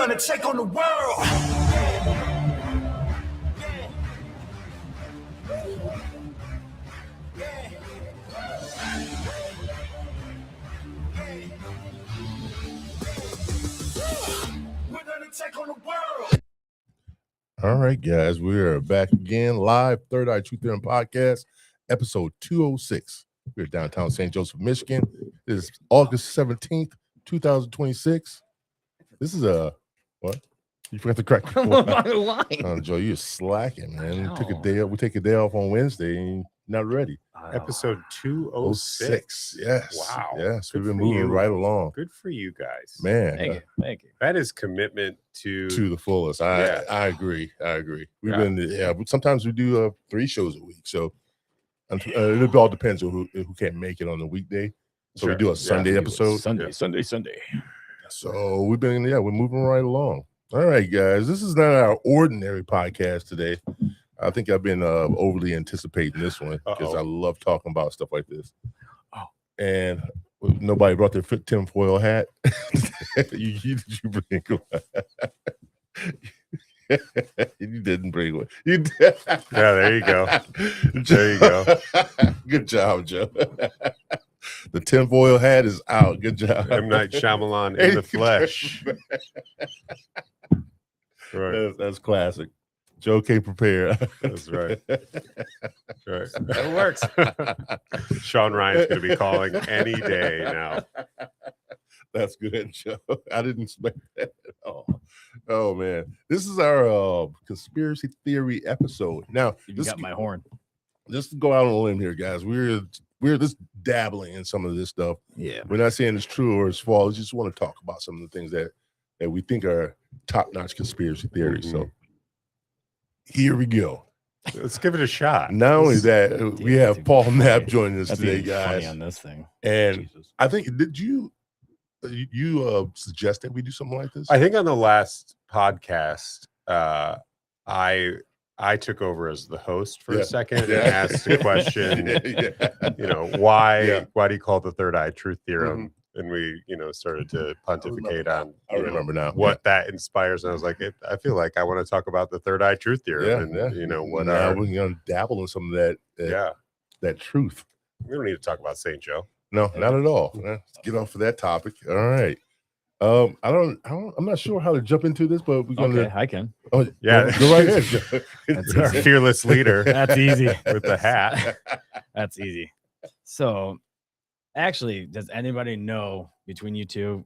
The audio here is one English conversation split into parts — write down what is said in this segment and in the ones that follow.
gonna take on the world. We're gonna take on the world. All right, guys, we are back again live. Third Eye Truth Theorem podcast, episode 206. We're downtown St. Joseph, Michigan. It is August 17th, 2026. This is what? You forgot to crack. Oh, Joe, you're slacking, man. We took a day off. We take a day off on Wednesday and not ready. Episode 206. Yes. Wow. Yes. We've been moving right along. Good for you guys. Man. Thank you. That is commitment to the fullest. I agree. We've been sometimes we do 3 shows a week. So it all depends on who can't make it on the weekday. So we do a Sunday episode. Sunday. So we're moving right along. All right, guys. This is not our ordinary podcast today. I think I've been overly anticipating this one because I love talking about stuff like this. Oh. And nobody brought their tinfoil hat. you bring you didn't bring one. You did. Yeah, there you go. There you go. Good job, Joe. The tinfoil hat is out. Good job. M. Night Shyamalan in the flesh. Right. That's classic. Joe came prepared. That's right. Right. It works. Sean Ryan's going to be calling any day now. That's good, Joe. I didn't expect that at all. Oh, man. This is our conspiracy theory episode. Now, You got my horn. Just to go out on a limb here, guys. We're just dabbling in some of this stuff. Yeah. We're not saying it's true or it's false. We just want to talk about some of the things that we think are top-notch conspiracy theories. So here we go. Let's give it a shot. Not only that, we have Paul Knapp joining us today, Funny guys. on this thing. And I think, did you suggest that we do something like this? I think on the last podcast, I took over as the host for a second and asked a question. You know, why do you call it the third eye truth theorem? And we, started to pontificate on remember now what that inspires. And I was like, I feel like I want to talk about the third eye truth theorem. What we're going to dabble in some of that truth. We don't need to talk about St. Joe. No, not at all. Let's get off of that topic. All right. I'm not sure how to jump into this, but we're going to. I can. Oh yeah, go right ahead, Joe. That's our fearless leader. That's easy with the hat. That's easy. So, actually, does anybody know between you two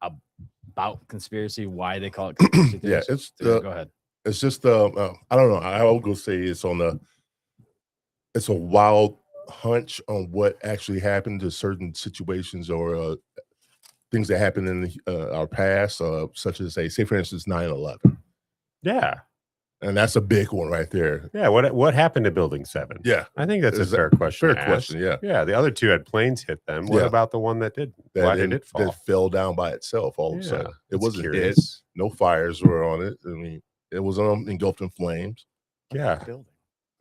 about conspiracy? Why they call it conspiracy theories? Yeah, it's go ahead. It's just I don't know. I will go say it's a wild hunch on what actually happened to certain situations or things that happened in our past, such as say for instance 9/11. Yeah, and that's a big one right there. Yeah, what happened to Building 7? Yeah, I think that's a fair question. Fair question. Yeah, yeah. The other 2 had planes hit them. What about the one that did? Why did it fall? That fell down by itself all of a sudden. It wasn't dead. No fires were on it. I mean, it was engulfed in flames. Yeah.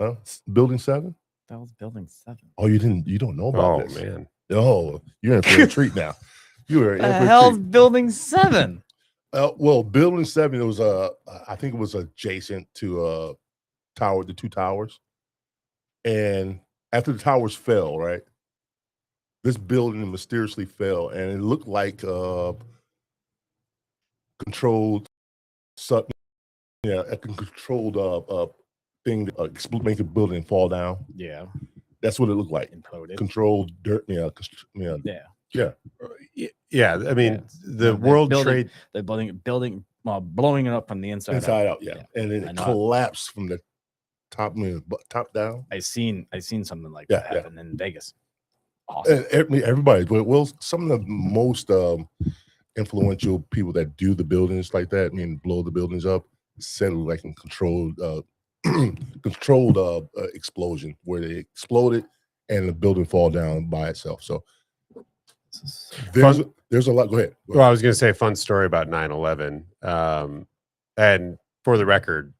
Huh? Building 7. That was Building 7. Oh, you don't know about this? Oh man. Oh, you're in for a treat now. You are in for a treat. The hell's Building 7? Well, Building 7, it was I think it was adjacent to the 2 towers. And after the towers fell, right? This building mysteriously fell, and it looked like controlled a controlled thing to make the building fall down. Yeah. That's what it looked like. Imploded. Controlled dirt. Yeah. Yeah. I mean, the World Trade, the building, blowing it up from the inside out. Yeah. And then it collapsed from the top down. I seen something like that happen in Vegas. Awesome. Everybody, well, some of the most influential people that do the buildings like that, blow the buildings up, said it was like in controlled explosion where they exploded and the building fall down by itself. So there's a lot. Go ahead. Well, I was going to say a fun story about 9/11. And for the record,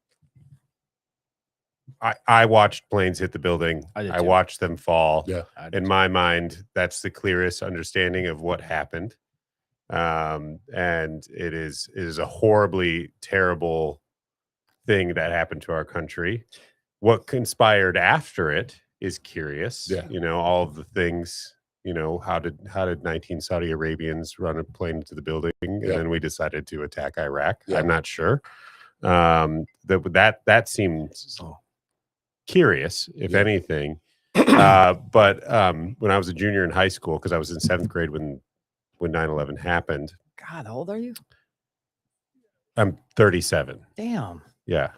I watched planes hit the building. I watched them fall. Yeah. In my mind, that's the clearest understanding of what happened. And it is a horribly terrible thing that happened to our country. What conspired after it is curious. Yeah. You know, all of the things. You know, how did 19 Saudi Arabians run a plane into the building, and then we decided to attack Iraq? Yeah. I'm not sure. That seems curious, if anything. But when I was a junior in high school, because I was in 7th grade when 9/11 happened. God, how old are you? I'm 37. Damn. Yeah.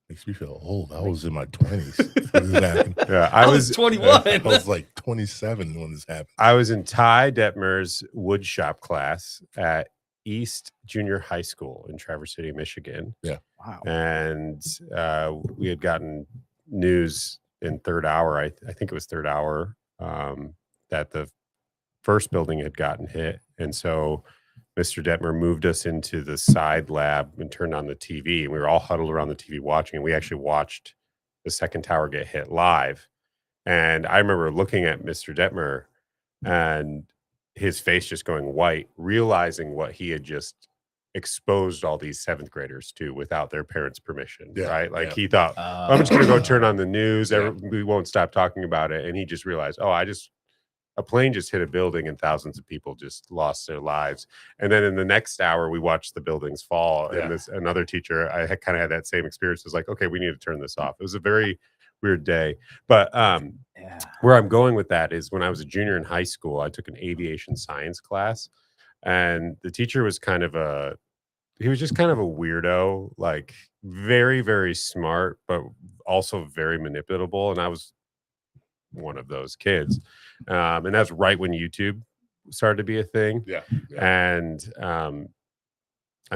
Makes me feel old. I was in my 20s. Yeah, I was 21. I was like 27 when this happened. I was in Ty Detmer's wood shop class at East Junior High School in Traverse City, Michigan. Yeah. Wow. And we had gotten news in third hour. I think it was third hour that the first building had gotten hit. And so Mr. Detmer moved us into the side lab and turned on the TV. And we were all huddled around the TV watching. And we actually watched the second tower get hit live. And I remember looking at Mr. Detmer and his face just going white, realizing what he had just exposed all these 7th graders to without their parents' permission. Right? Like he thought, I'm just going to go turn on the news. We won't stop talking about it. And he just realized, a plane just hit a building and thousands of people just lost their lives. And then in the next hour, we watched the buildings fall. And another teacher, I kind of had that same experience. It was like, okay, we need to turn this off. It was a very weird day. But where I'm going with that is when I was a junior in high school, I took an aviation science class. And the teacher was he was just kind of a weirdo, like very, very smart, but also very manipulable. And I was one of those kids. And that's right when YouTube started to be a thing. And I'm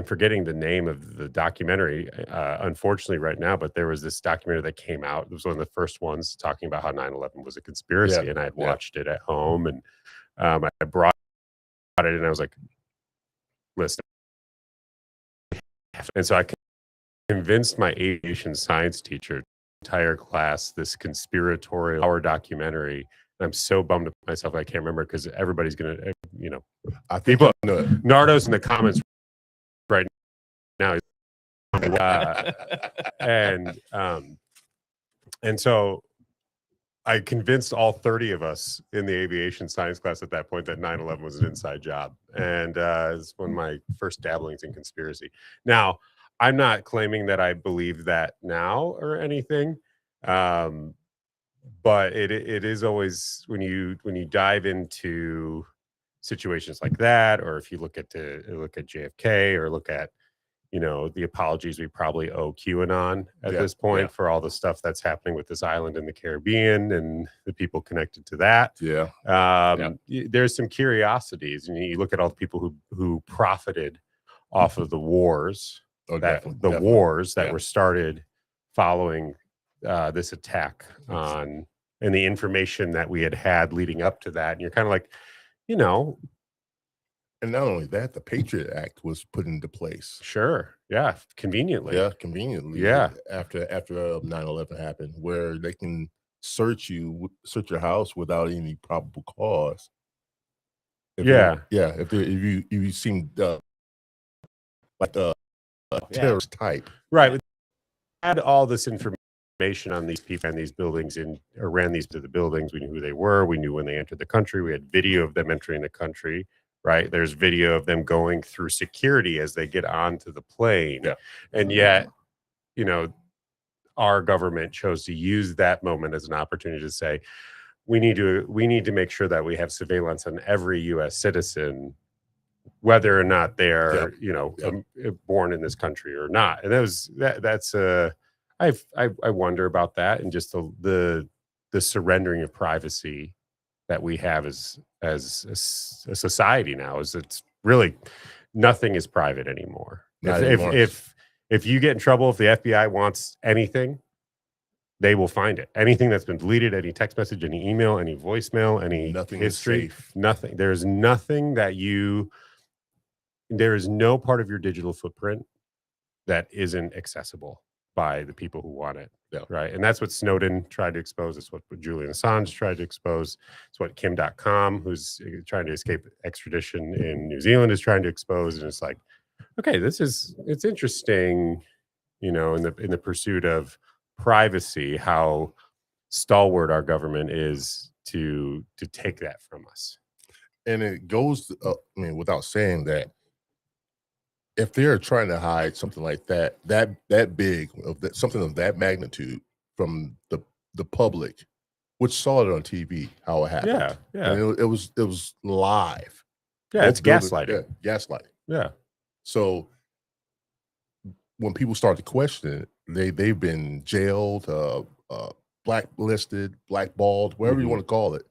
forgetting the name of the documentary, unfortunately, right now, but there was this documentary that came out. It was one of the first ones talking about how 9/11 was a conspiracy. And I had watched it at home, and I brought it, and I was like, listen. And so I convinced my aviation science teacher, entire class, this conspiratorial hour documentary. I'm so bummed at myself I can't remember, because everybody's gonna, I think people, Nardo's in the comments right now. And so I convinced all 30 of us in the aviation science class at that point that 9/11 was an inside job. And it's one of my first dabblings in conspiracy. Now, I'm not claiming that I believe that now or anything. But it is always, when you dive into situations like that, or if you look at JFK, or look at the apologies we probably owe QAnon at this point for all the stuff that's happening with this island in the Caribbean and the people connected to that. There's some curiosities, and you look at all the people who profited off of the wars, wars that were started following this attack on, and the information that we had leading up to that. And you're kind of like, and not only that, the Patriot Act was put into place. Sure. Yeah. Conveniently. Yeah. After 9/11 happened, where they can search your house without any probable cause. If you seem like a terrorist type. Right. We had all this information on these people and these buildings, or ran these to the buildings. We knew who they were. We knew when they entered the country. We had video of them entering the country. Right. There's video of them going through security as they get onto the plane. And yet, our government chose to use that moment as an opportunity to say, we need to make sure that we have surveillance on every U.S. citizen, whether or not they're born in this country or not. And I wonder about that, and just the surrendering of privacy that we have as a society now. Is it's really nothing is private anymore. If you get in trouble, if the FBI wants anything, they will find it. Anything that's been deleted, any text message, any email, any voicemail, any history, nothing. There's nothing there is no part of your digital footprint that isn't accessible. by the people who want it. Yeah. Right. And that's what Snowden tried to expose. It's what Julian Assange tried to expose. It's what Kim.com, who's trying to escape extradition in New Zealand, is trying to expose. And it's like, okay, it's interesting, in the pursuit of privacy, how stalwart our government is to take that from us. And it goes, without saying that, if they're trying to hide something like that big, something of that magnitude from the public, which saw it on TV, how it happened. Yeah. And it was live. Yeah, it's gaslighting. Yeah, gaslighting. Yeah. So when people start to question it, they've been jailed, blacklisted, blackballed, whatever you want to call it,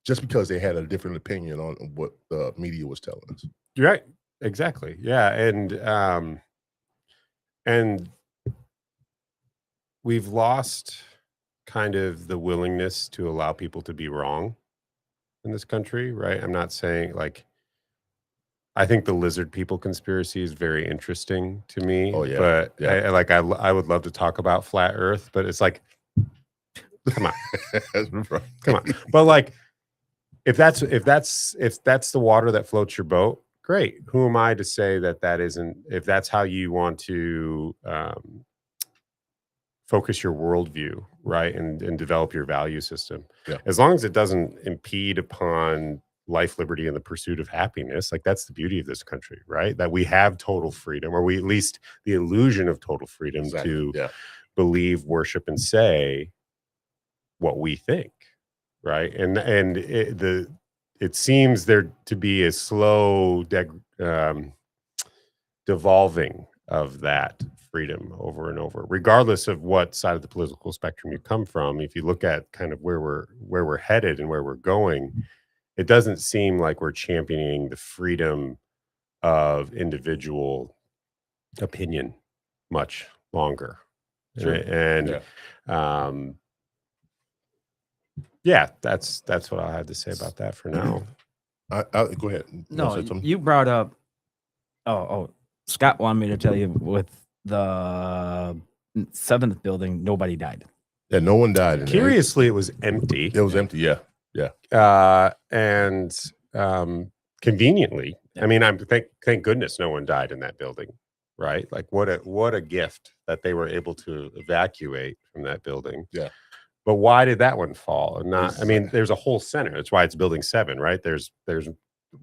just because they had a different opinion on what the media was telling us. Right. Exactly. Yeah. And we've lost kind of the willingness to allow people to be wrong in this country, right? I'm not saying I think the lizard people conspiracy is very interesting to me. Oh, yeah. But Yeah. I would love to talk about flat Earth, but it's like, come on, Right. come on. But like, if that's the water that floats your boat, great. Who am I to say that isn't? If that's how you want to focus your worldview, right, and develop your value system, as long as it doesn't impede upon life, liberty, and the pursuit of happiness, like that's the beauty of this country, right? That we have total freedom, or we at least the illusion of total freedom to believe, worship, and say what we think, right? And it seems there to be a slow devolving of that freedom over and over, regardless of what side of the political spectrum you come from. If you look at kind of where we're headed and where we're going, it doesn't seem like we're championing the freedom of individual opinion much longer. Sure. And that's what I had to say about that for now. Go ahead. No, you brought up. Scott wanted me to tell you with the 7th building, nobody died. Yeah, no one died. Curiously, it was empty. It was empty. Yeah. And conveniently, I mean, thank goodness no one died in that building, right? Like what a gift that they were able to evacuate from that building. Yeah. But why did that one fall? And not, I mean, there's a whole center. That's why it's building 7, right? There's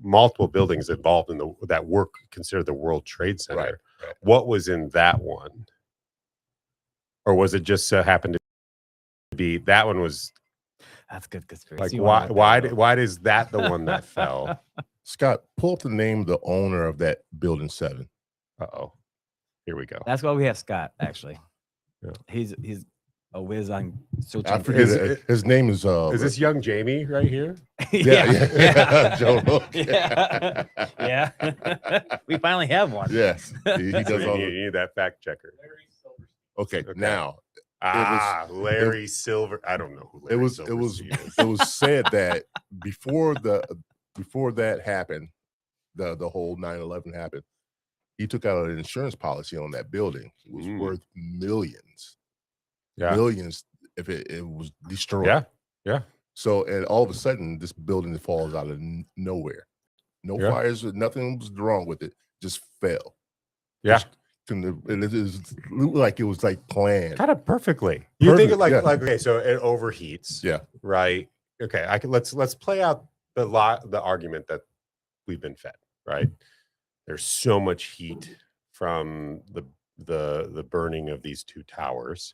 multiple buildings involved in that work considered the World Trade Center. Right. What was in that one? Or was it just happened to be that one was? That's good conspiracy. Like why is that the one that fell? Scott, pull up the name of the owner of that building 7. Uh-oh. Here we go. That's why we have Scott, actually. Yeah. He's a whiz on social. I forget his name is this young Jamie right here? Yeah. Joe. Yeah. We finally have one. Yes. He does all you need that fact checker. Okay, now Larry Silver. I don't know who Larry Silverstein is. It was said that before that happened, the whole 9/11 happened, he took out an insurance policy on that building. It was worth millions. Yeah. Millions if it was destroyed. Yeah. So, and all of a sudden, this building falls out of nowhere. No fires, nothing was wrong with it. Just fell. Yeah. It looked like it was like planned. Kind of perfectly. You think it like okay, so it overheats. Yeah. Right. Okay. Let's play out the argument that we've been fed. Right. There's so much heat from the burning of these 2 towers,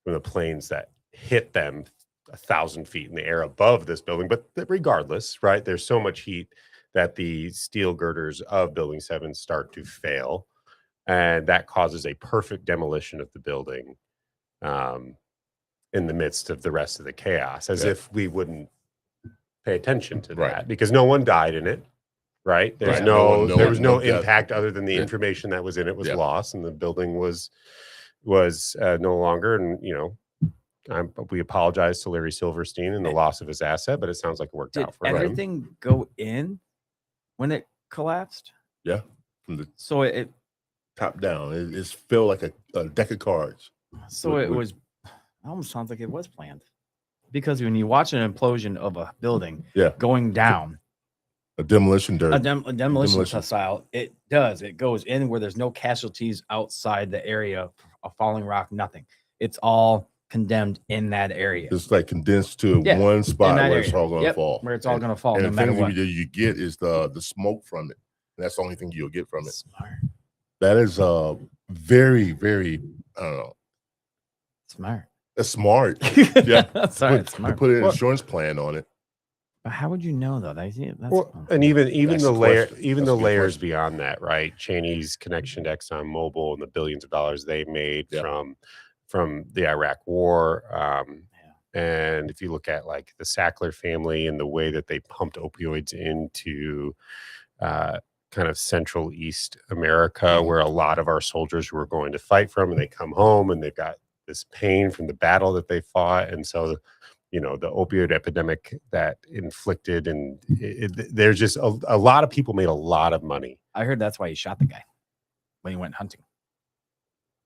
from the planes that hit them 1,000 feet in the air above this building. But regardless, right, there's so much heat that the steel girders of building 7 start to fail. And that causes a perfect demolition of the building in the midst of the rest of the chaos, as if we wouldn't pay attention to that, because no one died in it. Right. There's there was no impact other than the information that was in it was lost, and the building was no longer. And we apologize to Larry Silverstein and the loss of his asset, but it sounds like it worked out for him. Did everything go in when it collapsed? Yeah. So top down. It's felt like a deck of cards. So With- it with- was. It almost sounds like it was planned, because when you watch an implosion of a building Yeah. going down, A demolition a, dirt. demolition demolition. style, it does. It goes in where there's no casualties outside the area of falling rock. Nothing. It's all condemned in that area. It's like condensed to Yeah, one spot that where it's area. all going to Yep, fall. where it's all And- going to fall, And no the matter thing what. you get is the smoke from it. And that's the only thing you'll get from it. Smart. That is very, very, I don't know. Smart. That's smart. Yeah. Sorry, Put, it's smart. put an Well- insurance plan on it. But how would you know though? That's Well, and even That's the the layer, question. even That's the a good layers question. beyond that, right? Cheney's connection to ExxonMobil and the billions of dollars they made Yeah. from the Iraq War. And if you look at like the Sackler family and the way that they pumped opioids into kind of Central East America, Mhm. where a lot of our soldiers were going to fight from, and they come home and they've got this pain from the battle that they fought, and so the opioid epidemic that inflicted, and there's just a lot of people made a lot of money. I heard that's why he shot the guy when he went hunting.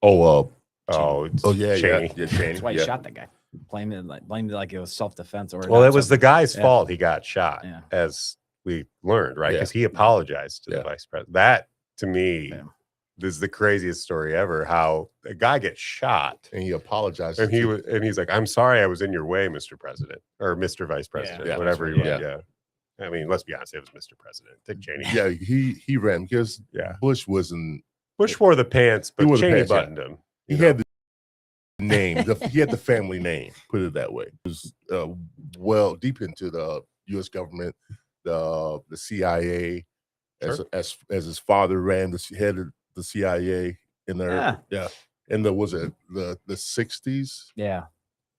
Oh, Oh, yeah, Cheney. yeah, Cheney. That's why he yeah. shot the guy. Blamed it like it was self-defense, or Well, not it was the guy's Yeah. fault he got shot, Yeah. as we learned, right? Yeah. Because he apologized to Yeah. the vice president. That, to me, Yeah. this is the craziest story ever. How a guy gets shot, And he apologized. and to- he's like, "I'm sorry, I was in your way, Mr. President or Mr. Vice President, Yeah. whatever Vice you President, want." Yeah. I mean, let's be honest, it was Mr. President, Dick Cheney. yeah, he ran because Yeah. Bush wasn't. Bush wore the pants, but wore the Cheney pants, yeah. buttoned him. He you had know? the name. He had the family name. Put it that way. It was well deep into the U.S. government, the CIA, as Sure. as his father ran the head of the CIA in there. Yeah. And there was the 60s, Yeah,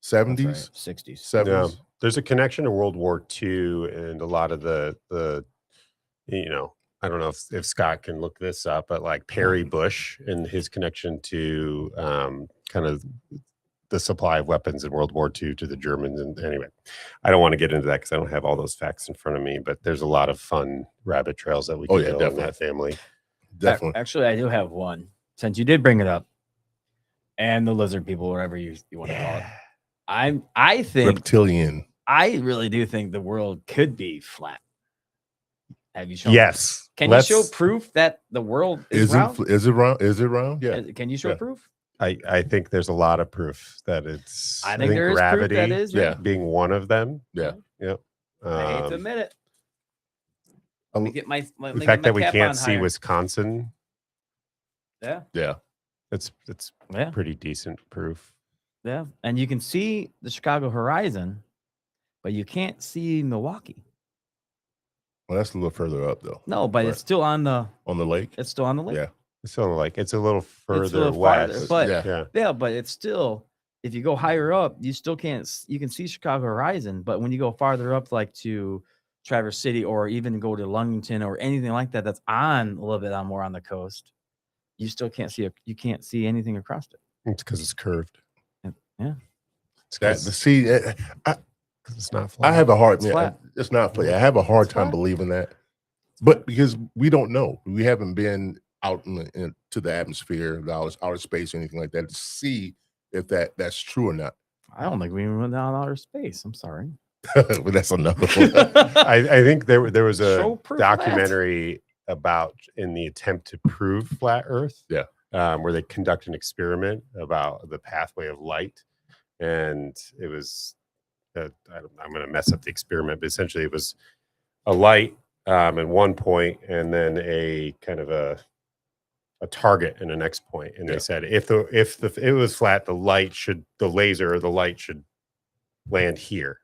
70s, 60s. 70s. Yeah. There's a connection to World War II and a lot of the I don't know if Scott can look this up, but like Perry Bush and his connection to kind of the supply of weapons in World War II to the Germans. And anyway, I don't want to get into that because I don't have all those facts in front of me, but there's a lot of fun rabbit trails that we Oh, can yeah, go in definitely. that family. Definitely. Actually, I do have one, since you did bring it up, and the lizard people, whatever you want to call it. I think Reptilian. I really do think the world could be flat. Have you shown? Yes. Can you show proof that the world is round? Is it round? Is it round? Yeah. Can you show Yeah. proof? I think there's a lot of proof that it's. I think there is proof gravity that is. Yeah. being one of them. Yeah. Yep. I hate to Um, admit it. Let me get my. Let me the get fact my that we cap can't on see higher. Wisconsin, Yeah, Yeah. it's yeah, pretty decent proof. yeah, and you can see the Chicago horizon, but you can't see Milwaukee. Well, that's a little further up though. No, but Right. it's still on the. On the lake. It's still on the lake. Yeah. So like it's a little further It's a little farther, west. but yeah. yeah. but it's still. If you go higher up, you still can't. You can see Chicago horizon, but when you go farther up, like to Traverse City, or even go to Lungington or anything like that, that's on a little bit on more on the coast, you still can't see. You can't see anything across it. It's because it's curved. Yeah. It's That because see, it's not flat. I have a hard. It's Yeah, flat. it's not flat. I have a hard It's time flat. believing that, but because we don't know, we haven't been out to the atmosphere, the outer space, or anything like that to see if that's true or not. I don't think we even went down outer space. I'm sorry. But that's another one. I think there was a Show proof of that. documentary about in the attempt to prove flat Earth. Yeah. Where they conduct an experiment about the pathway of light, and it was I'm going to mess up the experiment, but essentially it was a light at one point, and then a kind of a target in the next point. And Yeah. they said if it was flat, the light should land here,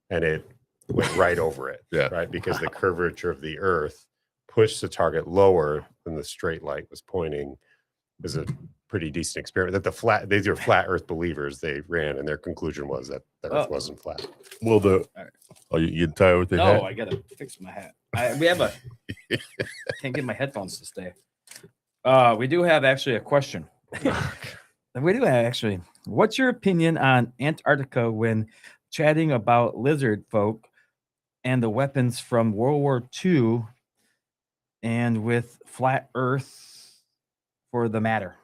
and it went right over it. Yeah. Right, because the curvature of the Earth pushed the target lower than the straight light was pointing. Is a pretty decent experiment that these are flat Earth believers. They ran, and their conclusion was that the Earth Oh. wasn't flat. Well, All right. are you tired with the No, hat? I gotta fix my hat. We have a. Can't get my headphones to stay. We do have actually a question. We do have actually. What's your opinion on Antarctica when chatting about lizard folk and the weapons from World War II, and with flat Earth for the matter?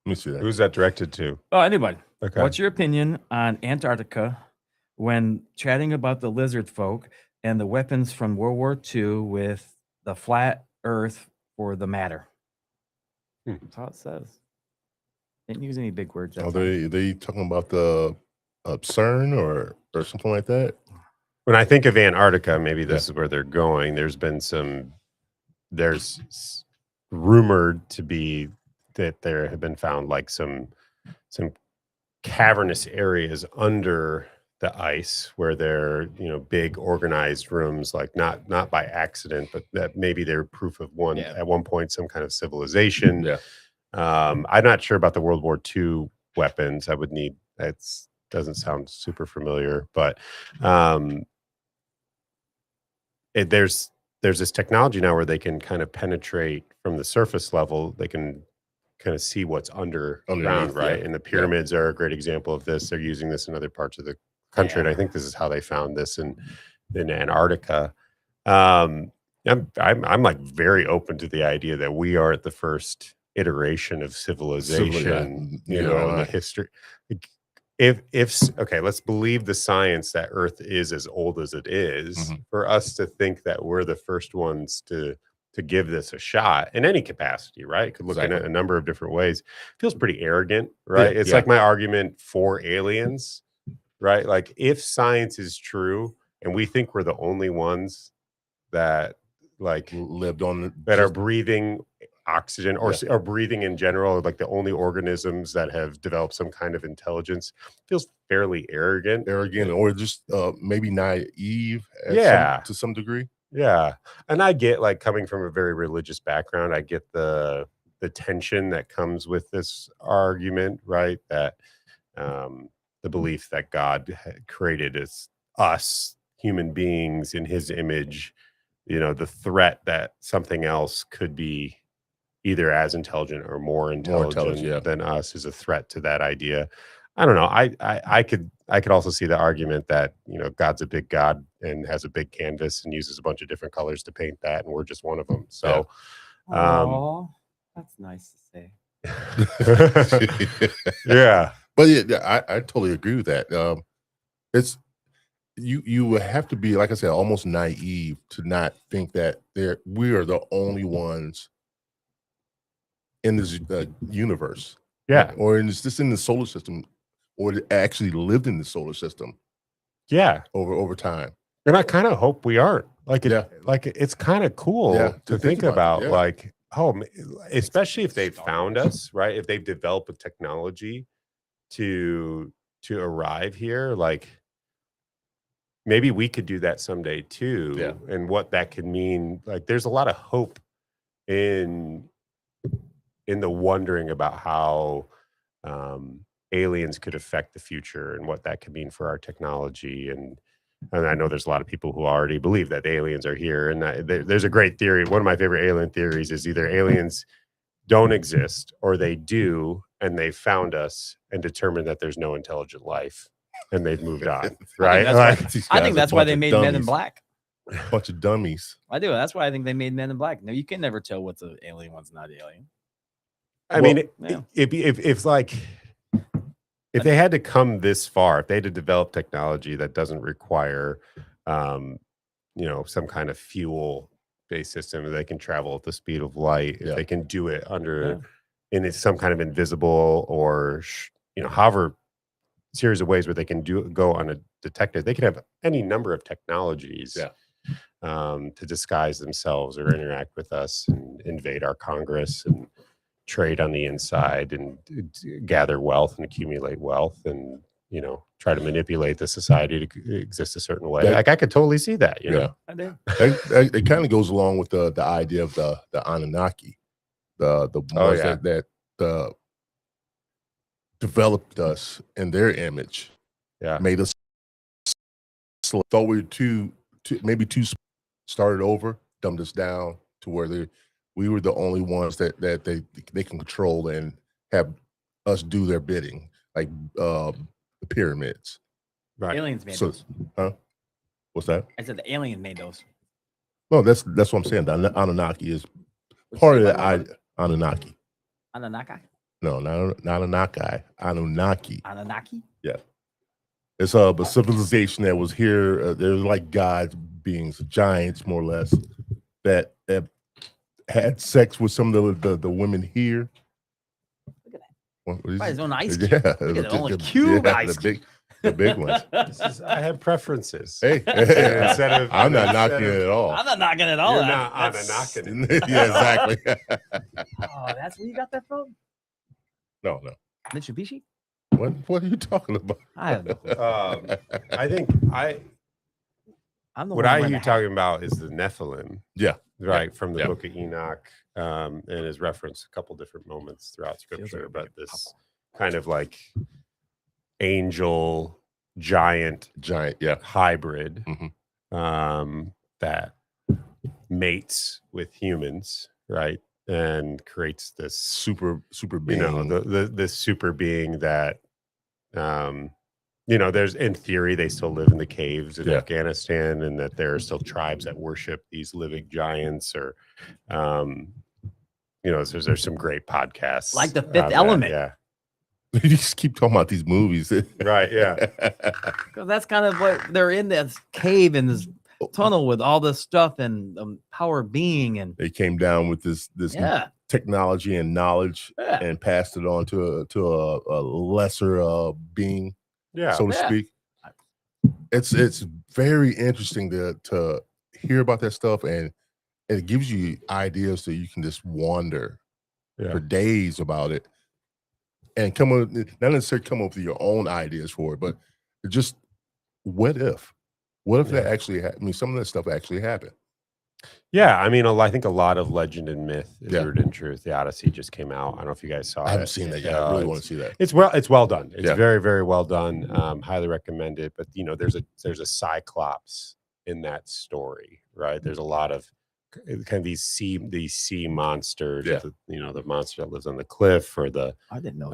Let me see that. Who's that directed to? Oh, anybody. Okay. What's your opinion on Antarctica when chatting about the lizard folk and the weapons from World War II with the flat Earth for the matter? That's how it says. Didn't use any big words. Are they talking about the CERN or something like that? When I think of Antarctica, maybe this is where they're going. There's rumored to be that there have been found like some cavernous areas under the ice where they're big organized rooms, like not by accident, but that maybe they're proof of at one point some kind of civilization. Yeah. I'm not sure about the World War II weapons. I would need doesn't sound super familiar, but there's this technology now where they can kind of penetrate from the surface level. They can kind of see what's underground, right? Yeah. And the pyramids are a great example of this. They're using this in other parts of the country, and I think this is how they found this in Antarctica. I'm like very open to the idea that we are at the first iteration of civilization, in the history. If okay, let's believe the science that Earth is as old as it is. For us to think that we're the first ones to give this a shot in any capacity, right? Could look in a number of different ways. Feels pretty arrogant, right? It's like my argument for aliens, right? Like if science is true and we think we're the only ones that lived on that are breathing oxygen or breathing in general, like the only organisms that have developed some kind of intelligence, feels fairly arrogant or just maybe naive to some degree. Yeah. And I get, like, coming from a very religious background, I get the tension that comes with this argument, right? That the belief that God created us human beings in his image, the threat that something else could be either as intelligent or more intelligent than us is a threat to that idea. I don't know. I could also see the argument that God's a big God and has a big canvas and uses a bunch of different colors to paint that, and we're just one of them. So, that's nice to say. Yeah, but I totally agree with that. It's you have to be, like I said, almost naive to not think that we are the only ones in this universe, or in the solar system, or actually lived in the solar system, over time. And I kind of hope we aren't. It's kind of cool to think about, like, especially if they've found us, right? If they've developed a technology to arrive here, like maybe we could do that someday too. And what that could mean, like, there's a lot of hope in the wondering about how aliens could affect the future and what that could mean for our technology. And I know there's a lot of people who already believe that aliens are here. And there's a great theory. One of my favorite alien theories is either aliens don't exist or they do, and they found us and determined that there's no intelligent life and they've moved on. Right? I think that's why they made Men in Black. A bunch of dummies. I do. That's why I think they made Men in Black. No, you can never tell what's an alien, what's not alien. I mean, if they had to come this far, if they had to develop technology that doesn't require, some kind of fuel-based system, they can travel at the speed of light. If they can do it in some kind of invisible or however series of ways where they can go undetected, they could have any number of technologies to disguise themselves or interact with us and invade our Congress and trade on the inside and gather wealth and accumulate wealth and try to manipulate the society to exist a certain way. I could totally see that. I do. It kind of goes along with the idea of the Anunnaki, the ones that developed us in their image, made us thought we were maybe too started over, dumbed us down to where we were the only ones that they can control and have us do their bidding, like the pyramids. Right. Aliens made those. What's that? I said the alien made those. No, that's what I'm saying. The Anunnaki is part of that. Anunnaki. Anunnaki? No, not Anunnaki. Anunnaki. Anunnaki? Yeah. It's a civilization that was here. They're like gods, beings, giants, more or less, that had sex with some of the women here. Look at that. What is Probably his it? own ice cube. Yeah, Look at the only the- cube yeah, ice the big ones. I have preferences. Hey, Instead of, I'm not instead knocking of- it at all. I'm not knocking it all. You're out. not That's- Anunnaki. Yeah, exactly. Oh, that's where you got that from? No. Mitsubishi? What are you talking about? I have no clue. I think I'm the what one I wearing hear the you hat. talking about is the Nephilim, Yeah. right, from the Yeah. Book of Enoch, and is referenced a couple different moments throughout Feels like Scripture. a But big this kind of like angel giant Giant. Yeah. hybrid Mhm. that mates with humans, right, and creates this Super you being. know the super being that there's, in theory, they still live in the caves in Yeah. Afghanistan, and that there are still tribes that worship these living giants, or there's some great podcasts Like The on Fifth that, Element. yeah, You just keep talking about these movies. right, yeah. Because that's kind of what they're in, this cave in this tunnel with all this stuff and power being and They came down with this yeah. technology and knowledge Yeah. and passed it on to a lesser being, Yeah. so to Yeah. speak. It's very interesting to hear about that stuff, and it gives you ideas so you can just wander Yeah. for days about it and not necessarily come up with your own ideas for it, but just what if that actually happened? I mean, some of that stuff actually happened. Yeah, I mean, I think a lot of legend and myth is Yeah. rooted in truth. The Odyssey just came out. I don't know if you guys saw it. I haven't seen that yet. I really want to see that. It's well done. It's Yeah. very, very well done. Highly recommend it. But there's a cyclops in that story, right? There's a lot of kind of these sea monsters. Yeah. The monster that lives on the cliff, or the I didn't know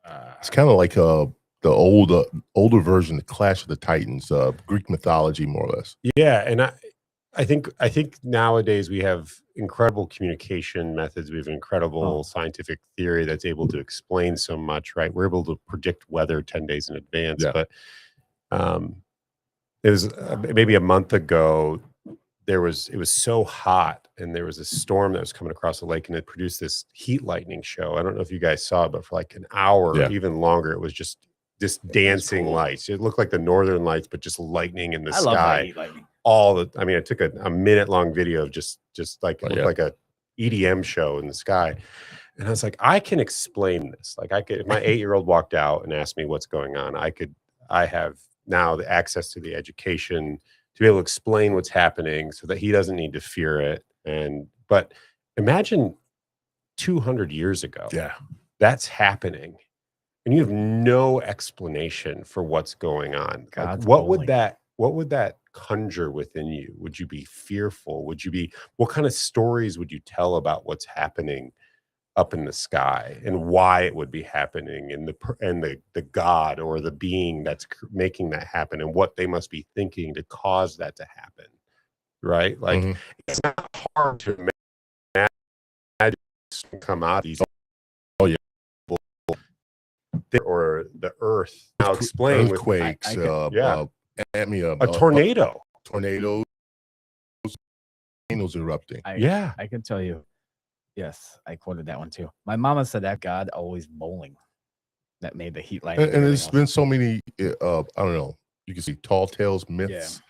that. It's kind of like the older version, the Clash of the Titans, Greek mythology, more or less. Yeah, and I think nowadays we have incredible communication methods. We have incredible scientific theory that's able to explain so much, right? We're able to predict weather 10 days in advance. Yeah. But it was maybe a month ago. It was so hot, and there was a storm that was coming across the lake, and it produced this heat lightning show. I don't know if you guys saw it, but for like an hour, Yeah. even longer, it was just dancing cool. lights. It looked like the northern lights, but just lightning in the I love sky. lightning. I mean, I took a minute-long video of just like it looked like a EDM show in the sky. And I was like, I can explain this. Like, if my 8-year-old walked out and asked me what's going on, I have now the access to the education to be able to explain what's happening so that he doesn't need to fear it. But imagine 200 years ago, Yeah. that's happening, and you have no explanation for what's going on. Like, God's what bowling. would that conjure within you? Would you be fearful? What kind of stories would you tell about what's happening up in the sky, and why it would be happening, and the God or the being that's making that happen, and what they must be thinking to cause that to happen, right? Like, Mhm. it's not hard to imagine come out of these or the earth. Now explain with Earthquakes, a tornado. Tornadoes, volcanoes erupting. I can tell you. Yes, I quoted that one too. My mama said that God always bowling that made the heat light. And there's been so many, I don't know, you can see tall tales, myths,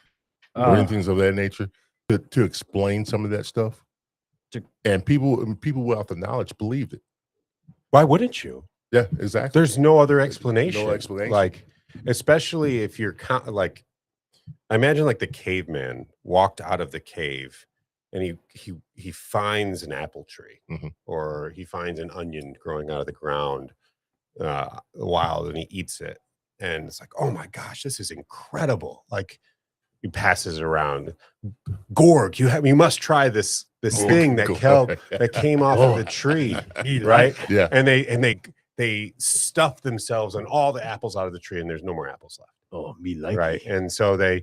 or anything of that nature to explain some of that stuff. And people without the knowledge believed it. Why wouldn't you? Yeah, exactly. There's no other explanation. No explanation. Like, especially if you're like, I imagine like the caveman walked out of the cave, and he finds an apple tree, or he finds an onion growing out of the ground wild, and he eats it, and it's like, oh my gosh, this is incredible. Like, he passes it around. Gorg, you must try this thing that came off of the tree, right? Yeah. And they stuff themselves on all the apples out of the tree, and there's no more apples left. Oh, me like Right. And so they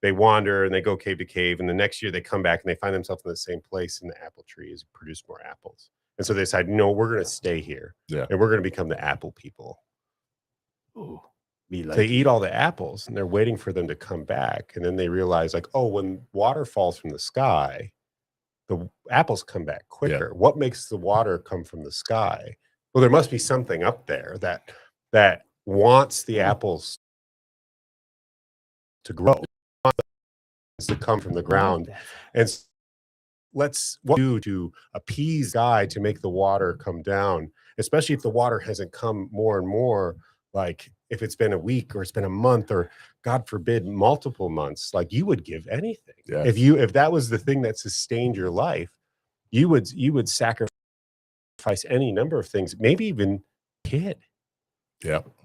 they wander and they go cave to cave, and the next year they come back and they find themselves in the same place, and the apple tree has produced more apples. And so they decide, no, we're going to stay here, and we're going to become the apple people. Ooh. They eat all the apples, and they're waiting for them to come back, and then they realize, like, oh, when water falls from the sky, the apples come back quicker. What makes the water come from the sky? Well, there must be something up there that wants the apples to grow, to come from the ground. And let's do to appease God to make the water come down, especially if the water hasn't come more and more, like if it's been a week or it's been a month or God forbid multiple months. Like, you would give anything. If that was the thing that sustained your life, you would sacrifice any number of things, maybe even kid.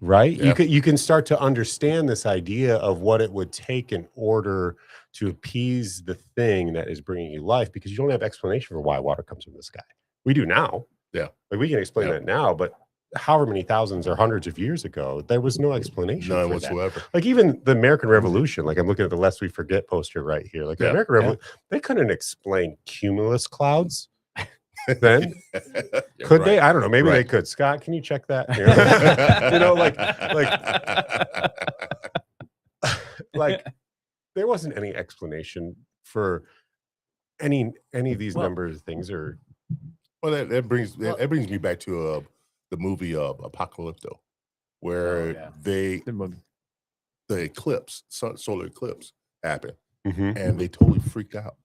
Right. You can start to understand this idea of what it would take in order to appease the thing that is bringing you life, because you don't have explanation for why water comes from the sky. We do now. Like, we can explain that now, but however many thousands or hundreds of years ago, there was no explanation. None whatsoever. Like, even the American Revolution, like I'm looking at the Lest We Forget poster right here. Like, the American Revolution, they couldn't explain cumulus clouds. Then could they? I don't know. Maybe they could. Scott, can you check that? You know, like there wasn't any explanation for any of these numbers of things. Or that brings me back to the movie Apocalypto, where the eclipse, solar eclipse happened, and they totally freaked out.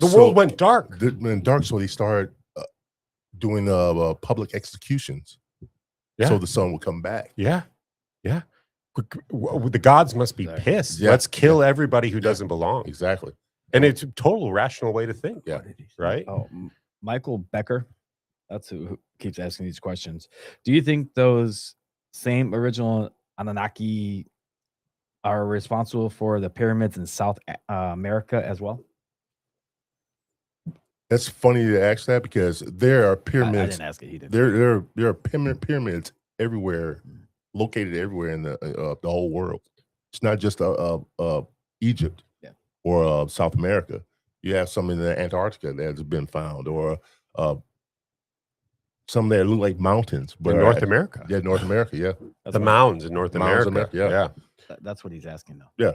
The world went dark. So they started doing public executions, so the sun would come back. The gods must be pissed. Let's kill everybody who doesn't belong. Exactly. And it's a total rational way to think. Right. Oh, Michael Becker, that's who keeps asking these questions. Do you think those same original Anunnaki are responsible for the pyramids in South America as well? That's funny to ask that, because there are pyramids. I didn't ask it. He did. There are pyramids everywhere, located everywhere in the whole world. It's not just Egypt or South America. You have some in the Antarctica that has been found, or some that look like mountains. But in North America. Yeah, North America, the mounds in North America. That's what he's asking, though. Yeah.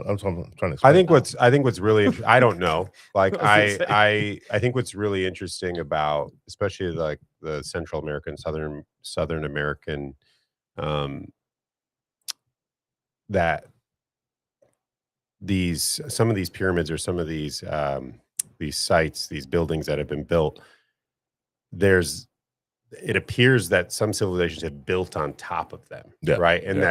I'm trying to explain. I think what's really I don't know. Like I think what's really interesting about, especially like the Central American, Southern American, that some of these pyramids or some of these sites, these buildings that have been built, it appears that some civilizations have built on top of them, right? And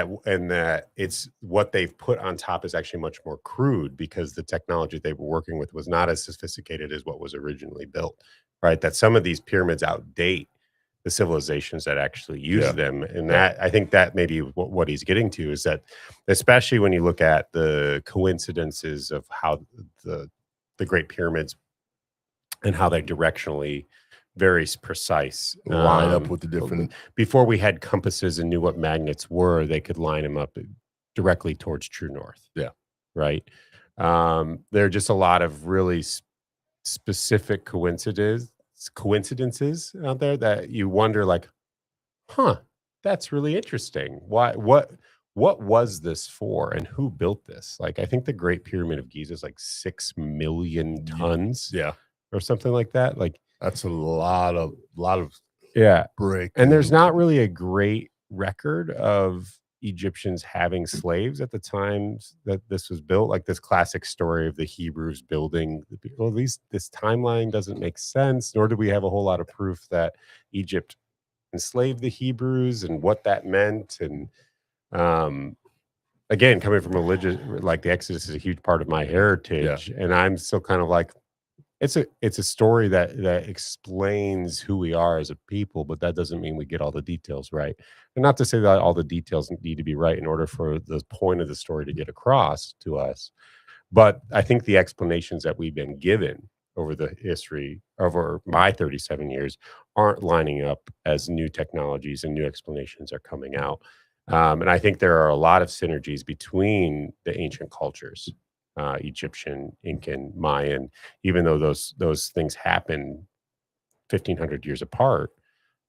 that it's what they've put on top is actually much more crude, because the technology they were working with was not as sophisticated as what was originally built, right? That some of these pyramids outdate the civilizations that actually use them. And that, I think that maybe what he's getting to is that, especially when you look at the coincidences of how the Great Pyramids and how they directionally very precise line up with the different. Before we had compasses and knew what magnets were, they could line them up directly towards true north. Right. There are just a lot of really specific coincidences out there that you wonder, like, that's really interesting. What was this for, and who built this? Like, I think the Great Pyramid of Giza is like 6 million tons, or something like that. Like, that's a lot of brick. And there's not really a great record of Egyptians having slaves at the time that this was built. Like, this classic story of the Hebrews building, well, at least this timeline doesn't make sense, nor do we have a whole lot of proof that Egypt enslaved the Hebrews and what that meant. And again, coming from religious, like, the Exodus is a huge part of my heritage, and I'm still kind of like, it's a story that explains who we are as a people, but that doesn't mean we get all the details right. And not to say that all the details need to be right in order for the point of the story to get across to us, but I think the explanations that we've been given over the history, over my 37 years, aren't lining up as new technologies and new explanations are coming out. And I think there are a lot of synergies between the ancient cultures, Egyptian, Incan, Mayan, even though those things happen 1,500 years apart.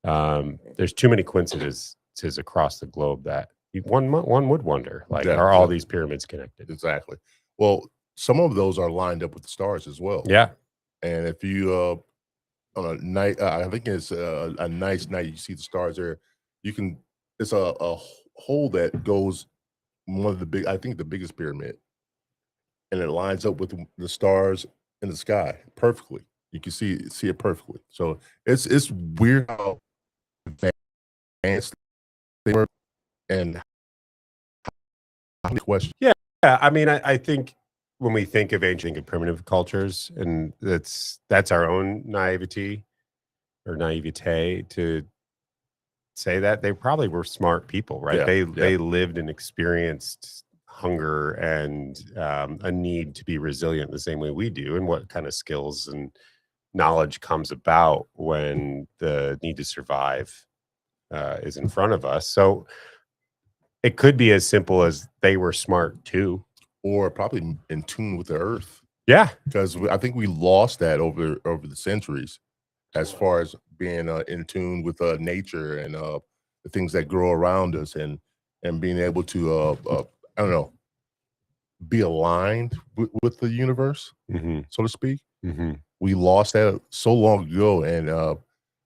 There's too many coincidences across the globe that one would wonder, like, are all these pyramids connected? Exactly. Well, some of those are lined up with the stars as well. Yeah. And if you on a night, I think it's a nice night, you see the stars there. You can. It's a hole that goes one of the I think the biggest pyramid, and it lines up with the stars in the sky perfectly. You can see it perfectly. So it's weird how advanced they were, and how many questions. Yeah, I mean, I think when we think of ancient and primitive cultures, and that's our own naivete to say that they probably were smart people, right? They lived and experienced hunger and a need to be resilient the same way we do, and what kind of skills and knowledge comes about when the need to survive is in front of us. So it could be as simple as they were smart too, or probably in tune with the earth. Yeah, because I think we lost that over the centuries, as far as being in tune with nature and the things that grow around us, and being able to I don't know, be aligned with the universe, so to speak. We lost that so long ago, and I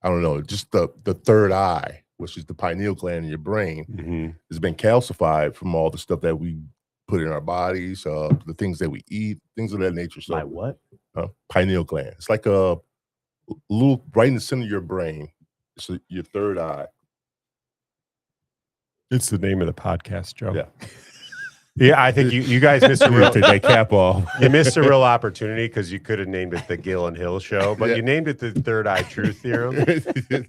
don't know, just the third eye, which is the pineal gland in your brain, has been calcified from all the stuff that we put in our bodies, the things that we eat, things of that nature. So, My what? Pineal gland. It's like a little right in the center of your brain. It's your third eye. It's the name of the podcast, Joe. Yeah. Yeah, I think you guys missed a real today cap off. You missed a real opportunity, because you could have named it the Gill and Hill Show, but you named it the Third Eye Truth Theorem.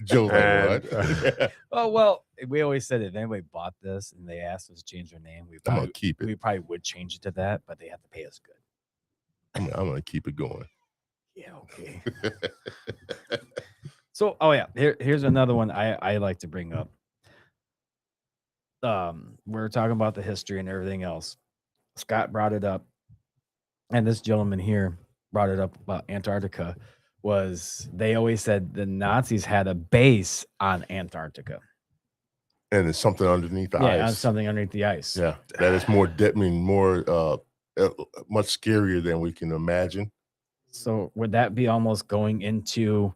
Joe's like, what? Oh, well, we always said if anybody bought this and they asked us to change their name, I'm gonna keep it. We probably would change it to that, but they have to pay us good. I'm gonna keep it going. Yeah, okay. So, here's another one I like to bring up. We're talking about the history and everything else. Scott brought it up, and this gentleman here brought it up about Antarctica. They always said the Nazis had a base on Antarctica, and it's something underneath the ice. Something underneath the ice. Yeah, that is more much scarier than we can imagine. So would that be almost going into?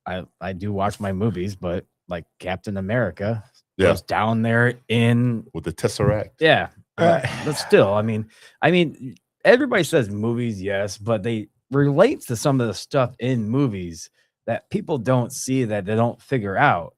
I do watch my movies, but like Captain America. Goes down there with the Tesseract. Yeah, but still, I mean, everybody says movies, yes, but they relate to some of the stuff in movies that people don't see, that they don't figure out,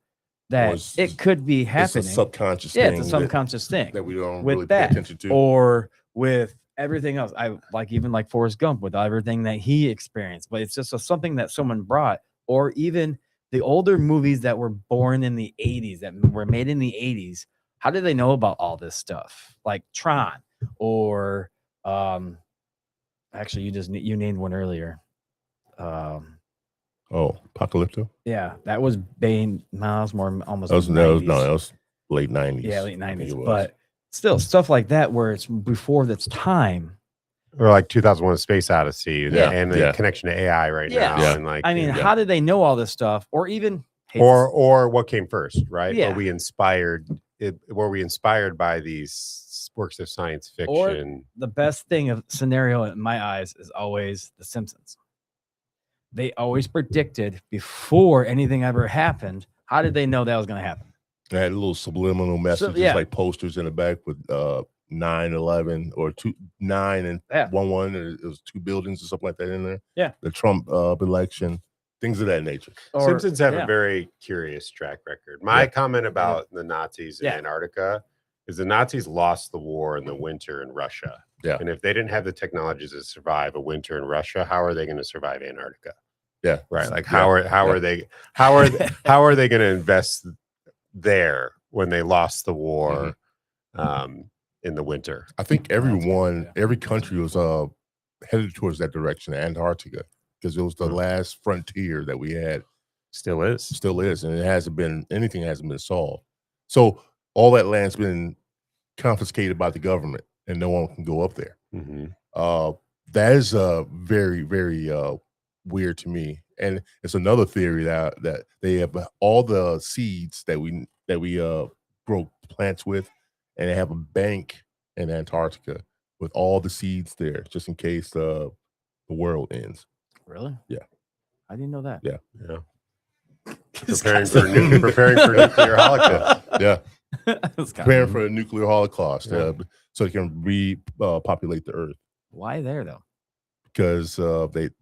that it could be happening. It's a subconscious thing. It's a subconscious thing that we don't really pay attention to, or with everything else. I even like Forrest Gump with everything that he experienced, but it's just something that someone brought, or even the older movies that were born in the 80s, that were made in the 80s, how did they know about all this stuff? Like Tron, or actually you named one earlier. Apocalypto? Yeah, that was Bane. No, it was more almost. That was late 90s. Yeah, late 90s. But still, stuff like that where it's before its time. Or like 2001: A Space Odyssey, and the connection to AI right now. Yeah. And like, how did they know all this stuff? Or even or what came first, right? Yeah. Were we inspired by these works of science fiction? Or the best scenario in my eyes is always The Simpsons. They always predicted before anything ever happened. How did they know that was going to happen? They had little subliminal messages, like posters in the back with 9/11 or 9 and 11. It was 2 buildings or something like that in there. Yeah, the Trump election, things of that nature. Simpsons have a very curious track record. My comment about the Nazis in Antarctica is the Nazis lost the war in the winter in Russia. Yeah, and if they didn't have the technologies to survive a winter in Russia, how are they going to survive Antarctica? Yeah, right. Like how are they going to invest there when they lost the war? In the winter, I think every country was headed towards that direction, Antarctica, because it was the last frontier that we had. Still is, and it hasn't been solved. So all that land's been confiscated by the government, and no one can go up there. That is very, very weird to me. And it's another theory that they have all the seeds that we grow plants with, and they have a bank in Antarctica with all the seeds there, just in case the world ends. Really? Yeah. I didn't know that. Yeah. Preparing for nuclear holocaust. Yeah. That's kinda Preparing rude. for a nuclear holocaust, Yeah. so they can repopulate the Earth, Why there though? because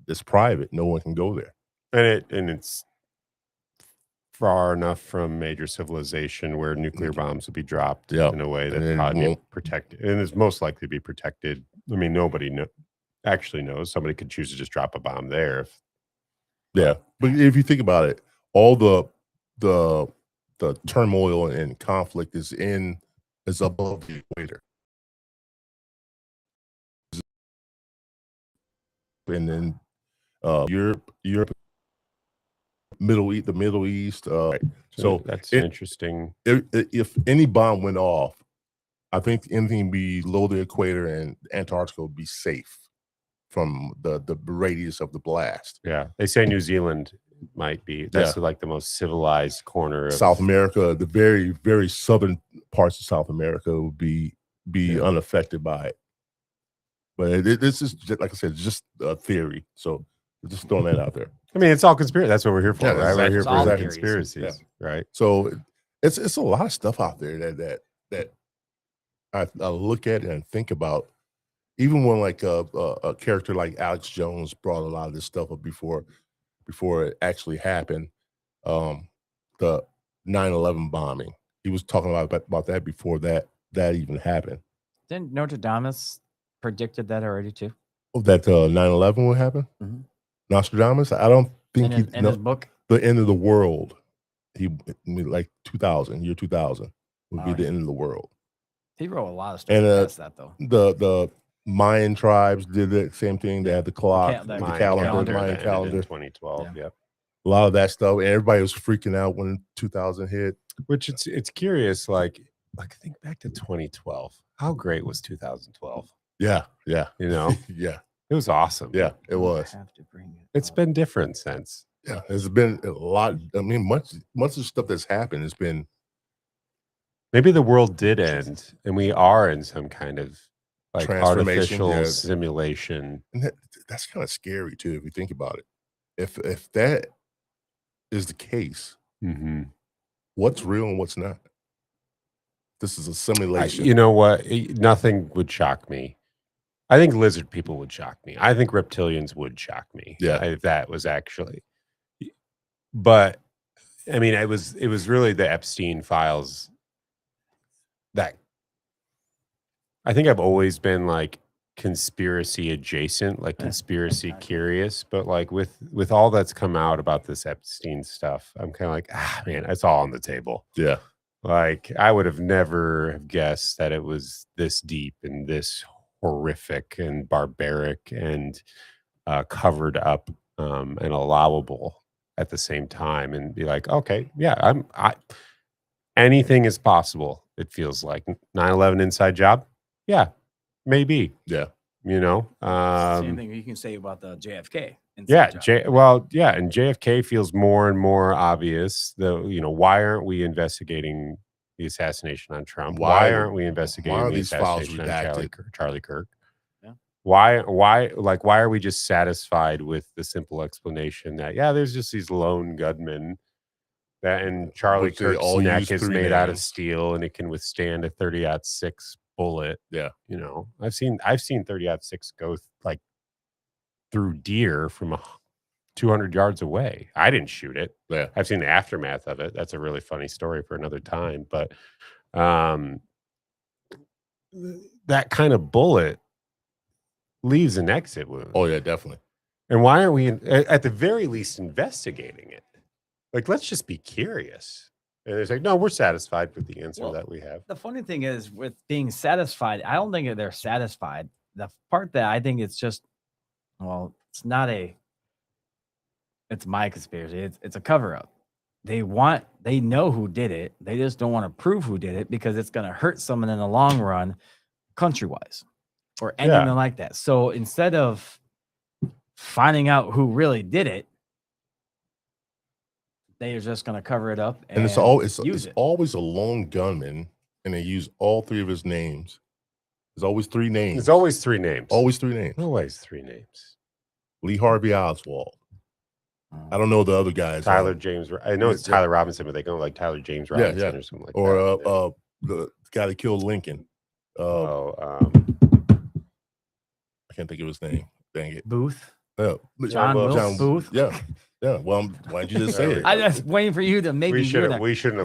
it's private. No one can go there. And it's far enough from major civilization where nuclear bombs would be dropped Yeah. in a way that And then probably be won't- protected, and it's most likely to be protected. I mean, nobody actually knows. Somebody could choose to just drop a bomb there. Yeah, but if you think about it, all the turmoil and conflict is above the equator, and then Europe, the Middle East. So that's it- interesting. if any bomb went off, I think anything below the equator and Antarctica would be safe from the radius of the blast. Yeah, they say New Zealand might be. That's like the most civilized corner of South America, the very, very southern parts of South America would be unaffected by it. But this is just, like I said, just a theory. So just throwing that out there. I mean, it's all conspiracy. That's what we're here for, Yeah, right? We're here it's for all the theories. conspiracies, right? So it's a lot of stuff out there that I look at and think about. Even when like a character like Alex Jones brought a lot of this stuff up before it actually happened. The 9/11 bombing. He was talking about that before that even happened. Didn't Notre Dame predicted that already too? Oh, that 9/11 would happen? Mhm. Nostradamus? I don't think In his book? the end of the world. Like 2000, year 2000 would be Oh, the end of the world. He wrote a lot of stuff And past that though. the Mayan tribes did the same thing. They had the clock, the the Mayan calendar, that Mayan ended calendar. in 2012. Yeah. Yep. A lot of that stuff, and everybody was freaking out when 2000 hit. Which it's curious. Like think back to 2012. How great was 2012? Yeah, You know, yeah, it was awesome. yeah. It was. I have to bring it It's up. been different since. Yeah, there's been a lot. I mean, much of the stuff that's happened has been. Maybe the world did end, and we are in some kind of like Transformation, artificial yeah. simulation. And that's kind of scary too, if you think about it. If that is the case, Mm-hmm. what's real and what's not? This is a simulation. You know what? Nothing would shock me. I think lizard people would shock me. I think reptilians would shock me. Yeah. If that was actually. But I mean, it was really the Epstein files that I think I've always been like conspiracy adjacent, like conspiracy curious, but like with all that's come out about this Epstein stuff, I'm kind of like, man, it's all on the table. Yeah. Like I would have never have guessed that it was this deep and this horrific and barbaric and covered up and allowable at the same time, and be like, okay, yeah, anything is possible. It feels like 9/11 inside job. Yeah, maybe. Yeah. You know, Same thing you can say about the JFK. yeah, job. and JFK feels more and more obvious. Why aren't we investigating the assassination on Trump? Why aren't we investigating the these files assassination on Charlie Kirk? Yeah. Why are we just satisfied with the simple explanation that there's just these lone gunmen and Charlie Which they Kirk's all neck use is 3 made out of names. steel and it can withstand a 30-06 bullet. Yeah. You know, I've seen 30-06 go like through deer from 200 yards away. I didn't shoot it. Yeah. I've seen the aftermath of it. That's a really funny story for another time. But that kind of bullet leaves an exit wound. Oh yeah, definitely. And why aren't we at the very least investigating it? Like, let's just be curious. And it's like, no, we're satisfied with the answer that we have. The funny thing is, with being satisfied, I don't think that they're satisfied. The part that I think it's just, well, it's not it's my conspiracy. It's a cover up. they know who did it. They just don't want to prove who did it because it's going to hurt someone in the long run, country-wise, or anything like that. So instead of finding out who really did it, they are just going to cover it up and it's always a lone gunman, and they use all three of his names. There's always three names. There's always three names. Always three names. Always three names. Lee Harvey Oswald. I don't know the other guys. Tyler James. I know it's Tyler Robinson, but they go like Tyler James Robinson or something like that. Or the guy that killed Lincoln. I can't think of his name. Dang it. Booth. John Wilkes Booth. Yeah. Well, why'd you just say it? I was waiting for you to maybe. We shouldn't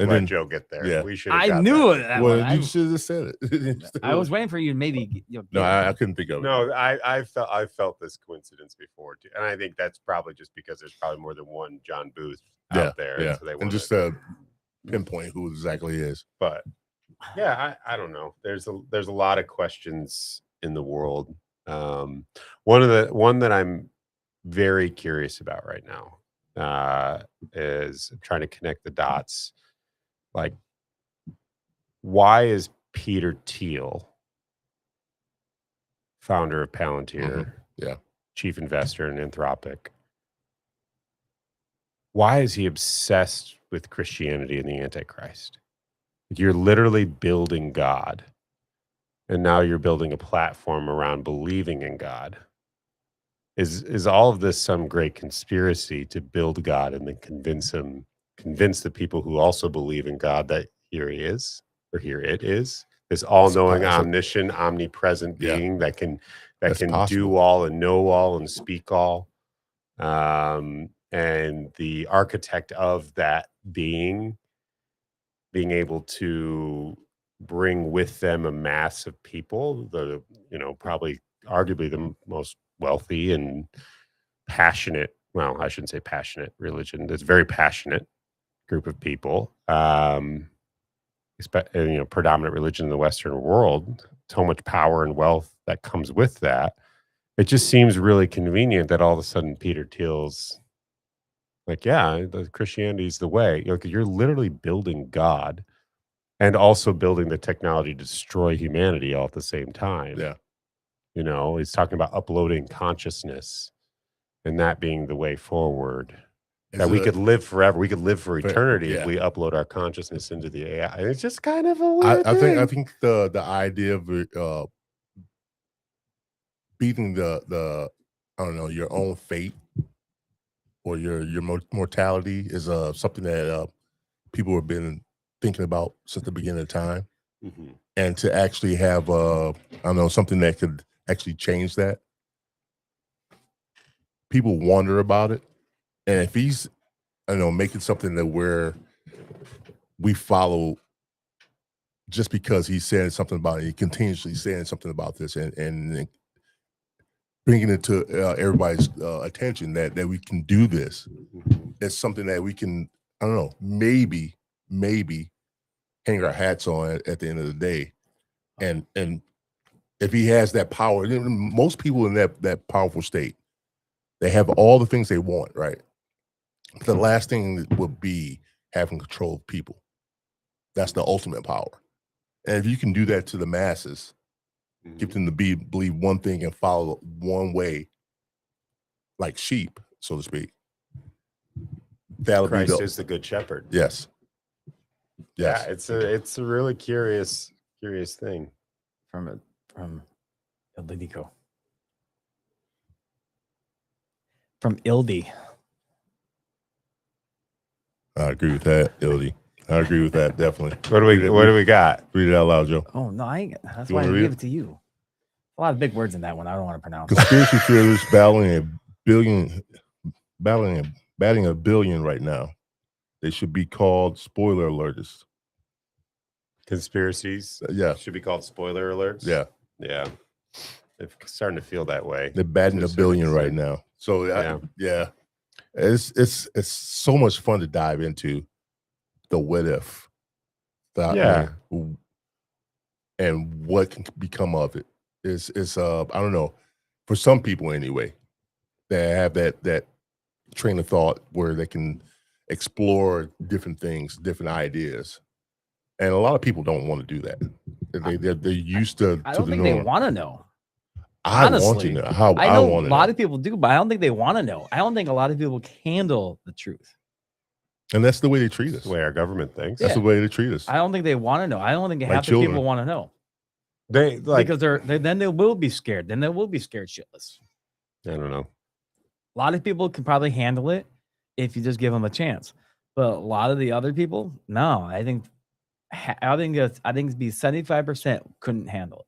have let Joe get there. Yeah. We should. I knew it. Well, you should have said it. I was waiting for you to maybe. No, I couldn't think of it. No, I felt this coincidence before too, and I think that's probably just because there's probably more than one John Booth out there. Yeah, so they and just pinpoint who exactly is. But yeah, I don't know. There's a lot of questions in the world. One that I'm very curious about right now is trying to connect the dots. Like, why is Peter Thiel, founder of Palantir, chief investor in Anthropic, why is he obsessed with Christianity and the Antichrist? You're literally building God, and now you're building a platform around believing in God. Is all of this some great conspiracy to build God and then convince the people who also believe in God that here he is, or here it is, this all-knowing, omniscient, omnipresent being that can do all and know all and speak all, and the architect of that being able to bring with them a mass of people, probably arguably the most wealthy and passionate, well, I shouldn't say passionate religion, that's very passionate group of people, predominant religion in the Western world, so much power and wealth that comes with that. It just seems really convenient that all of a sudden Peter Thiel's like, yeah, the Christianity's the way. You're literally building God and also building the technology to destroy humanity all at the same time. Yeah. He's talking about uploading consciousness and that being the way forward. That we could live forever. We could live for eternity if we upload our consciousness into the AI. And it's just kind of a weird thing. I think the idea of beating the I don't know, your own fate or your mortality is something that people have been thinking about since the beginning of time. Mm-hmm. And to actually have I don't know, something that could actually change that. People wonder about it. And if he's, making something that where we follow just because he's saying something about it, he continuously saying something about this and bringing it to everybody's attention that we can do this. It's something that we can, I don't know, maybe hang our hats on at the end of the day. And if he has that power, most people in that powerful state, they have all the things they want, right? The last thing would be having control of people. That's the ultimate power. And if you can do that to the masses, get them to believe one thing and follow one way, like sheep, so to speak. Christ is the good shepherd. Yes. Yeah, it's a really curious thing. From Ildico. From Ildi. I agree with that, Ildi. I agree with that, definitely. What do we got? Read it out loud, Joe. Oh no, that's why I gave it to you. A lot of big words in that one. I don't want to pronounce. Conspiracy theorists batting a billion right now. They should be called spoiler alerts. Conspiracies, should be called spoiler alerts. Yeah. They're starting to feel that way. They're batting a billion right now. So it's so much fun to dive into the what if, and what can become of it. It's I don't know, for some people anyway, that have that train of thought where they can explore different things, different ideas. And a lot of people don't want to do that. They're used to I don't the think they norm. want to know. I want to honestly, know. I I know want a to lot know. of people do, but I don't think they want to know. I don't think a lot of people can handle the truth. And that's the way they treat That's us. the way our government thinks. That's Yeah. the way they treat us. I don't think they want to know. I don't think Like half the children. people want to know They like. because then they will be scared. Then they will be scared shitless. I don't know. A lot of people can probably handle it if you just give them a chance, but a lot of the other people, no. I think it'd be 75% couldn't handle it.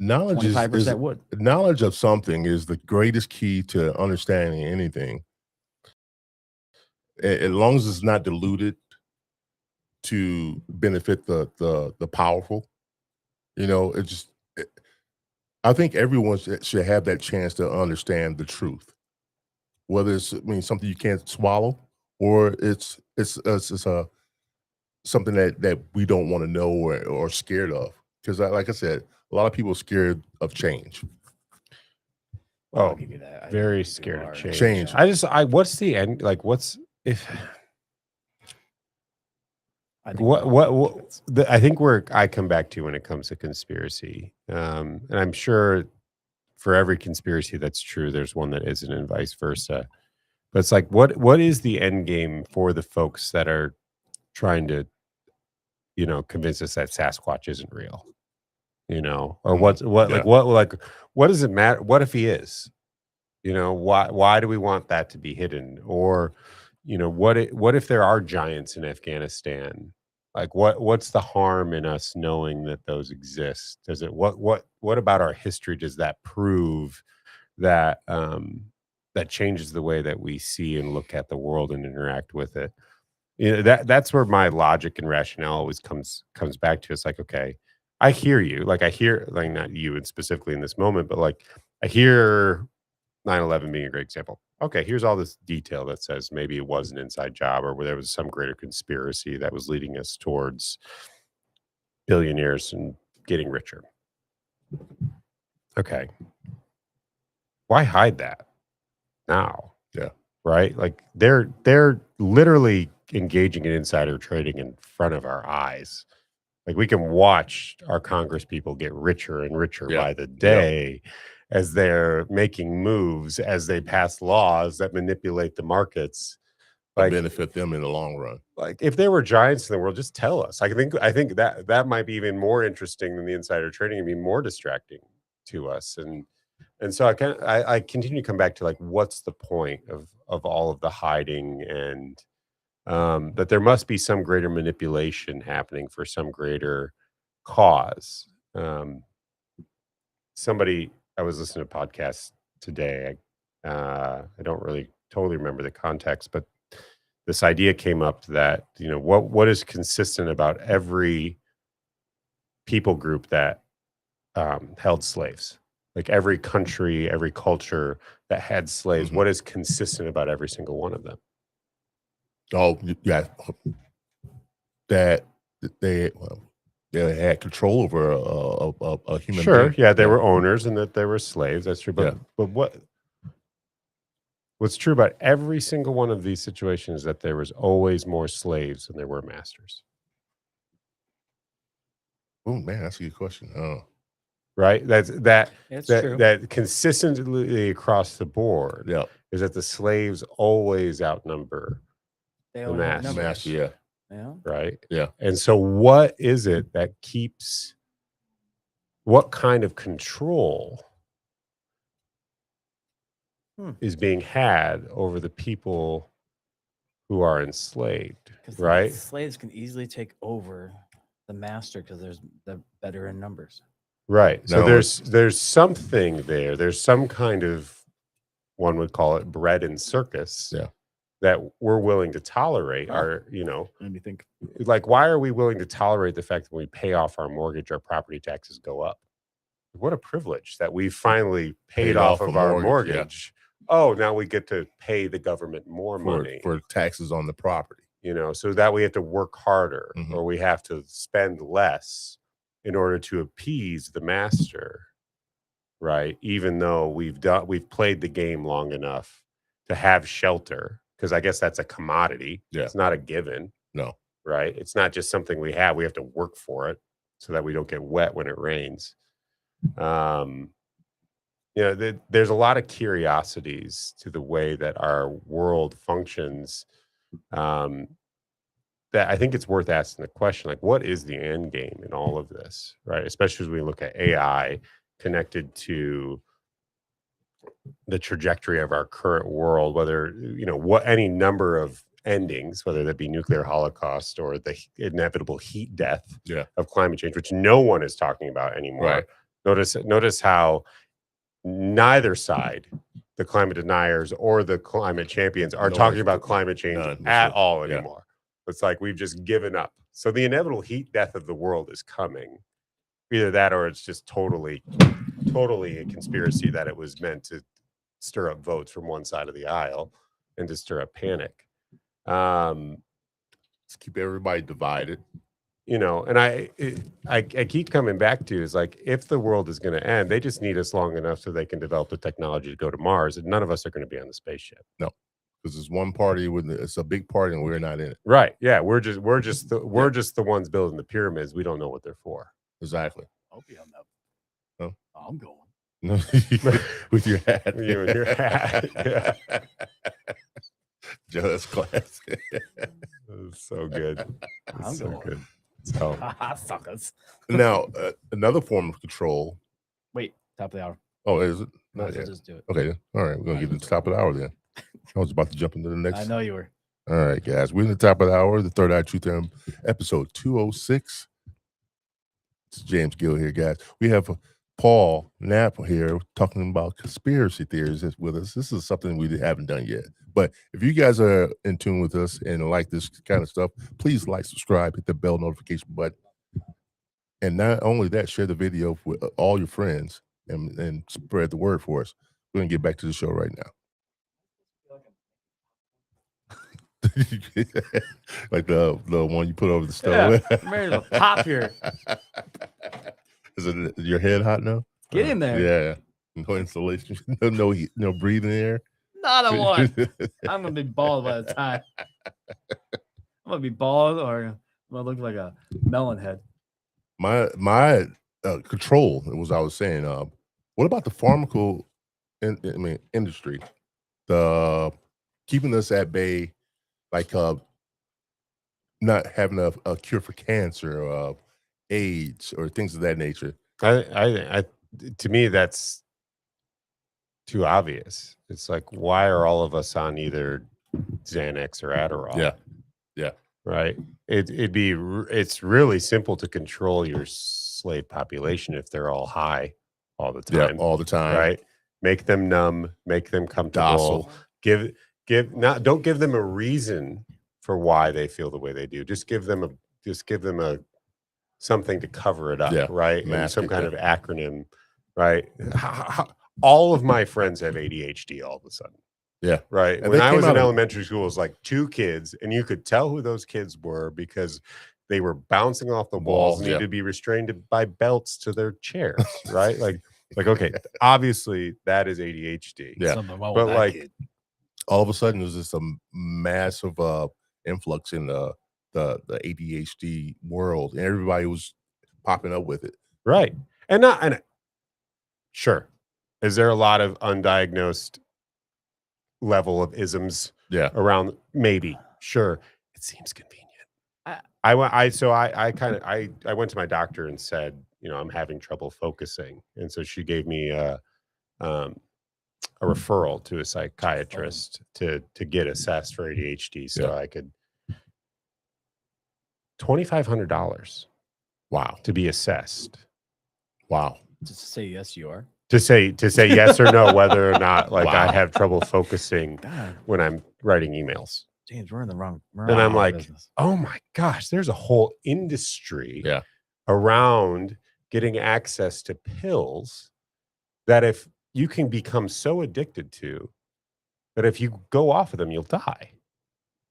Knowledge is 25% would. knowledge of something is the greatest key to understanding anything. As long as it's not diluted to benefit the powerful, I think everyone should have that chance to understand the truth, whether it's something you can't swallow or it's something that we don't want to know or scared of. Because like I said, a lot of people are scared of change. Well, I'll Oh, give you that. I think very people scared are. of change. Change. What's the end? Like, what's if? I think What we're all what, hypocrites. I think where I come back to when it comes to conspiracy, and I'm sure for every conspiracy that's true, there's one that isn't, and vice versa. But it's like, what is the end game for the folks that are trying to, convince us that Sasquatch isn't real, or what does it matter? What if he is? Why do we want that to be hidden? Or, what if there are giants in Afghanistan? Like what's the harm in us knowing that those exist? Does it what about our history does that prove that that changes the way that we see and look at the world and interact with it? That's where my logic and rationale always comes back to. It's like, okay, I hear you. Like I hear, like not you and specifically in this moment, but like I hear 9/11 being a great example. Okay, here's all this detail that says maybe it was an inside job or where there was some greater conspiracy that was leading us towards billionaires and getting richer. Okay. Why hide that now? Yeah. Right? Like they're literally engaging in insider trading in front of our eyes. Like we can watch our Congress people get richer and richer by the day as they're making moves, as they pass laws that manipulate the markets. Like, benefit them in the long run. Like if there were giants in the world, just tell us. I think that might be even more interesting than the insider trading and be more distracting to us. And so I continue to come back to like, what's the point of all of the hiding and that there must be some greater manipulation happening for some greater cause. I was listening to a podcast today. I don't really totally remember the context, but this idea came up that, what is consistent about every people group that held slaves, like every country, every culture that had slaves, Mhm. what is consistent about every single one of them? Oh, yeah. That they had control over a human being. Yeah, they were owners and that they were slaves. That's true. But what's true about every single one of these situations is that there was always more slaves than there were masters. Oh man, that's a good question. Right? It's true. That consistently across the board is that the slaves always outnumber the masters. Yeah. Right? Yeah. And so what is it that keeps what kind of control is being had over the people who are enslaved? Right? Slaves can easily take over the master because they're better in numbers. Right. So No, there's something there. There's some kind of, one would call it bread and circus. Yeah. That we're willing to tolerate. Let me think. Like, why are we willing to tolerate the fact that when we pay off our mortgage, our property taxes go up? What a privilege that we finally paid off of our mortgage. Oh, now we get to pay the government more money for taxes on the property. So that we have to work harder or we have to spend less in order to appease the master, right? Even though we've played the game long enough to have shelter, because I guess that's a commodity. Yeah. It's not a given. No. Right. It's not just something we have. We have to work for it so that we don't get wet when it rains. There's a lot of curiosities to the way that our world functions. That I think it's worth asking the question, like, what is the end game in all of this, right? Especially as we look at AI connected to the trajectory of our current world, whether, what any number of endings, whether that be nuclear holocaust or the inevitable heat death of climate change, which no one is talking about anymore. Right. Notice how neither side, the climate deniers or the climate champions, are talking about climate change at all anymore. It's like we've just given up. So the inevitable heat death of the world is coming. Either that or it's just totally a conspiracy that it was meant to stir up votes from one side of the aisle and to stir up panic. Let's keep everybody divided. And I keep coming back to is like, if the world is going to end, they just need us long enough so they can develop the technology to go to Mars, and none of us are going to be on the spaceship. No, because it's one party it's a big party and we're not in it. Right? Yeah, we're just the ones building the pyramids. We don't know what they're for. Exactly. I'll be on that. Oh. I'm going. With your hat. You and your hat. Yeah. Just classic. So good. I'm so going. good. So Suckers. Now, another form of control. Wait, top of the hour. Oh, is it? Might Not as well yet. just do it. Okay, then. All right, we're gonna get to the top of the hour then. I was about to jump into the next. I know you were. All right, guys, we're in the top of the hour, the Third Eye Truth Theorem, episode 206. It's James Gill here, guys. We have Paul Knapp here talking about conspiracy theories with us. This is something we haven't done yet. But if you guys are in tune with us and like this kind of stuff, please like, subscribe, hit the bell notification button. And not only that, share the video with all your friends and spread the word for us. We're going to get back to the show right now. Like the one you put over the stove. Yeah, I'm ready to pop here. Is it your head hot now? Get in there. Yeah. No insulation. No heat, no breathing air. Not a one. I'm gonna be bald by the time. I'm gonna be bald, or I'm gonna look like a melon head. My control was I was saying. What about the pharmaceutical industry? The keeping us at bay, like not having a cure for cancer, AIDS, or things of that nature. I to me that's too obvious. It's like, why are all of us on either Xanax or Adderall? Yeah. Right. It's really simple to control your slave population if they're all high all the time. Yeah, all the time. Right. Make them numb. Make them comfortable. Docile. Don't give them a reason for why they feel the way they do. Just give them a something to cover it up. Yeah. Right. And Mask some it, kind of acronym. Right. All of my friends have ADHD all of a sudden. Yeah. Right. And when I was in out of- elementary school, it was like 2 kids, and you could tell who those kids were because they were bouncing off the walls and needed to be restrained by belts to their chairs. Right. Like, okay, obviously that is ADHD. Yeah. But like, kid. all of a sudden there's just a massive influx in the ADHD world, and everybody was popping up with it. right. And sure. Is there a lot of undiagnosed level of isms around? Maybe. Sure. It seems convenient. I went to my doctor and said, I'm having trouble focusing. And so she gave me a referral to a psychiatrist to get assessed for ADHD. So I could $2,500. Wow. To be assessed. Wow. Just say yes, you are. To say yes or no, whether or not I have trouble focusing God, when I'm writing emails. James, we're in the wrong. And I'm like, oh my gosh, there's a whole industry around getting access to pills that if you can become so addicted to that if you go off of them, you'll die.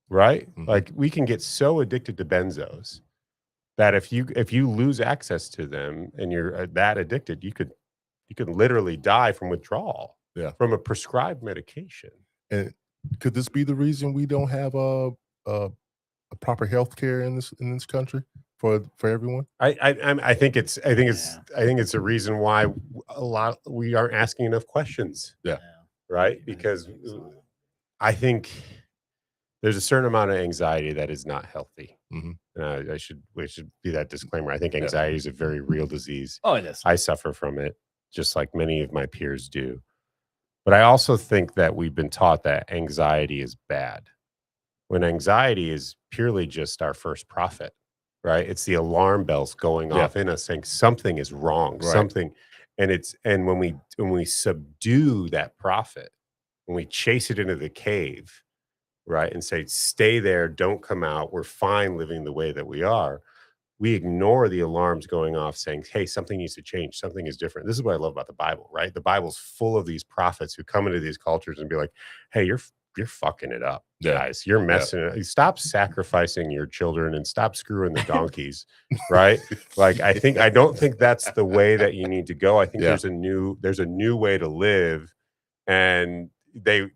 Right? Mm-hmm. Like we can get so addicted to benzos that if you lose access to them and you're that addicted, you could literally die from withdrawal from a prescribed medication. And Could this be the reason we don't have a proper health care in this country for everyone? I think it's a reason why we aren't asking enough questions. Yeah. Right. Because I think there's a certain amount of anxiety that is not healthy. Mhm. We should be that disclaimer. I think anxiety is a very real disease. Oh, it is. I suffer from it, just like many of my peers do. But I also think that we've been taught that anxiety is bad, when anxiety is purely just our first prophet, right? It's the alarm bells going off in us saying something is wrong, something. And when we subdue that prophet, when we chase it into the cave, right, and say, stay there, don't come out, we're fine living the way that we are, we ignore the alarms going off saying, hey, something needs to change, something is different. This is what I love about the Bible, right? The Bible's full of these prophets who come into these cultures and be like, hey, you're fucking it up, guys. You're messing it up. Stop sacrificing your children and stop screwing the donkeys, right? Like, I don't think that's the way that you need to go. I think there's a new way to live. And they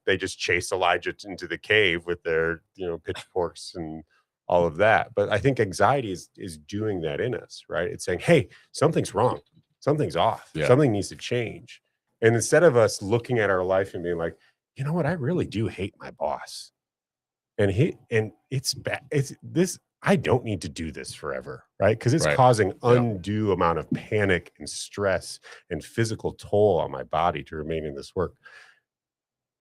just chased Elijah into the cave with their, pitchforks and all of that. But I think anxiety is doing that in us, right? It's saying, hey, something's wrong, something's off, something needs to change. And instead of us looking at our life and being like, you know what, I really do hate my boss, and it's bad, I don't need to do this forever, right? Because it's causing undue amount of panic and stress and physical toll on my body to remain in this work.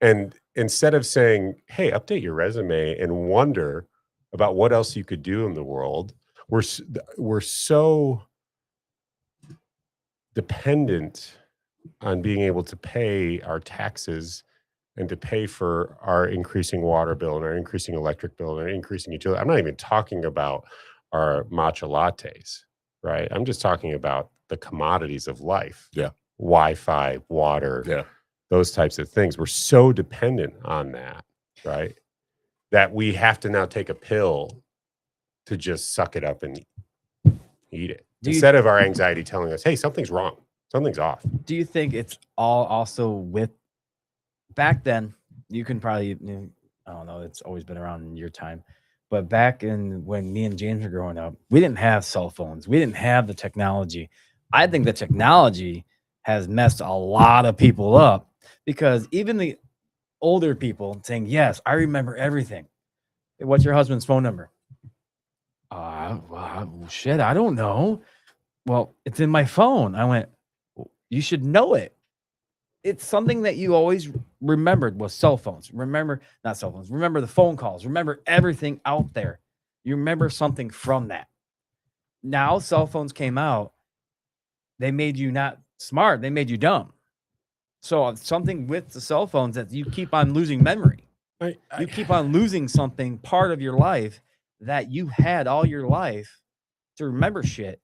And instead of saying, hey, update your resume and wonder about what else you could do in the world, we're so dependent on being able to pay our taxes and to pay for our increasing water bill and our increasing electric bill and our increasing utility. I'm not even talking about our matcha lattes, right? I'm just talking about the commodities of life. Yeah. Wi-Fi, water, those types of things. We're so dependent on that, right? That we have to now take a pill to just suck it up and eat it. Instead of our anxiety telling us, hey, something's wrong, something's off. Do you think it's all also with back then? You can probably, I don't know, it's always been around in your time, but back in when me and James were growing up, we didn't have cell phones. We didn't have the technology. I think the technology has messed a lot of people up, because even the older people saying, yes, I remember everything. What's your husband's phone number? Well, shit, I don't know. Well, it's in my phone. I went, you should know it. It's something that you always remembered was cell phones. Remember, not cell phones. Remember the phone calls. Remember everything out there. You remember something from that. Now cell phones came out. They made you not smart. They made you dumb. So something with the cell phones that you keep on losing memory. You keep on losing something, part of your life that you had all your life to remember shit.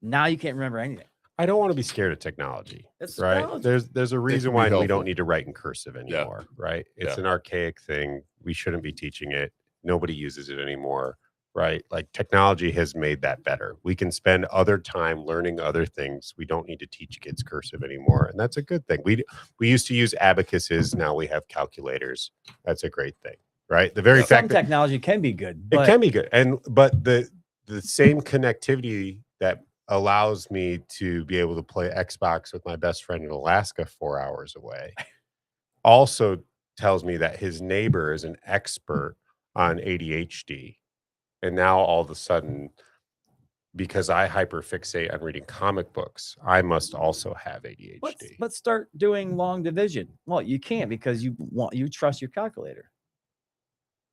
Now you can't remember anything. I don't want to be scared of technology, right? There's a reason why we don't need to write in cursive anymore, right? It's an archaic thing. We shouldn't be teaching it. Nobody uses it anymore, right? Like, technology has made that better. We can spend other time learning other things. We don't need to teach kids cursive anymore, and that's a good thing. We used to use abacuses. Now we have calculators. That's a great thing, right? The very fact that technology can be good. It can be good, but the same connectivity that allows me to be able to play Xbox with my best friend in Alaska 4 hours away also tells me that his neighbor is an expert on ADHD. And now all of a sudden, because I hyperfixate on reading comic books, I must also have ADHD. Let's start doing long division. Well, you can't, because you trust your calculator.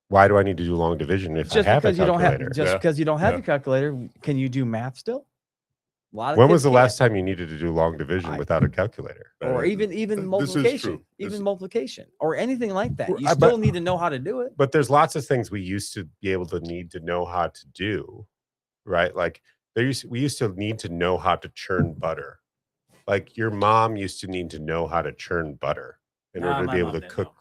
Why do I need to do long division if I have a calculator? Just because you don't have a calculator, can you do math still? When was the last time you needed to do long division without a calculator? Or even multiplication, multiplication or anything like that? You still need to know how to do it. But there's lots of things we used to be able to need to know how to do, right? Like we used to need to know how to churn butter. Like, your mom used to need to know how to churn butter in order to be able to cook.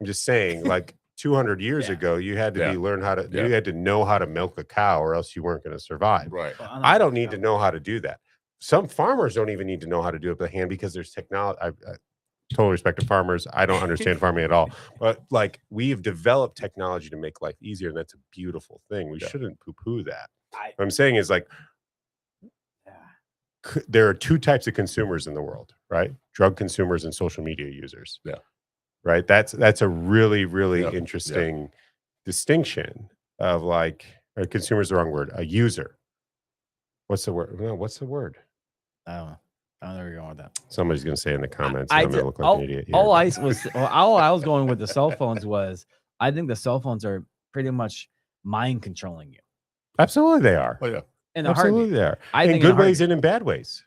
I'm just saying, like, 200 years ago, you had to learn how to. You had to know how to milk a cow, or else you weren't going to survive. Right. Well, I don't need to know how to do that. Some farmers don't even need to know how to do it by hand, because there's technology. total respect to farmers. I don't understand farming at all. But like we've developed technology to make life easier, and that's a beautiful thing. We shouldn't poo-poo that. What I'm saying is like there are two types of consumers in the world, right? Drug consumers and social media users. Yeah. Right. That's a really, really interesting distinction of like a consumer is the wrong word. A user. What's the word? No, what's the word? I don't know. I don't know where you're going with that. Somebody's gonna say in the comments. I I'm gonna did- look like an idiot here. all I was going with the cell phones was I think the cell phones are pretty much mind controlling you. Absolutely, they are. Oh yeah. In a Absolutely, heartbeat. they are. I In think in a good ways heartbeat. and in bad ways.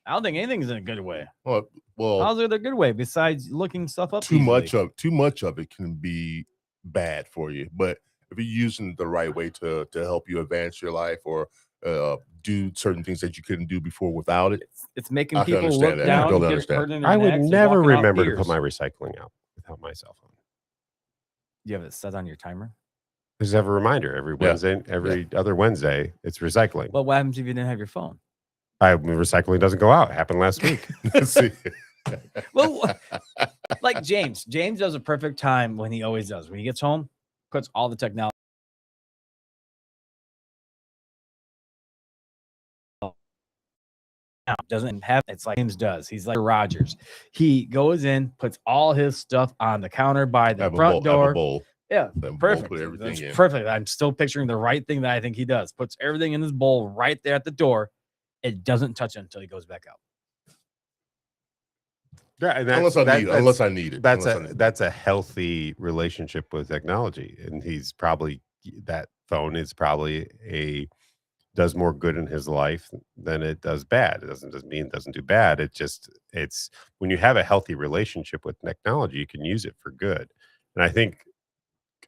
I don't think anything's in a good way. Well, How's it a good way besides looking stuff up? too much of it can be bad for you. But if you're using it the right way to help you advance your life or do certain things that you couldn't do before without it, it's making I can people understand look that. I down. totally Get understand. hurt in their I would necks and never walking off remember to piers. put my recycling out without my cell phone. You have it set on your timer. Just have a reminder every Wednesday, every other Wednesday. It's recycling. Well, what happens if you didn't have your phone? Recycling doesn't go out. It happened last week. See, Well, like James does a perfect time when he always does. When he gets home, puts all the technology. Doesn't have it's like James does. He's like Rogers. He goes in, puts all his stuff on the counter by the front door. Yeah, perfect. Put everything That's in. perfect. I'm still picturing the right thing that I think he does. Puts everything in his bowl right there at the door. It doesn't touch it until he goes back out. Yeah, and Unless I need it. That's a healthy relationship with technology, and that phone is probably does more good in his life than it does bad. It doesn't mean it doesn't do bad. It's when you have a healthy relationship with technology, you can use it for good. And I think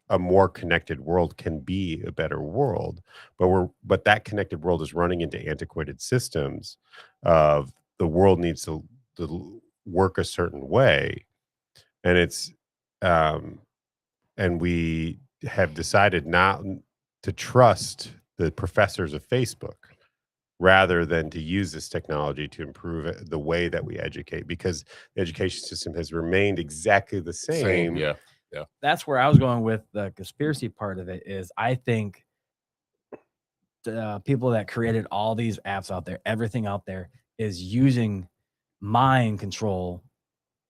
a more connected world can be a better world, but that connected world is running into antiquated systems of the world needs to work a certain way, and and we have decided not to trust the professors of Facebook rather than to use this technology to improve the way that we educate, because the education system has remained exactly the same. Yeah. That's where I was going with the conspiracy part of it. Is I think the people that created all these apps out there, everything out there, is using mind control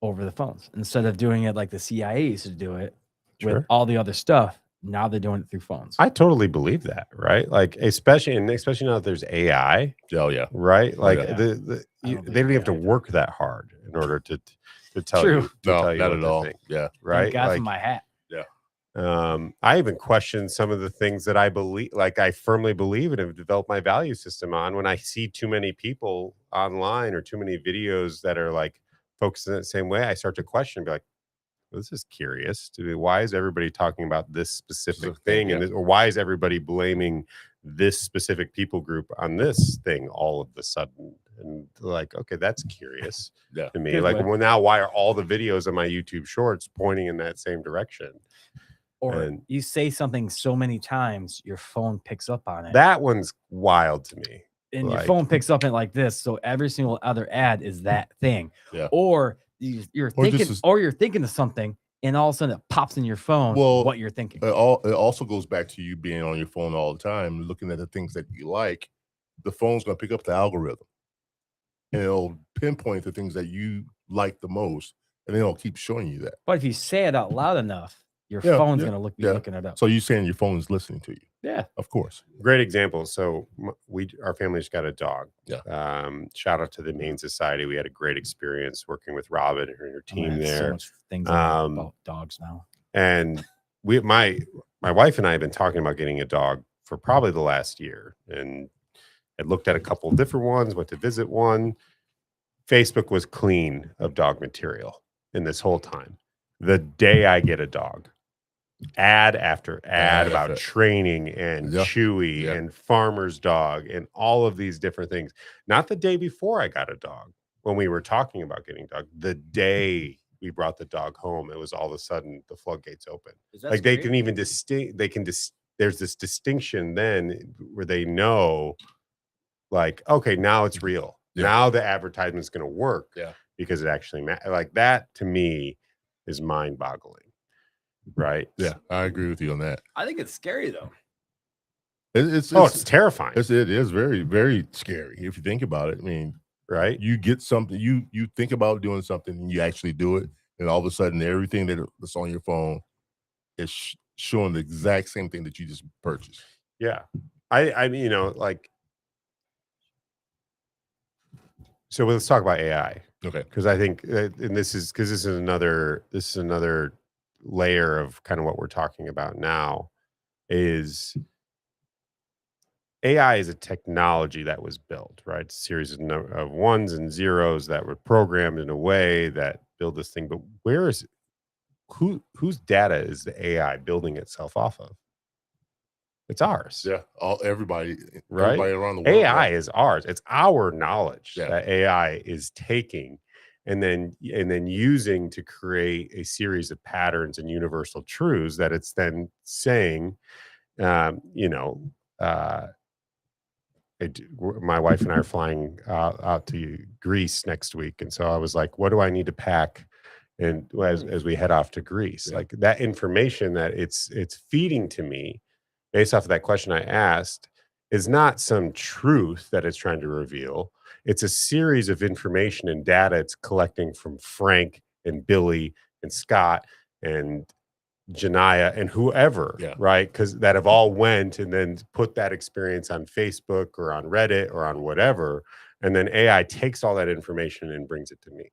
over the phones instead of doing it like the CIA used to do it with all the other stuff. Now they're doing it through phones. I totally believe that, right? Like especially now that there's AI. Oh yeah. Right? Like yeah. they don't have to work that hard in order to tell you. To tell you not what at all. think, Yeah. right. Got from my hat. Yeah. I even question some of the things that I believe, like I firmly believe and have developed my value system on. When I see too many people online or too many videos that are like focused in the same way, I start to question, be like, well, this is curious. Why is everybody talking about this specific thing, or why is everybody blaming this specific people group on this thing all of a sudden? And like, okay, that's curious to me. Like, well, now why are all the videos on my YouTube Shorts pointing in that same direction? Or you say something so many times, your phone picks up on it. That one's wild to me. And your phone picks up it like this, so every single other ad is that thing. Yeah. Or you're thinking of something, and all of a sudden it pops in your phone. What you're thinking. It also goes back to you being on your phone all the time, looking at the things that you like. The phone's going to pick up the algorithm, and it'll pinpoint the things that you like the most, and then it'll keep showing you that. But if you say it out loud enough, your phone's going to be looking it up. So you're saying your phone is listening to you? Yeah, of course. Great example. So our family's got a dog. Yeah. Shout out to the Humane Society. We had a great experience working with Robin and her team there. So much things about dogs now. And my wife and I have been talking about getting a dog for probably the last year, and I looked at a couple of different ones. Went to visit one. Facebook was clean of dog material in this whole time. The day I get a dog, ad after ad about training and Chewy and farmer's dog and all of these different things. Not the day before I got a dog, when we were talking about getting a dog. The day we brought the dog home, it was all of a sudden the floodgates open. Like they can even there's this distinction then where they know, like, okay, now it's real. Now the advertisement's going to work. Yeah. because it actually like that to me is mind-boggling, right? Yeah, I agree with you on that. I think it's scary though. It's terrifying, it is very, very scary if you think about it. I mean, right? you get something, you think about doing something, and you actually do it, and all of a sudden, everything that's on your phone is showing the exact same thing that you just purchased. Yeah, I mean, like, so let's talk about AI. Okay. Because I think, and this is another layer of kind of what we're talking about now, is AI is a technology that was built, right? It's a series of ones and zeros that were programmed in a way that build this thing. But whose data is the AI building itself off of? It's ours. Yeah, everybody Right? around the world. AI is ours. It's our knowledge Yeah. that AI is taking and then using to create a series of patterns and universal truths that it's then saying, my wife and I are flying out to Greece next week, and so I was like, "What do I need to pack?" And as we head off to Greece, Yeah. like that information that it's feeding to me, based off of that question I asked, is not some truth that it's trying to reveal. It's a series of information and data it's collecting from Frank and Billy and Scott and Janaya and whoever, Yeah. right? Because that have all went and then put that experience on Facebook or on Reddit or on whatever. And then AI takes all that information and brings it to me.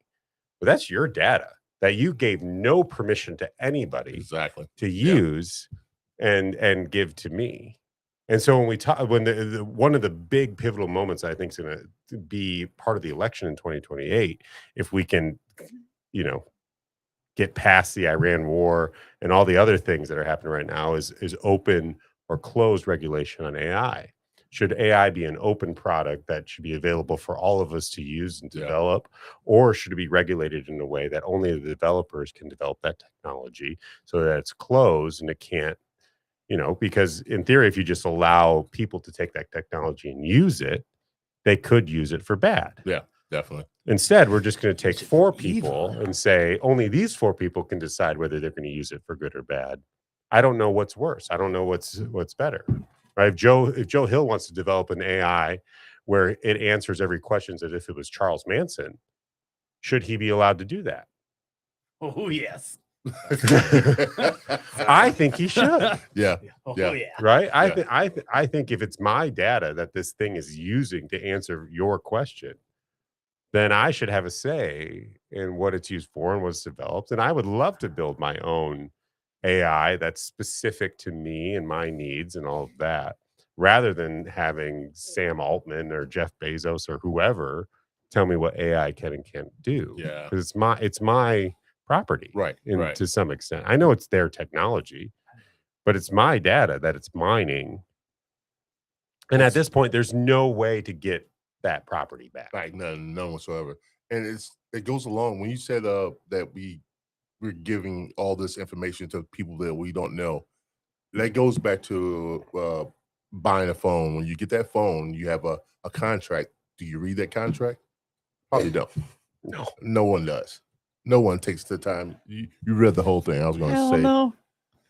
But that's your data that you gave no permission to anybody Exactly. to use and give to me. And so when we talk, when the one of the big pivotal moments I think is going to be part of the election in 2028, if we can, get past the Iran war and all the other things that are happening right now, is open or closed regulation on AI. Should AI be an open product that should be available for all of us to use and develop, or should it be regulated in a way that only the developers can develop that technology so that it's closed and it can't, because in theory, if you just allow people to take that technology and use it, they could use it for bad. Yeah, definitely. Instead, we're just going to take 4 people and say only these 4 people can decide whether they're going to use it for good or bad. I don't know what's worse. I don't know what's better. Right? If Joe Hill wants to develop an AI where it answers every question as if it was Charles Manson, should he be allowed to do that? Oh yes. I think he should. Yeah. Oh Yeah. yeah. Right? I think if it's my data that this thing is using to answer your question, then I should have a say in what it's used for and what it's developed. And I would love to build my own AI that's specific to me and my needs and all of that, rather than having Sam Altman or Jeff Bezos or whoever tell me what AI can and can't do. Yeah. Because it's my property, Right. Right. to some extent. I know it's their technology, but it's my data that it's mining. And at this point, there's no way to get that property back. Like none whatsoever. And it goes along when you said that we're giving all this information to people that we don't know. That goes back to buying a phone. When you get that phone, you have a contract. Do you read that contract? Probably don't. No one does. No one takes the time. You read the whole thing. I was going to say. No.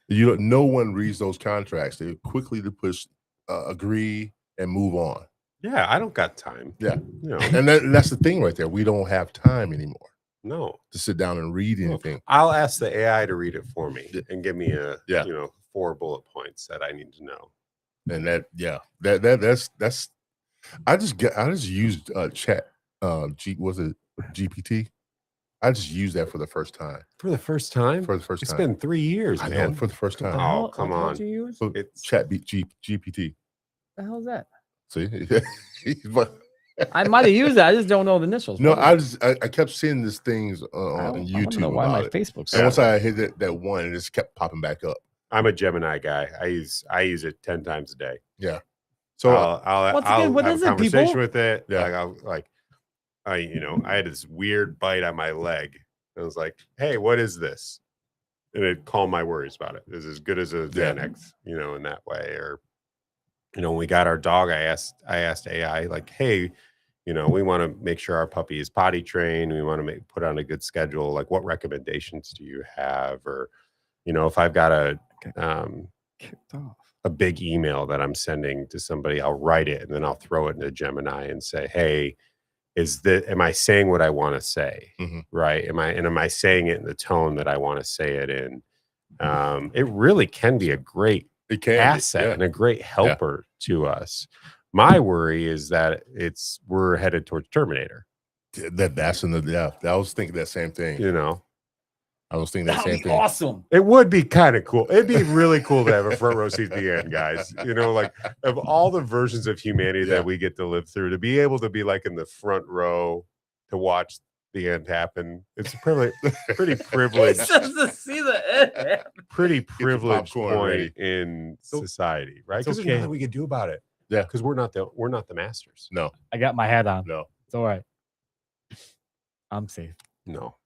No one reads those contracts. They quickly to push agree and move on. Yeah, I don't got time. Yeah. And that's the thing right there. We don't have time anymore. No. To sit down and read anything. I'll ask the AI to read it for me and give me 4 bullet points that I need to know. And that's I just used chat GPT. I just used that for the first time. For the first time? For the first time. It's been 3 years, I man. know, for the first time. Oh, come on. What did you use? It's chat GPT. The hell is that? See? I might have used that. I just don't know the initials. No, What is I kept seeing these things I on don't YouTube. know why about my it. Facebook's And once I hit that one, it just kept popping back up. I'm a Gemini guy. I use it 10 times a day. Yeah. So I'll once again, what have is a it, conversation people? with it. Yeah. I had this weird bite on my leg. I was like, "Hey, what is this?" And it calmed my worries about it. It was as good as a Xanax, in that way. Or, when we got our dog, I asked AI, like, "Hey, we want to make sure our puppy is potty trained. We want to put on a good schedule. Like, what recommendations do you have? Or, if I've got a big email that I'm sending to somebody, I'll write it and then I'll throw it into Gemini and say, hey, am I saying what I want to say? Right? Am I saying it in the tone that I want to say it in? It really can be a great asset and a great helper to us. My worry is that we're headed towards Terminator. I was thinking that same thing. I was thinking that same thing. Awesome. It would be kind of cool. It'd be really cool to have a front row seat at the end, guys. Like, of all the versions of humanity that we get to live through, to be able to be like in the front row to watch the end happen, it's a pretty privileged. Just to see the end. Pretty privileged point ready. in society, right? Because okay. there's nothing we can do about it. Yeah, because we're not the masters. No, I got my hat on. no, It's all right. I'm safe. No.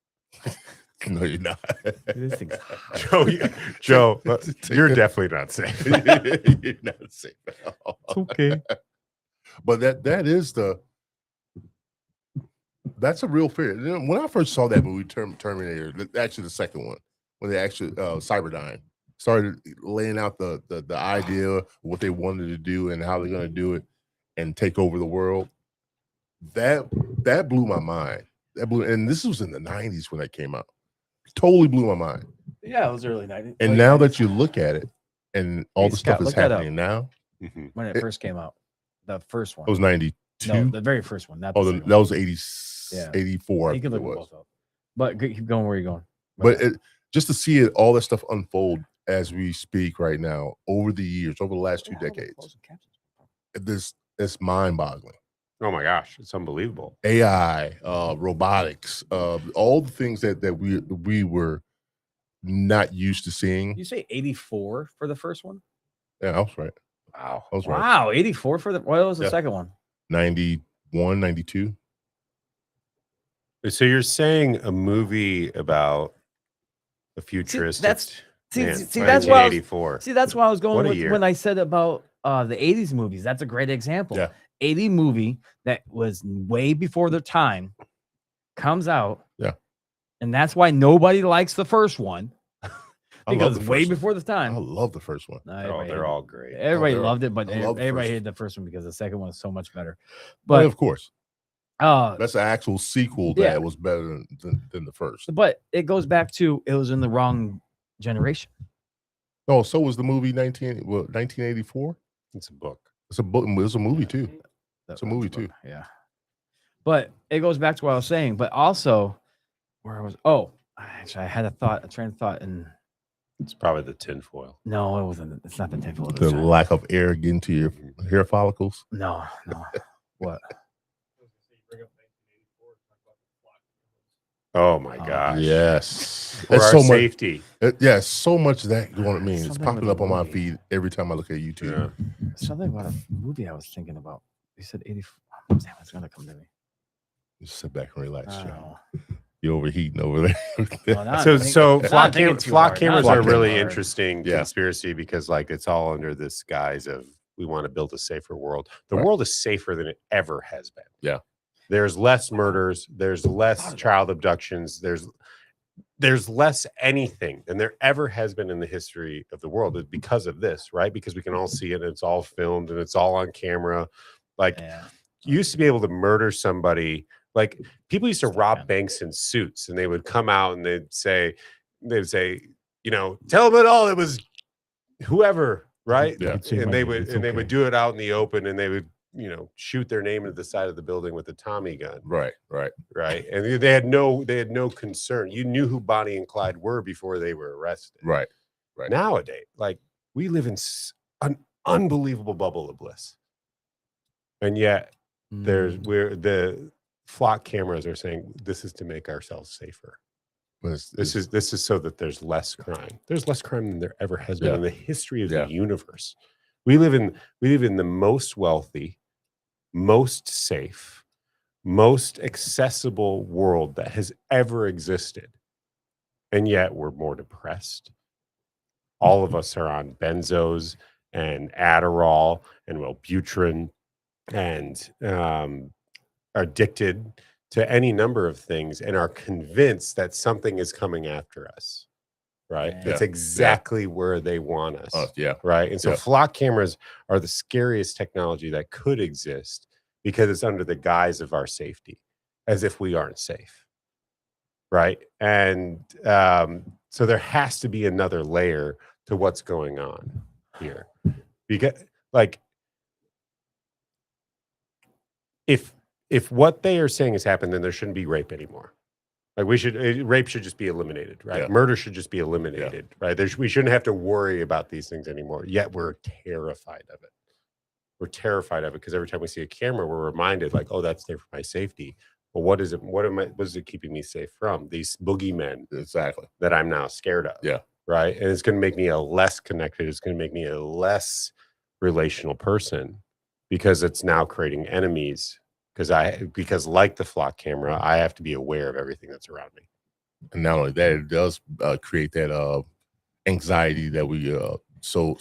No, you're not. This thing's Joe, you're definitely not safe. You're not safe at all. It's okay. But that's a real fear. When I first saw that movie, Terminator, actually the second one, when they actually Cyberdyne started laying out the idea of what they wanted to do and how they're going to do it and take over the world, that blew my mind. And this was in the 90s when that came out. Totally blew my mind. Yeah, it was early 90s. And now that you look at it and all the stuff that's happening now, when it first came out, the first one. it was 92. No, the very first one. Not Oh, the that was 80, Yeah. 84. You can look at both of them. But keep going where you're going. But just to see it, all that stuff unfold as we speak right now, over the years, over the last 2 decades, it's mind-boggling. Oh my gosh, it's unbelievable. AI, robotics, all the things that we were not used to seeing. You say 84 for the first one? Yeah, I was right. Wow. I was right. Wow, 84 for the what was the second one? 91, 92. So you're saying a movie about a futuristic that's why 1984. that's why I was going What a with year. when I said about the 80s movies. That's a great example. Yeah. 80 movie that was way before their time comes out. Yeah. And that's why nobody likes the first one. I love Because the way first one. before the time. I love the first one. Oh, they're all great. Everybody they're- loved it, but I love the everybody first hated the first one because the second one is so much better. But But of course, that's an actual sequel Yeah. that was better than the first. but it goes back to it was in the wrong generation. Oh, so was the movie 1984? It's a book. It's a book. It's a movie too. It's a movie too. Yeah. But it goes back to what I was saying. But also, where I was, actually, I had a train of thought, and It's probably the tinfoil. no, it wasn't. It's not the tinfoil. The lack of air getting to your hair follicles. No. What? Oh my Oh, gosh. Yes, For it's our so much. safety. Yeah, so much of that going. I mean, it's Something popping with up the on my movie. feed every time I look at YouTube. Yeah. Something about a movie I was thinking about. You said 84. Damn, it's gonna come to me. Just sit back and relax, I don't Joe. know. You're overheating over there. Well, now I'm So thinking- so now I'm flock, thinking too flock hard. cameras Now I'm are thinking really hard. interesting Yeah. conspiracy because like it's all under this guise of we want to build a safer world. The Right. world is safer than it ever has been. Yeah. There's less murders, there's less child abductions, there's less anything than there ever has been in the history of the world because of this, right? Because we can all see it and it's all filmed and it's all on camera. Like Yeah. you used to be able to murder somebody. Like people used to Still rob can. banks in suits and they would come out and they'd say, tell them it all. It was whoever, right? Yeah. It's your And they money. would It's and they okay. would do it out in the open and they would, shoot their name into the side of the building with a Tommy gun, Right. right? And they had no concern. You knew who Bonnie and Clyde were before they were arrested. Right. Nowadays, like we live in an unbelievable bubble of bliss. And yet Mm. the flock cameras are saying this is to make ourselves safer. But This is so that there's less crime. There's less crime than there ever has been Yeah. in the history of Yeah. the universe. We live in the most wealthy, most safe, most accessible world that has ever existed. And yet we're more depressed. All of us are on benzos and Adderall and Wellbutrin and addicted to any number of things and are convinced that something is coming after us. Right. Yeah. That's exactly where they want us. Yeah. Right. And so Yeah. flock cameras are the scariest technology that could exist because it's under the guise of our safety, as if we aren't safe. Right. And so there has to be another layer to what's going on here. Because like if what they are saying has happened, then there shouldn't be rape anymore. Like rape should just be eliminated, right? Yeah. Murder should just be eliminated, right? We shouldn't have to worry about these things anymore. Yet we're terrified of it. We're terrified of it because every time we see a camera, we're reminded, like, oh, that's there for my safety. Well, what is it? What is it keeping me safe from? These boogeymen Exactly. that I'm now scared of. Yeah. Right. And it's going to make me a less connected. It's going to make me a less relational person because it's now creating enemies. Because like the flock camera, I have to be aware of everything that's around me. And not only that, it does create that anxiety that we so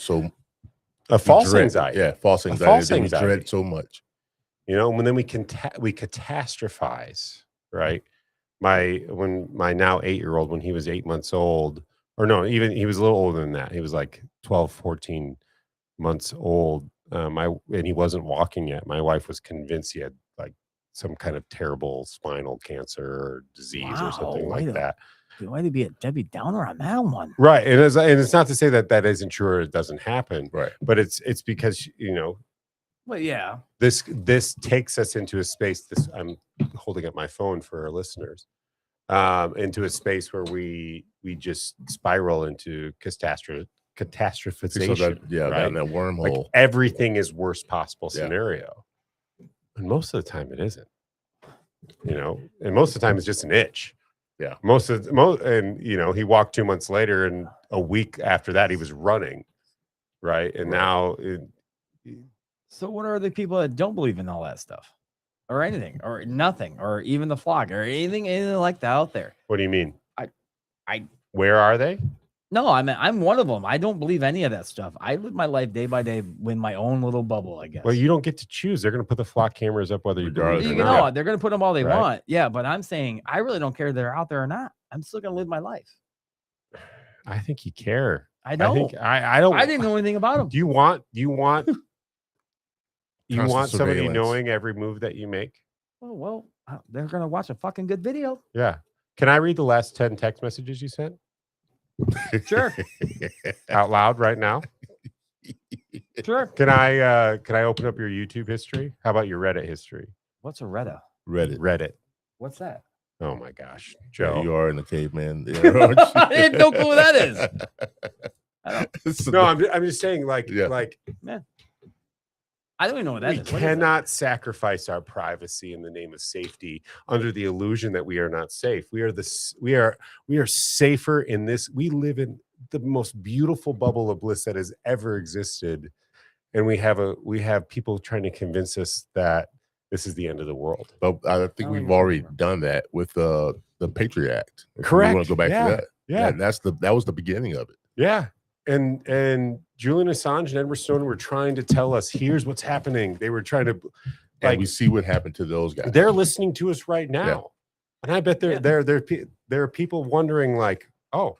A false dread. anxiety. Yeah, false A anxiety. false that we anxiety. dread so much. You know, and then we catastrophize, right? When my now 8-year-old, when he was 8 months old, or no, even he was a little older than that. He was like 12, 14 months old. And he wasn't walking yet. My wife was convinced he had like some kind of terrible spinal cancer or disease or something like that. Why to be a Debbie Downer on that one? Right. And it's not to say that that isn't true or it doesn't happen. Right. But it's because, you know, Well, yeah. this takes us into a space. I'm holding up my phone for our listeners, into a space where we just spiral into catastrophization. So that, right? down that wormhole. Like everything is worst possible Yeah. scenario, and most of the time it isn't. You know, and most of the time it's just an itch. Yeah. And you know, he walked 2 months later, and a week after that he was running, right? And now So what are the people that don't believe in all that stuff, or anything, or nothing, or even the flock, or anything like that out there? what do you mean? I Where are they? No, I'm one of them. I don't believe any of that stuff. I live my life day by day in my own little bubble, I guess. Well, you don't get to choose. They're going to put the flock cameras up whether you Regardless believe You it or know, not. they're going to put them all they Right. want. Yeah, but I'm saying I really don't care if they're out there or not. I'm still going to live my life. I think you care. I know. I think I don't. I didn't know anything about them. Do you want Constant somebody surveillance. knowing every move that you make? Oh, well, they're going to watch a fucking good video. Yeah. Can I read the last 10 text messages you sent Sure. out loud right now? Sure. Can I open up your YouTube history? How about your Reddit history? What's a Reddit? Reddit. What's that? Oh my gosh, Joe, Joe. you are in the caveman. I have no clue who that is. No, I'm just saying, like, Yeah. like I don't even know what that we is. What is that? cannot sacrifice our privacy in the name of safety under the illusion that we are not safe. We are safer in this. We live in the most beautiful bubble of bliss that has ever existed, and we have people trying to convince us that this is the end of the world. But I think we've already done that with the Patriot Act. If Correct. We want to go back Yeah. to that. Yeah. That was the beginning of it. Yeah. And Julian Assange and Edward Snowden were trying to tell us, here's what's happening. They were trying to, And we see what happened to those guys. they're listening to us right now. Yeah. And I bet there are people wondering, like, oh,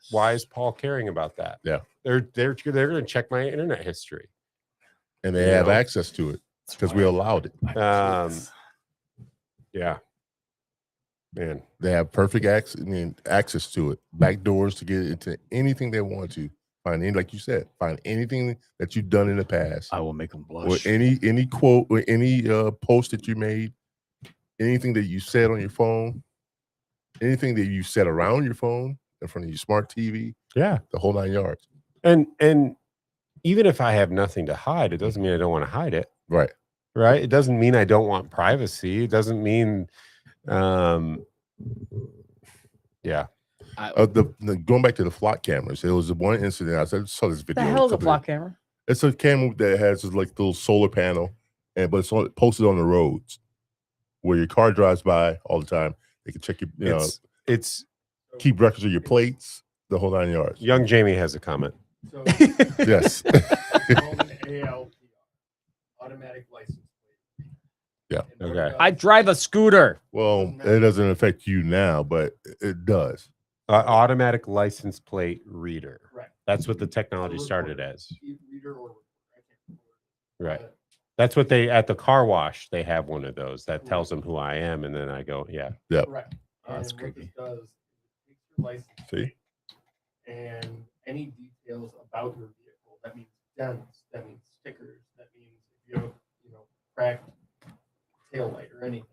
why is Paul caring about that? Yeah. They're going to check my internet history. And they have access to it because we allowed it. Yeah. Man. They have perfect access to it. Back doors to get into anything they want to. Find any, like you said, find anything that you've done in the past. I will make them Or blush. any quote or any post that you made, anything that you said on your phone, anything that you said around your phone, in front of your smart TV, Yeah. the whole 9 yards. And even if I have nothing to hide, it doesn't mean I don't want to hide it. Right. Right. It doesn't mean I don't want privacy. It doesn't mean, yeah. Going back to the flock cameras, there was one incident. I saw this video. The hell is a couple flock days- camera? It's a camera that has this like little solar panel, but it's posted on the roads where your car drives by all the time. They can check your, It's keep records of your plates, the whole 9 yards. young Jamie has a comment. So, Yes. ALPR, automatic license plate. Yeah. Okay. I drive a scooter. Well, it doesn't affect you now, but it does. Automatic license plate reader. Right. That's what the technology started as. Reader or I can't Right. That's what they at the car wash. They have one of those that tells them who I am, and then I go, yeah. Correct. Oh, that's And what creepy. this does is it takes your license See? plate and any details about your vehicle. That means dents. That means stickers. That means if you have, cracked tail light or anything.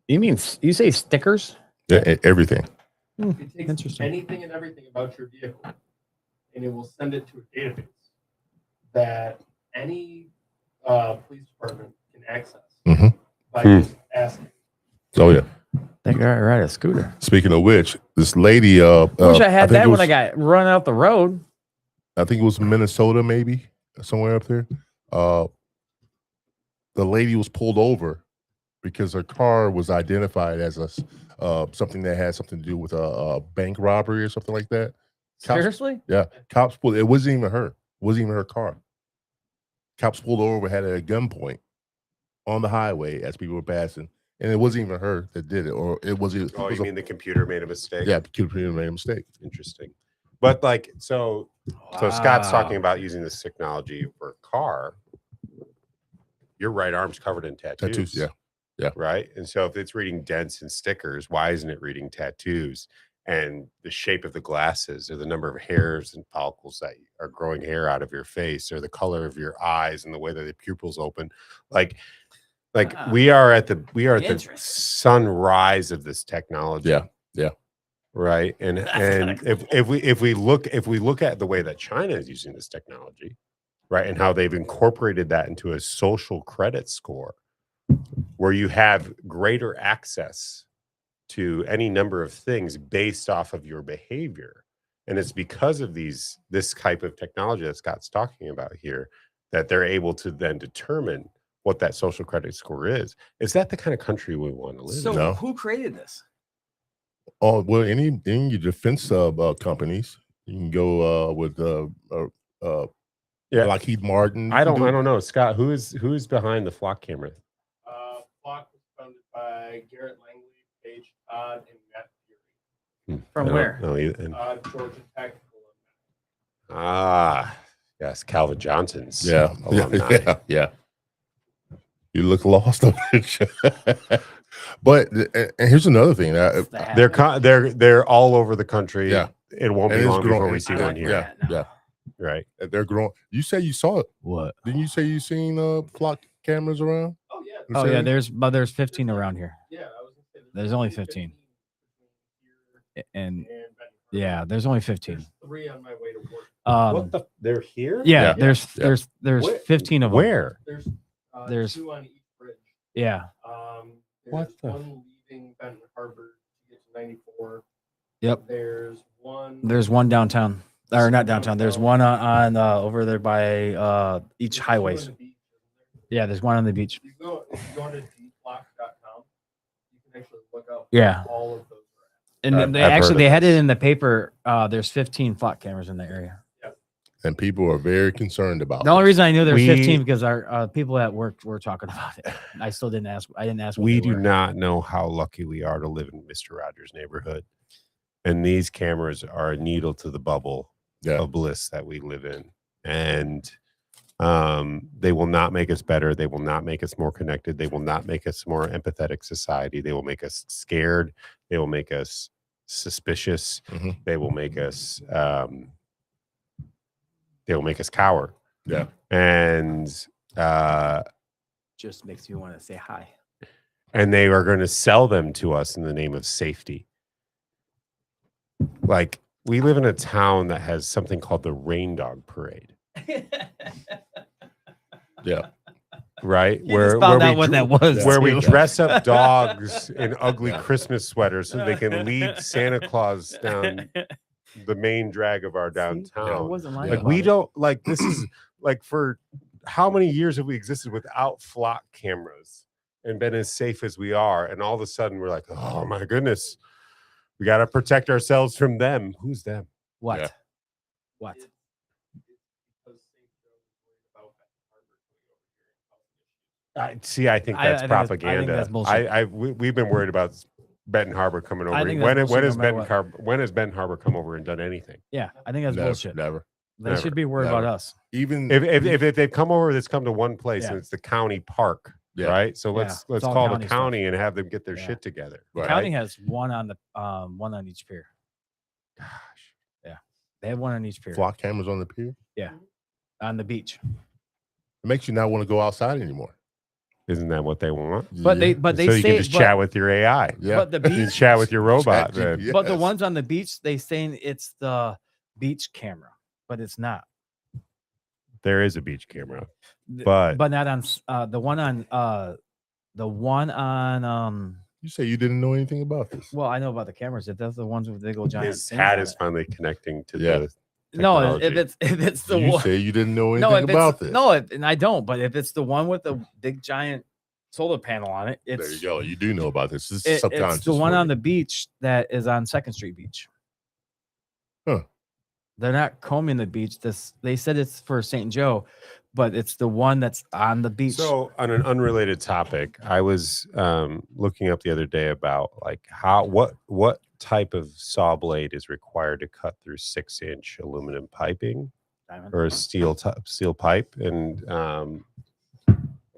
You say stickers? Yeah, everything. It takes Interesting. anything and everything about your vehicle, and it will send it to a database that any police department can access Mhm. by just asking. So yeah. Think I ride a scooter. Speaking of which, this lady. Wish I had think that it when I was- got run out the road. I think it was Minnesota, maybe somewhere up there. The lady was pulled over because her car was identified as something that had something to do with a bank robbery or something like that. Cops- Seriously? Yeah, cops pulled. It wasn't even her. It wasn't even her car. Cops pulled over, had it at gunpoint on the highway as people were passing, and it wasn't even her that did it, or it was. It Oh, was you mean the computer made a mistake? yeah, the computer made a mistake. Interesting. But like, so Scott's talking Wow. about using this technology for a car. Your right arm's covered in tattoos. Tattoos, yeah. Right. And so if it's reading dents and stickers, why isn't it reading tattoos and the shape of the glasses or the number of hairs and follicles that are growing hair out of your face or the color of your eyes and the way that the pupils open? Like we are at the Interesting. sunrise of this technology. Yeah. Right. And if we look at the way that China is using this technology, right, and how they've incorporated that into a social credit score where you have greater access to any number of things based off of your behavior. And it's because of this type of technology that Scott's talking about here that they're able to then determine what that social credit score is. Is that the kind of country we want to live So in? No. who created this? Oh well, any your defense companies, you can go with Yeah. Lockheed Martin. I don't know, Scott. Who is behind the flock camera? Flock was founded by Garrett Langley, Paige Todd, and Matt Fury. From I don't where? know either. Georgia Tactical. Yes, Calvin Johnson's. Yeah, alumni. yeah. You look lost on it. But and here's another thing. They're all over the country. Yeah. It won't And be it's long before growing. we see I one like here. Yeah, that. yeah. Right. They're growing. You say you saw it? What? Didn't you say you seen flock cameras around? Oh yeah. You Oh said yeah, it? there's 15 around here. Yeah, I was gonna say There's only 15. here And and Benton. yeah, there's only 15. There's 3 on my way to work. What the? They're here. Yeah, Yeah. there's Where- 15 of them. Where? There's There's- 2 on each bridge. Yeah. There's What the- one leaving Benton Harbor to get to 94. Yep. There's There's one downtown. Or not downtown. There's one on over there by each highways. Yeah, there's one on the beach. If you go to dblock.com, you can actually look up Yeah. all of those. And I've they heard actually of they had this. it in the paper. There's 15 flock cameras in the area. And people are very concerned about The only this. reason I knew there was We- 15 because our people at work were talking about it. I still didn't ask. I didn't ask. what We they do were. not know how lucky we are to live in Mr. Rogers' neighborhood. And these cameras are a needle to the bubble Yeah. of bliss that we live in. And they will not make us better. They will not make us more connected. They will not make us more empathetic society. They will make us scared. They will make us suspicious. Mhm. They will make us cower. Yeah. And Just makes me want to say hi. and they are going to sell them to us in the name of safety. Like, we live in a town that has something called the Rain Dog Parade, Yeah. right? You just found out we what dr- that was. where we too. dress up dogs in ugly Yeah. Christmas sweaters so they can lead Santa Claus down the main drag of our I downtown. wasn't lying. Yeah. Like, about we it. don't like this is like, for how many years have we existed without flock cameras and been as safe as we are? And all of a sudden we're like, oh my goodness, we got to protect ourselves from them. Who's them? What? Yeah. What? Because St. Joe was worried about Benton Harbor coming over here and causing issues. I think I that's think that's propaganda. bullshit. We've been worried about Benton Harbor coming over. I think When that's when bullshit has no matter what. When has Benton Harbor come over and done anything? Yeah, I think that's Never, bullshit. never. They Never, should be worried about never. us. Even If they've come over, it's come to one place, Yeah. and it's the county park, Yeah. right? So Yeah, let's it's all call the county stuff. county and have them get their Yeah. shit together. The Right. county has one on each pier. Gosh, They have one on each pier flock cameras on the pier. on the beach. It makes you not want to go outside anymore. isn't that what they want? But Yeah. they so you say can just chat with your AI. Yeah. But the You can beach, chat with your robot. Then. ChatGPT. but the Yes. ones on the beach, they saying it's the beach camera, but it's not. There is a beach camera, Th- but but not on the one on You say you didn't know anything about this. well, I know about the cameras. If that's the ones with big old giant his things hat on is it. finally connecting to Yeah. the. No, if technology. it's the You one. say you didn't know No, anything if about it's this. no, and I don't. But if it's the one with the big giant solar panel on it, it's There you go. You do know about this. This is it's subconscious. the one for on you. the beach that is on Second Street Beach. Huh. They're not combing the beach. They said it's for St. Joe, but it's the one that's on the beach. So, on an unrelated topic, I was looking up the other day about like what type of saw blade is required to cut through 6-inch aluminum piping Diamond. or a steel pipe, and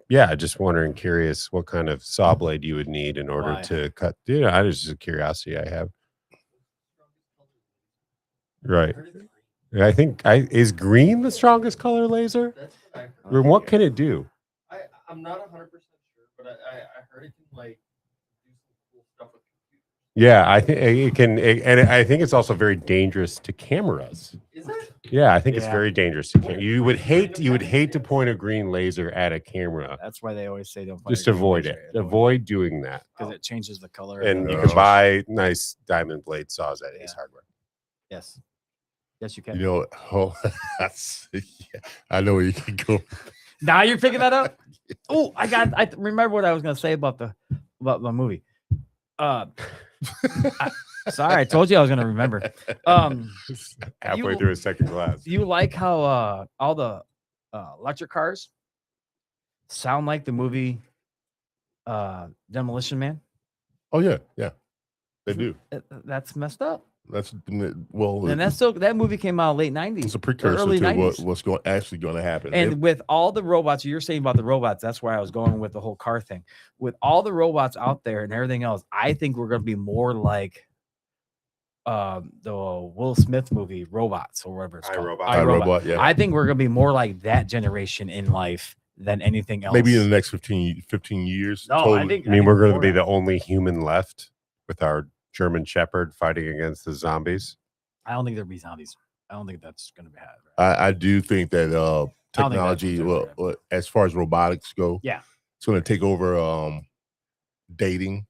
yeah, just wondering, curious, what kind of saw blade you would need in order Why? to cut. I was just a curiosity I have. Right. I think is green the strongest color laser? That's what I heard. Or what can it do? I'm not 100% sure, but I heard it can like do some cool stuff with computers. Yeah, I think it can, and I think it's also very dangerous to cameras. Is it? Yeah, I think it's Yeah. very dangerous to camera. You would hate to point a green laser at a camera. That's why they always say don't Just avoid it. Avoid doing that. because it changes the color. And you Oh. can buy nice diamond blade saws at Ace Yeah. Hardware. yes, you can. You know, oh, yeah, I know where you can go. Now you're picking that up. Oh, I remember what I was gonna say about the movie. Sorry, I told you I was gonna remember. Halfway You- through a second class. You like how all the electric cars sound like the movie Demolition Man? Oh yeah, yeah, they do. That's messed up. That's well, And that's still that movie came out late 90s. it's a precursor early to 90s. what's actually going to happen. And with all the robots, you're saying about the robots, that's where I was going with the whole car thing. With all the robots out there and everything else, I think we're going to be more like the Will Smith movie, Robots, or whatever it's called. iRobot. iRobot, yeah. I think we're going to be more like that generation in life than anything else. Maybe in the next 15 years. No, I totally. think. I mean, we're going to before be that. the only human left with our German Shepherd fighting against the zombies. I don't think there'll be zombies. I don't think that's going to be happening. I do think that I don't think that's technology, what's gonna well, as far as robotics go, Yeah. it's going to take over dating,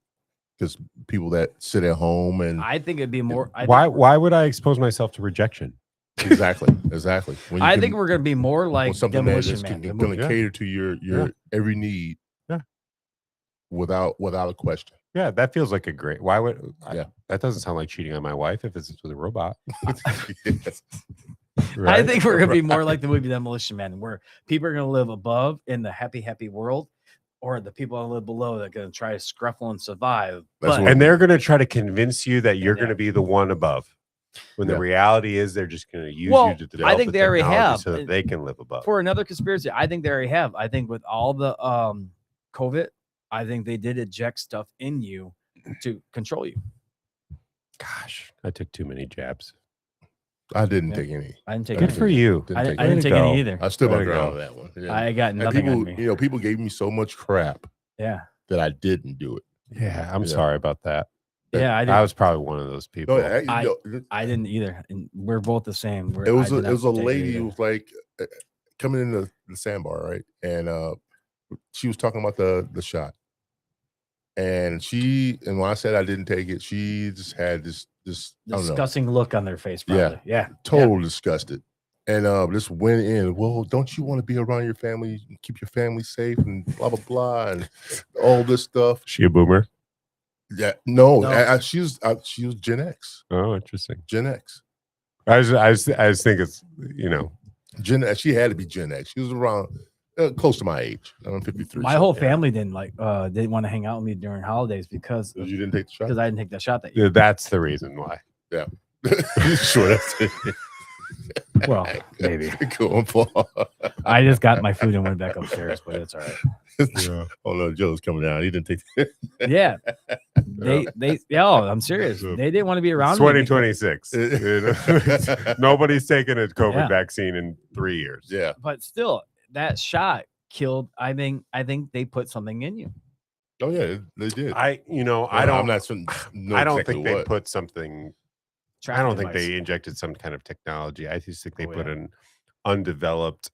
because people that sit at home and I think it'd be more. Why would I expose myself to rejection? exactly. When you I can- think we're going to be more when like something Demolition that's Man. the going movie. to cater to your every need, Yeah. without a question. Yeah, that feels like a great. Why would? Yeah. That doesn't sound like cheating on my wife if it's with a robot. Yes. I Right? think we're gonna be more like the movie Demolition Man, where people are gonna live above in the happy world, or the people that live below that are gonna try to scruffle and survive. That's But what- And they're going to try to convince you that you're Yeah. going to be the one above. When the Yeah. reality is, they're just going to use Well, you to I develop think the they already technology have. so that they can live above. for another conspiracy, I think they already have. I think with all the COVID, I think they did eject stuff in you to control you. Gosh, I took too many jabs. I didn't Yeah. take any. I didn't take Good any. for you. I take didn't Way to take any go. either. I stood my Way to ground go. on that one. Yeah. I got And nothing on people, me. people gave me so much crap Yeah, that I didn't do it. Yeah, I'm Yeah. sorry about that. yeah, I I didn't. was probably one of those people. No, I didn't either, and we're both the same. it was I a, did it was not a take it lady either. who was like coming in the sandbar, right? And she was talking about the shot. And when I said I didn't take it, she just had this I don't know, disgusting look on their face. Yeah. Probably. Yeah. total disgusted. And just went in, well, don't you want to be around your family, keep your family safe, and blah blah blah, and all this stuff. She a boomer? Yeah, no, No. she was Gen X. Oh, interesting. Gen X. I just think it's Gen X. She had to be Gen X. She was around close to my age. I'm 53. My so, whole yeah. family didn't want to hang out with me during holidays because You didn't take the shot. I didn't take that shot that year. Yeah, that's the reason why. Sure, that's it. Well, maybe. Go on, Paul. I just got my food and went back upstairs, but it's all right. Yeah. Oh no, Joe's coming down. He didn't take. Yeah, I'm serious. Yeah. They didn't want to be around It's me because- 2026. You know? Nobody's taken a COVID Yeah. vaccine in 3 years. Yeah. but still, that shot killed. I think they put something in you. Oh yeah, they did. I don't. I'm not certain. I don't think they put something. I don't Tracking think device. they injected some kind of technology. I just think they Oh, put yeah. an undeveloped.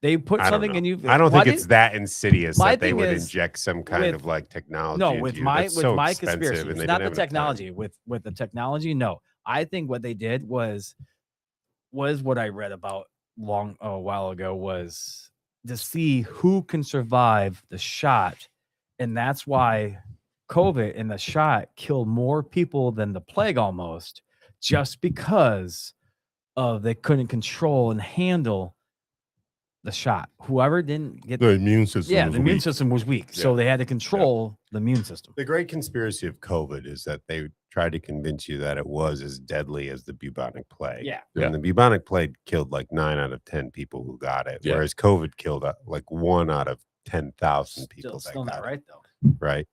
They put I don't something know. in you. I don't Why think it's did- that insidious my that they thing would is, inject some kind with- of like technology. No, into with you. my That's so expensive, conspiracy, and it's they not didn't the have enough time. technology. With the technology, no. I think what they did was what I read about a while ago was to see who can survive the shot, and that's why COVID and the shot killed more people than the plague almost, just because of they couldn't control and handle the shot. Whoever didn't get The immune system. yeah, was the immune weak. system was weak, so they had to control the immune system. The great conspiracy of COVID is that they tried to convince you that it was as deadly as the bubonic plague. Yeah. And the bubonic plague killed like 9 out of 10 people who got it, Yeah. whereas COVID killed like 1 out of 10,000 people Still that not got it. right though. Right.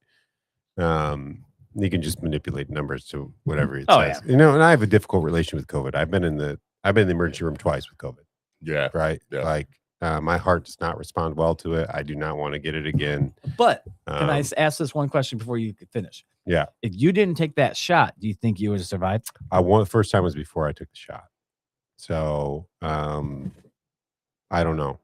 You can just manipulate numbers to whatever it Oh, says. You know, and I have a difficult relation with COVID. I've been in the emergency room twice with COVID. Yeah. Right. Yeah. Like my heart does not respond well to it. I do not want to get it again. But can I Um, ask this one question before you finish? Yeah. If you didn't take that shot, do you think you would have survived? The first time was before I took the shot. So I don't know.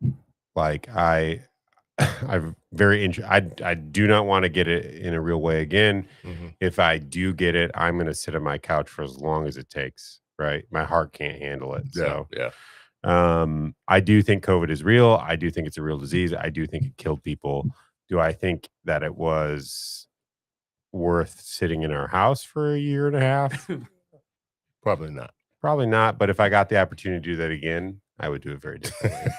Like I'm very interested. I do not want to get it in a real way again. Mhm. If I do get it, I'm going to sit on my couch for as long as it takes. Right. My heart can't handle it. Yeah. So Yeah. I do think COVID is real. I do think it's a real disease. I do think it killed people. Do I think that it was worth sitting in our house for a year and a half? Probably not. Probably not. But if I got the opportunity to do that again, I would do it very differently.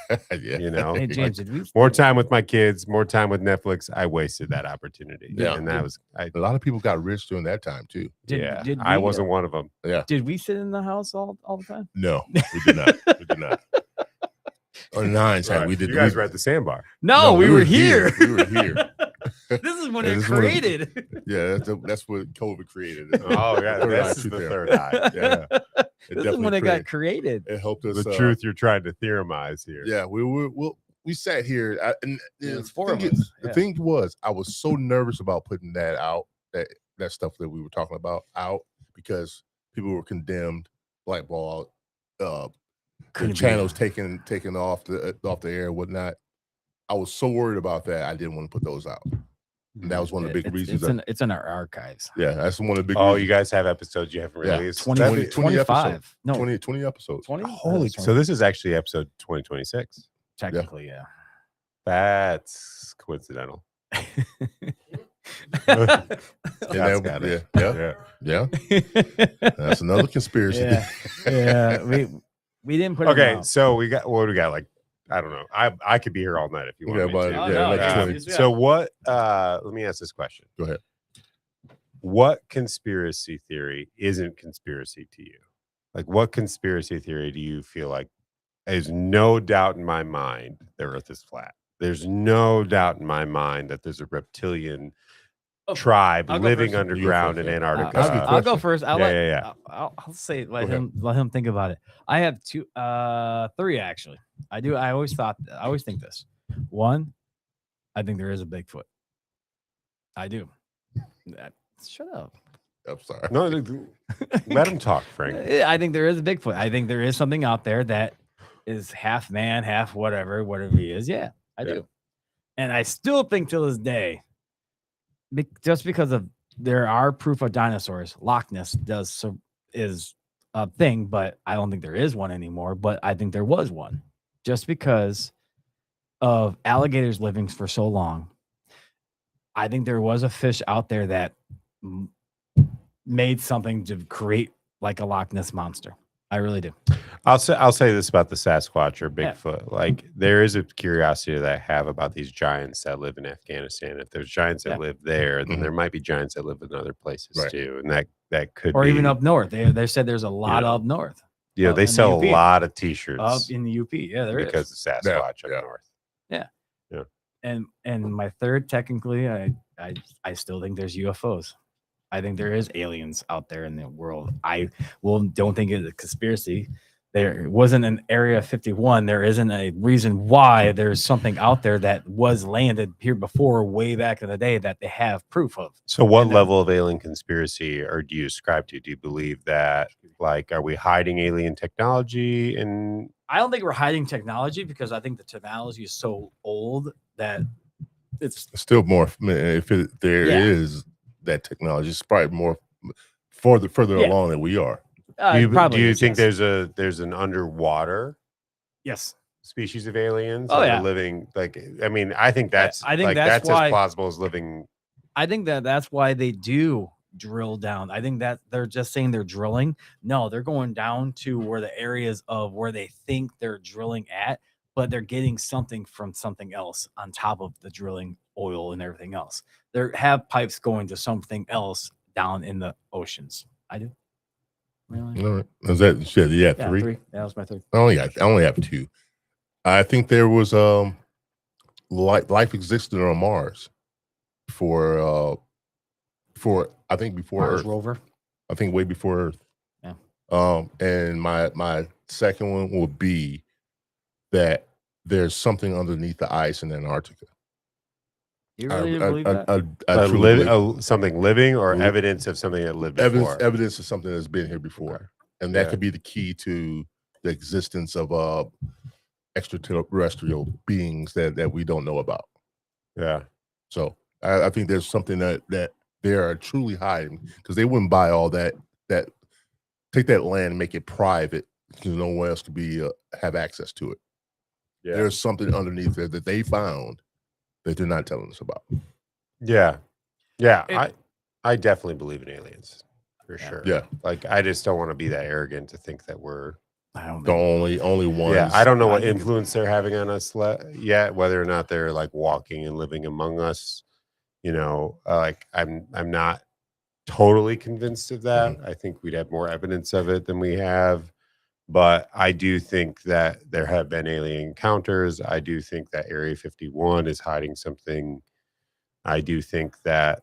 Yeah. You know, Hey like, James, did we more time with my kids, more time with Netflix. I wasted that opportunity. Yeah. And that was, A lot of people got rich during that time too. did I we, wasn't one of them. did we sit in the house all the time? No, we did not. We did not. Or nine time we did. You guys we, were at the sandbar. No, we were here. We were here. This is when Yeah, it this is when it- created. Yeah, that's what COVID created. Oh, yeah. Third eye This is truth the there. third eye. Yeah. It This is definitely when it got created- created. It helped us. The truth you're trying to theoremize here. Yeah, we sat here. And Yeah, the it's four of thing us, is- yeah. The thing was, I was so nervous about putting that out, that stuff that we were talking about out, because people were condemned, blackballed, the Couldn't be- channels taken off the air and whatnot. I was so worried about that. I didn't want to put those out. And that was one of the big reasons. It's in our archives. Yeah, that's one of the big. Oh, reasons. you guys have episodes you haven't Yeah. released. 20, That'd be- 25. episodes. No, 20 episodes. 20. Holy, so this is actually episode 2026. technically, yeah. That's coincidental. And Scott's that- got it. yeah. That's another conspiracy. yeah, yeah. We didn't put it Okay, out. so we got what do we got? Like, I don't know. I could be here all night if you want Yeah, me but- to. Oh, yeah, no, like yeah. 20. So what? Let me ask this question. Go ahead. What conspiracy theory isn't conspiracy to you? Like, what conspiracy theory do you feel like there's no doubt in my mind the Earth is flat? There's no doubt in my mind that there's a reptilian Oh, tribe I'll go living first. underground You in first, yeah. Antarctica. That's a good I'll go question. first. Yeah. I'll say Go let ahead. him think about it. I have three actually. I always think this. One, I think there is a Bigfoot. I do. Shut up. I'm sorry. No, let him talk, Frank. I think there is a Bigfoot. I think there is something out there that is half man, half whatever he is. Yeah, I Yeah. do. And I still think till this day, just because of there are proof of dinosaurs, Loch Ness is a thing, but I don't think there is one anymore. But I think there was one, just because of alligators living for so long. I think there was a fish out there that made something to create like a Loch Ness monster. I really do. I'll say this about the Sasquatch or Yeah. Bigfoot. Like there is a curiosity that I have about these giants that live in Afghanistan. If there's giants that Yeah. live there, then Mhm. there might be giants that live in other places Right. too, and that could Or be, even up north. They said there's a lot know, up north. Yeah, they in the sell a UP. lot of Up T-shirts in the UP. Yeah, there is. because of Sasquatch up Yeah. north. And my third, technically, I still think there's UFOs. I think there is aliens out there in the world. I don't think it's a conspiracy. There wasn't an Area 51. There isn't a reason why there's something out there that was landed here before, way back in the day, that they have proof of. So, what And then- level of alien conspiracy or do you ascribe to? Do you believe that, like, are we hiding alien technology? And I don't think we're hiding technology because I think the technology is so old that it's Still more. If there Yeah. is that technology, it's probably more further Yeah. along than we are. do you probably is, think yes. there's an underwater Yes. species of aliens Oh, that yeah. are living? Like, I mean, I think that's I think like, that's as why- plausible as living. I think that's why they do drill down. I think that they're just saying they're drilling. No, they're going down to where the areas of where they think they're drilling at, but they're getting something from something else on top of the drilling oil and everything else. They have pipes going to something else down in the oceans. I do. Really? All right. Is that shit? Yeah, Yeah, three. three. That was my third. I only have two. I think there was life existed on Mars for I think before Mars Earth. rover. I think way before Earth. Yeah. And my second one would be that there's something underneath the ice in Antarctica. You really believe that? I truly believe Something living or Li- evidence of something that lived before. evidence of something that's been here before, Okay. and that Yeah. could be the key to the existence of extraterrestrial beings that we don't know about. Yeah. So I think there's something that they are truly hiding because they wouldn't buy all that take that land and make it private because no one else could be have access to it. Yeah. There's something underneath there that they found that they're not telling us about. Yeah. Yeah. It- I definitely believe in aliens for Yeah. sure. Yeah, Like, I just don't want to be that arrogant to think that we're. I don't the think. only ones. Yeah. I don't know what think- influence they're having on us yet, whether or not they're like walking and living among us. You know, like I'm not totally convinced of that. I think we'd have more evidence of it than we have. But I do think that there have been alien encounters. I do think that Area 51 is hiding something. I do think that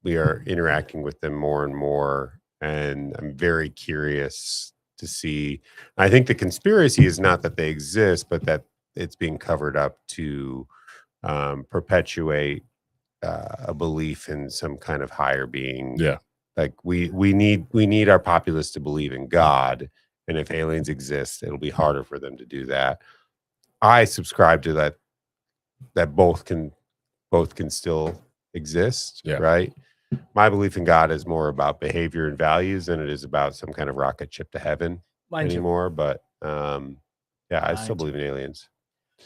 we are interacting with them more and more. And I'm very curious to see. I think the conspiracy is not that they exist, but that it's being covered up to perpetuate a belief in some kind of higher being. Yeah. Like we need our populace to believe in God. And if aliens exist, it'll be harder for them to do that. I subscribe to that both can still exist. Yeah. Right. My belief in God is more about behavior and values than it is about some kind of rocket ship to heaven Mine too. anymore. But yeah, I Mine still too. believe in aliens.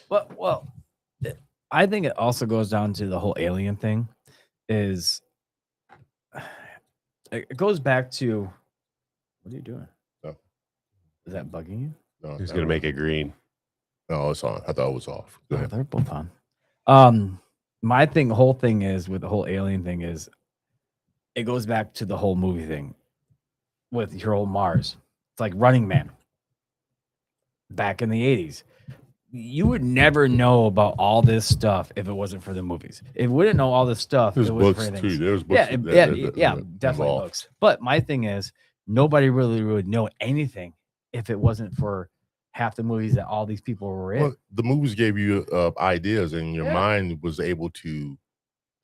Well, I think it also goes down to the whole alien thing. Is it goes back to what are you doing? Oh. Is that bugging you? No, Who's not going to really. make it green? No, it's on. I thought it was off. Go Oh, ahead. they're both on. My whole thing is with the whole alien thing is it goes back to the whole movie thing with your old Mars. It's like Running Man back in the 80s. You would never know about all this stuff if it wasn't for the movies. It wouldn't know all this stuff. There's if it wasn't books for too. anything. There's books. Yeah, that definitely involved. books. But my thing is, nobody really would know anything if it wasn't for half the movies that all these people were in. Well, the movies gave you ideas, and your Yeah. mind was able to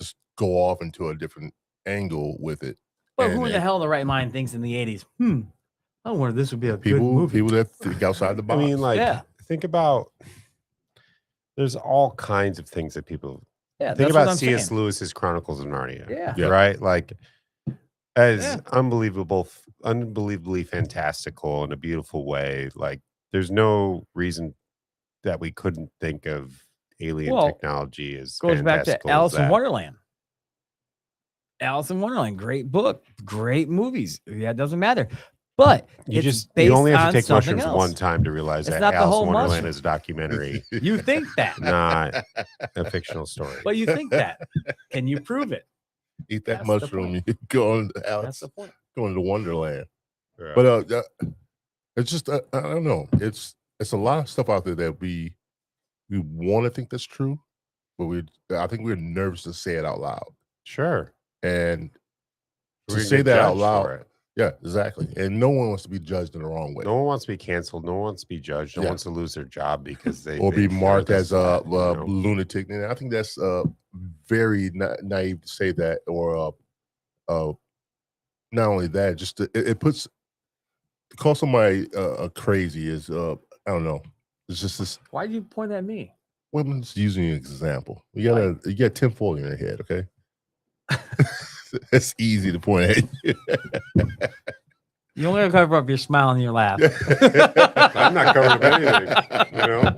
just go off into a different angle with it. But and who in the hell in the right mind thinks in the 80s, I wonder this would be a good movie. People that think outside the I box. mean, like, Yeah. think about. There's all kinds of things that people Yeah, think that's what about. I'm C.S. saying. Lewis's Chronicles of Narnia. Yeah. Yeah. Right. Like, as Yeah. unbelievably fantastical in a beautiful way. Like, there's no reason that we couldn't think of alien Well, technology as Goes back to fantastical as Alice in that. Wonderland. Alice in Wonderland, great book, great movies. Yeah, it doesn't matter. but You it's just based you only have on to take something mushrooms else. one time to realize It's that not the Alice whole in Wonderland mushroom. is a documentary, You think that, not a fictional story. but you think that. Can you prove it? Eat that That's the mushroom, point. you go on That's Alex, the point. going to Wonderland. Yeah. But it's just I don't know. It's a lot of stuff out there that we want to think that's true, but I think we're nervous to say it out loud. Sure. And We're to gonna say get that out judged for loud, it. yeah, exactly. And no one wants to be judged in the wrong way. No one wants to be canceled. No one wants to be judged. No one Yeah. wants to lose their job because they Or be feel marked this, as a that, you know. lunatic. And I think that's very naive to say that. Or not only that, just it puts to call somebody crazy is I don't know. It's just this. Why do you point at me? Women's using an example. You got tinfoil in your head, okay? It's easy to point at you. You only gotta cover up your smile and your laugh. I'm not covering up anything. You know,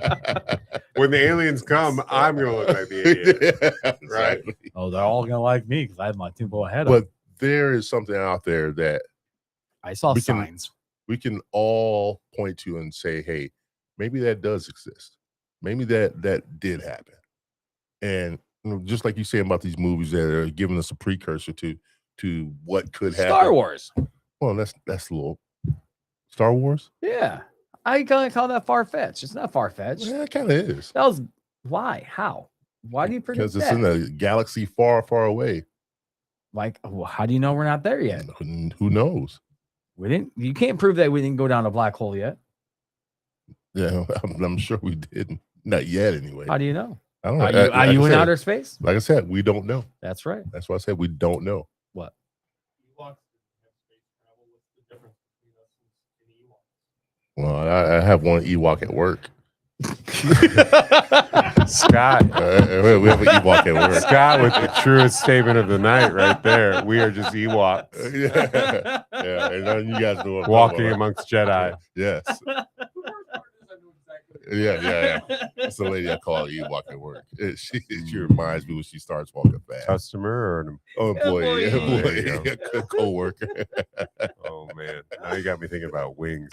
when the aliens come, I'm gonna look like the idiot. Right. Exactly. Oh, they're all gonna like me because I have my tinfoil head But up. there is something out there that I saw we can- signs. we can all point to and say, hey, maybe that does exist. Maybe that did happen. And just like you say about these movies that are giving us a precursor to what could happen. Star Wars. Well, that's a little Star Wars. Yeah. I gonna call that far fetched. It's not far fetched. Yeah, it kind of is. That was why? How? Why do you predict Because it's that? in a galaxy far, far away. Like, well, how do you know we're not there yet? Who knows? We didn't. You can't prove that we didn't go down a black hole yet. Yeah, I'm sure we didn't. Not yet, anyway. How do you know? I don't know. Are you, Like are I you in said- outer space? Like I said, we don't know. That's right. That's why I said we don't know. What? Ewoks didn't have space travel. What's the difference between us and Ewoks? Well, I have one Ewok at work. Scott, We have an Ewok at work. Scott, with the truest statement of the night, right there. We are just Ewoks Yeah, yeah. And then you guys know what I'm walking talking about. amongst Jedi. Yes. The worst part is I know exactly. Yeah. That's the lady I call Ewok at work. She reminds me when she starts walking fast. Customer or an Employee, Employee. There you co-worker. oh man, now you got me thinking about wings.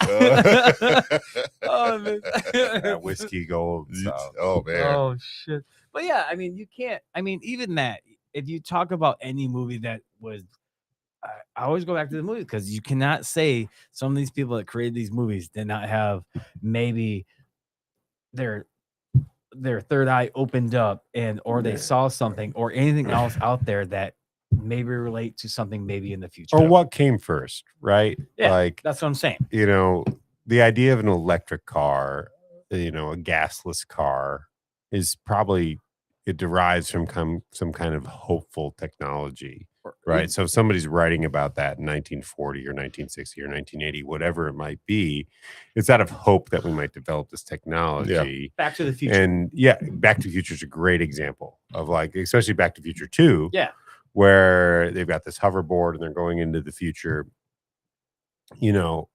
Oh, man. That whiskey gold stuff. Oh man. Oh shit. But yeah, I mean, you can't. I mean, even that. If you talk about any movie that was, I always go back to the movie because you cannot say some of these people that created these movies did not have maybe their third eye opened up or they saw something or anything else out there that maybe relate to something maybe in the future. Or what came first, right? Yeah. Like, That's what I'm saying. you know, the idea of an electric car, you know, a gasless car is probably, it derives from some kind of hopeful technology, right? So if somebody's writing about that in 1940 or 1960 or 1980, whatever it might be, it's out of hope that we might develop this technology. Back to the Future. And yeah, Back to the Future is a great example of, like, especially Back to the Future 2. Yeah. Where they've got this hoverboard and they're going into the future. You know,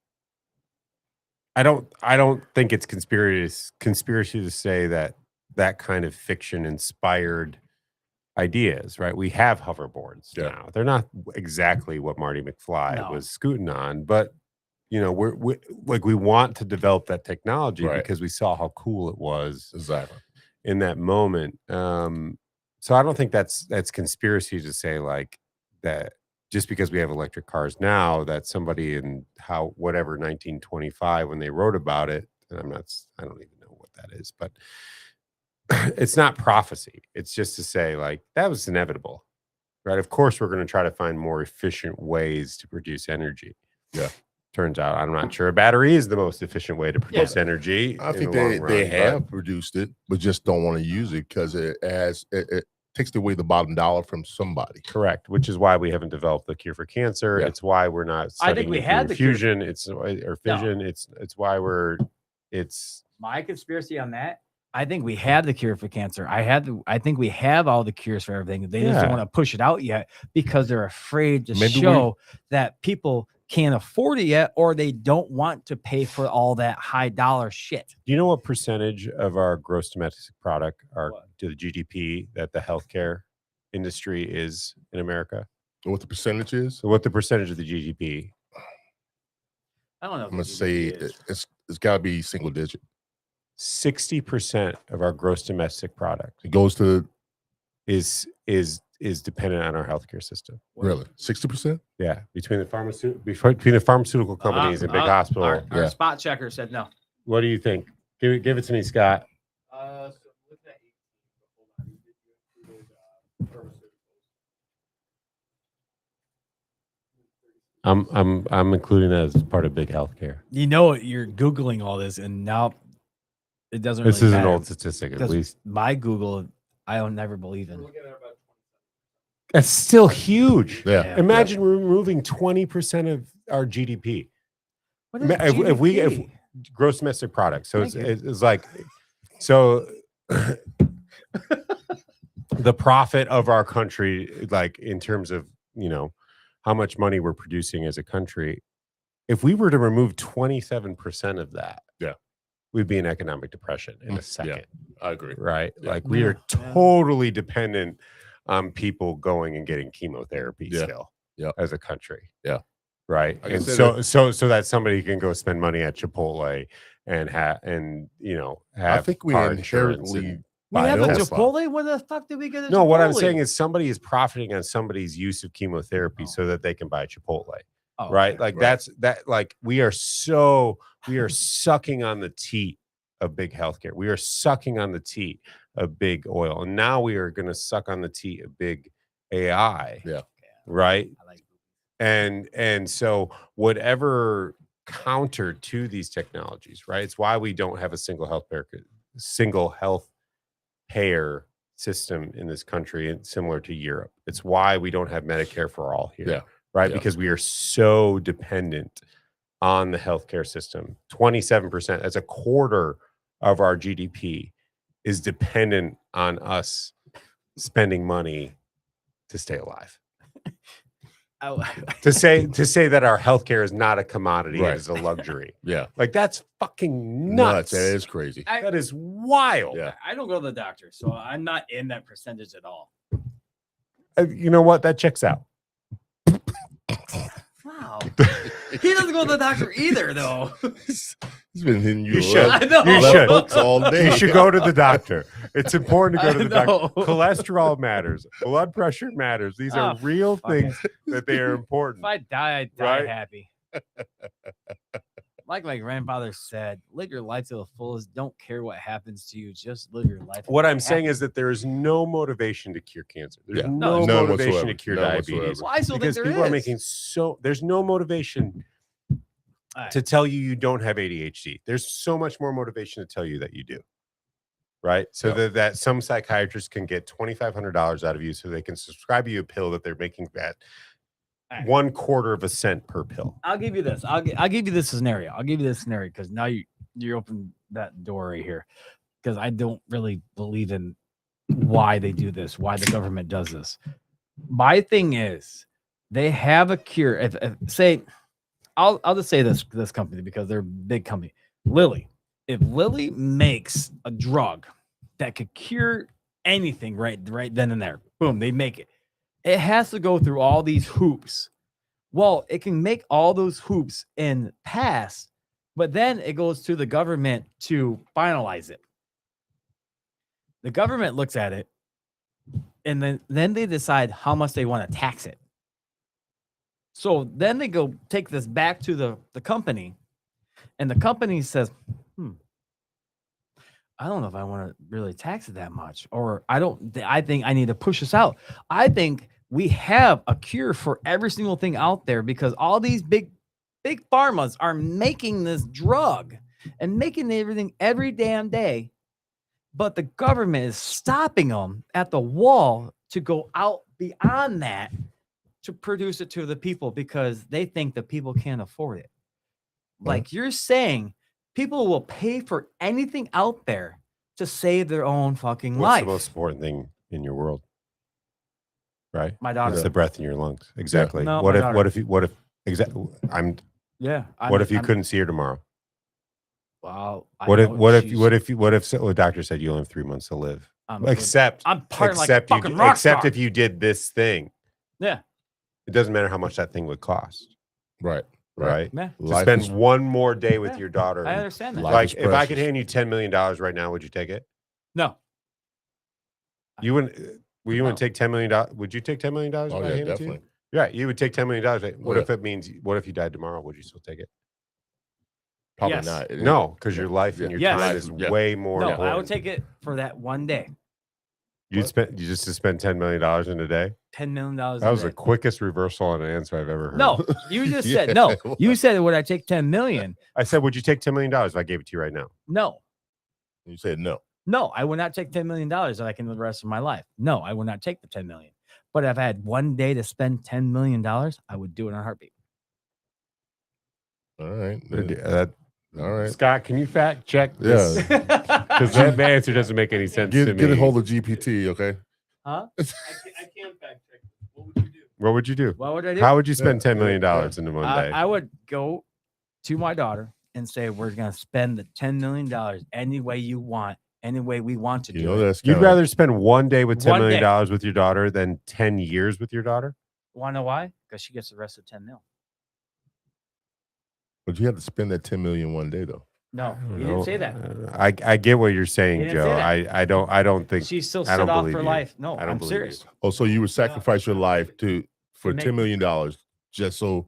I don't think it's conspiracy to say that kind of fiction inspired ideas, right? We have hoverboards now. They're not exactly what Marty McFly was scooting on, but you know, we want to develop that technology because we saw how cool it was Exactly. in that moment. So I don't think that's conspiracy to say, like, that just because we have electric cars now, that somebody in 1925 when they wrote about it, and I don't even know what that is, but it's not prophecy. It's just to say, like, that was inevitable, right? Of course, we're going to try to find more efficient ways to produce energy. Yeah. Turns out, I'm not sure a battery is the most efficient way to produce energy. I in think the long they run, have produced it, but just don't want to use it because it takes away the bottom dollar from somebody. Correct, which is why we haven't developed the cure for cancer. Yeah. It's why we're not I think studying we nuclear had the cure. fusion. It's or fission. It's why it's My conspiracy on that, I think we have the cure for cancer. I think we have all the cures for everything. They just don't want to push it out yet because they're afraid to show that people can't afford it yet, or they don't want to pay for all that high dollar shit. Do you know what percentage of our gross domestic product, to the GDP, that the healthcare industry is in America? What the percentage is? So what the percentage of the GDP? I don't know. I'm gonna say it's got to be single digit. 60% of our gross domestic product It goes to is dependent on our healthcare system. really 60%. Yeah, between the pharmaceutical companies and big hospital. Our spot checker said no. What do you think? Give it to me, Scott. So with that 18, hold on, you included pharmaceuticals. I'm including that as part of big healthcare. You know, you're Googling all this, and now it doesn't This really is an matter, old statistic, at because least. my Google, I don't never believe We're in. looking at about 20. That's still huge. Yeah. Imagine removing 20% of our GDP. What is If we GDP? gross domestic product. So Thank you. it's like, so the profit of our country, like in terms of, how much money we're producing as a country, if we were to remove 27% of that, we'd be in economic depression in a second. I agree. Right? Yeah. Like we are totally dependent on people going and getting chemotherapy still as a country. Yeah. Right. I And consider- so that somebody can go spend money at Chipotle and have I think we car insurance inherently and We buy have a those. Chipotle? Where the fuck did we get a Chipotle? No, what I'm saying is somebody is profiting on somebody's use of chemotherapy so that they can buy Chipotle. Oh, Right. okay. Like Right. like we are sucking on the teat of big healthcare. We are sucking on the teat of big oil. And now we are going to suck on the teat of big AI. Yeah. Right. I like And so whatever counter to these technologies, right? It's why we don't have a single health payer system in this country, and similar to Europe. It's why we don't have Medicare for all here. Yeah. Right. Yeah. Because we are so dependent on the healthcare system. 27%, that's a quarter of our GDP, is dependent on us spending money to stay alive. To say that our healthcare is not a commodity, Right. it is a luxury. Yeah. Like that's fucking nuts. That is crazy. That is wild. Yeah. I don't go to the doctor, so I'm not in that percentage at all. You know what? That checks out. Wow. He doesn't go to the doctor either, though. He's been hitting you. You should. I know. You left should. hooks all day. You should go to the doctor. It's important to go to the I know. doctor. Cholesterol matters. Blood pressure matters. These are Oh, real fuck things that they are important. If I die, I die Right? happy. Like my grandfather said, live your life to the fullest. Don't care what happens to you. Just live your life. What I'm saying is that there is no motivation to cure cancer. There's Yeah. no None motivation whatsoever. to cure None diabetes. whatsoever. Well, I still Because think there people are is. making there's no motivation Alright. to tell you don't have ADHD. There's so much more motivation to tell you that you do. Right. So Yeah. that some psychiatrists can get $2,500 out of you so they can subscribe you a pill that they're making that Alright. 1/4 cent per pill. I'll give you this. I'll give you this scenario. I'll give you this scenario because now you open that door right here. Because I don't really believe in why they do this, why the government does this. My thing is, they have a cure. If say, I'll just say this company because they're a big company. Lilly. If Lilly makes a drug that could cure anything right then and there, boom, they make it. It has to go through all these hoops. Well, it can make all those hoops and pass, but then it goes to the government to finalize it. The government looks at it, and then they decide how much they want to tax it. So then they go take this back to the company, and the company says, I don't know if I want to really tax it that much, or I think I need to push this out. I think we have a cure for every single thing out there because all these big pharmas are making this drug and making everything every damn day. But the government is stopping them at the wall to go out beyond that to produce it to the people because they think the people can't afford it. Like you're saying, people will pay for anything out there to save their own fucking What's life. the most important thing in your world? Right? My daughter. It's the breath in your lungs. Exactly. No, what my if daughter. what if exactly Yeah. what if you couldn't see her tomorrow? Well, What if a doctor said you only have 3 months to live? Except I'm part like a except you fucking rock except star. if you did this thing. Yeah. It doesn't matter how much that thing would cost. Right. right? Yeah, To Life spend is- one more day with Yeah, your daughter. I and- understand that. Life like is if I could precious. hand you $10 million right now, would you take it? No, You wouldn't. Well, you No. wouldn't take $10 million. Would you take $10 million? Oh if I yeah, handed it to you? definitely. Yeah, you would take $10 million. Right? What yeah. if it means? What if you died tomorrow? Would you still take it? Probably Yes. not. No, because Yeah. your life and Yeah. your Yes. time Life, is yeah. way more no, important. I would take it for that one day. You'd spend you just to spend $10 million in a day. $10 million. That was the quickest reversal on an answer I've ever heard. No, you just Yeah. said no. You said would I take 10 million? I said, would you take $10 million if I gave it to you right now? No, You said no. no, I would not take $10 million like in the rest of my life. No, I would not take the 10 million. But if I had one day to spend $10 million, I would do it in a heartbeat. All right. All right. Scott, can you fact check Yeah. this? Because that answer doesn't make any sense to Get me. a hold of GPT, okay? Huh? I can't fact check this. What would you do? What would you do? What would I do? How would you spend Yeah, $10 million yeah. in one day? I would go to my daughter and say, we're going to spend the $10 million any way you want, any way we want to You do know it. that's You'd kinda- rather spend one day with $10 One million day. with your daughter than 10 years with your daughter? Want to know why? Because she gets the rest of 10 mil. But you have to spend that 10 million one day though. No, I don't you didn't know. say that. I get what you're saying, You didn't say Joe. that. I don't think She's still I set don't off believe for you. life. No, I don't I'm believe serious. Oh, so you would sacrifice your life for make- $10 million just so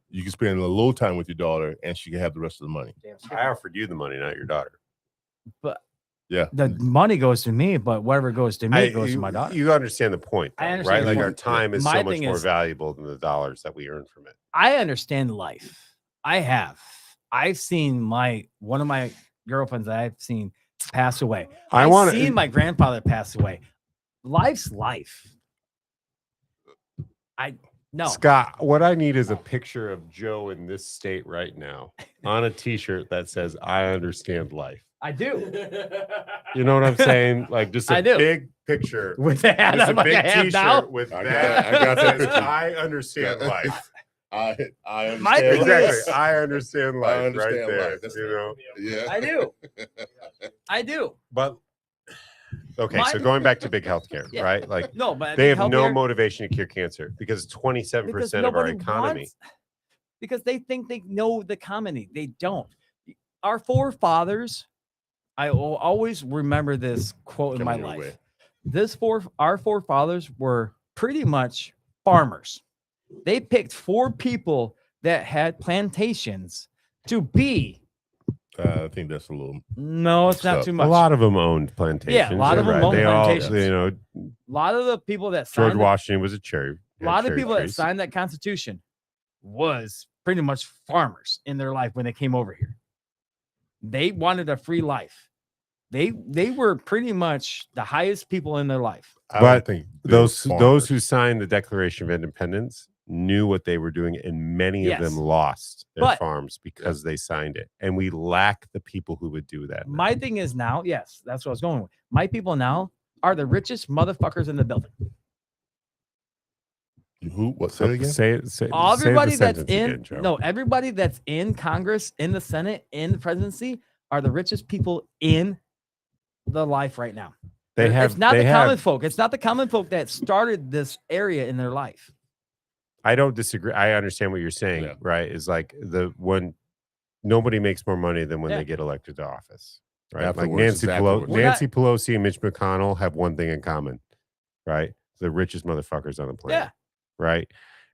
you can spend a little time with your daughter and she can have the rest of the money. Damn straight. I offered you the money, not your daughter. But Yeah. the money goes to me, but whatever goes to me goes to my daughter. You understand the point, I though, understand right? the Like our point. time is My so much thing more is- valuable than the dollars that we earn from it. I understand life. I have. I've seen one of my girlfriends that I've seen pass away. I I've want seen my grandfather pass away. Life's life. No. Scott, what I need is a picture of Joe in this state right now on a t-shirt that says I understand life. I do. You know what I'm saying? Like just a I do. big picture. With the hat Just a on like big I have now. t-shirt with I that. got that says, picture. I understand Yeah. life. I My understand. thing life. is- I understand life right understand there. life. That's- You know, Yeah. I do. I do. but okay. My- So going back to big healthcare, Yeah. right? Like No, but I they think have no healthier- motivation to cure cancer because 27% because of our nobody economy. wants- because they think they know the comedy. They don't. Our forefathers, I will always remember this quote in my Coming your life. way. Our forefathers were pretty much farmers. They picked 4 people that had plantations to be. I think that's a little. No, it's not So, too A much. lot of them owned plantations. lot you're of them right. owned They all, plantations. you know, A lot of the people that George signed Washington was a cherry. a lot of cherry people that trees. signed that Constitution was pretty much farmers in their life when they came over here. They wanted a free life. They were pretty much the highest people in their life. I don't But think they're those farmers. who signed the Declaration of Independence knew what they were doing, and many Yes. of them lost their But- farms because they signed it. And we lack the people who would do that. now. My thing is now, yes, that's what I was going with. My people now are the richest motherfuckers in the building. Who? What? Say it again. Say say the Everybody that's sentence in again, Joe. no, everybody that's in Congress, in the Senate, in the presidency are the richest people in the life right now. they have. It's not they the have, common folk. It's not the common folk that started this area in their life. I don't disagree. I understand what you're saying. Yeah. Right? Is like when nobody makes more money than when Yeah. they get elected to office. Right? Afterwards, Like Nancy it's Pelosi, afterwards. We're not- Nancy Pelosi and Mitch McConnell have one thing in common. Right? The richest motherfuckers on the planet. Yeah. Right?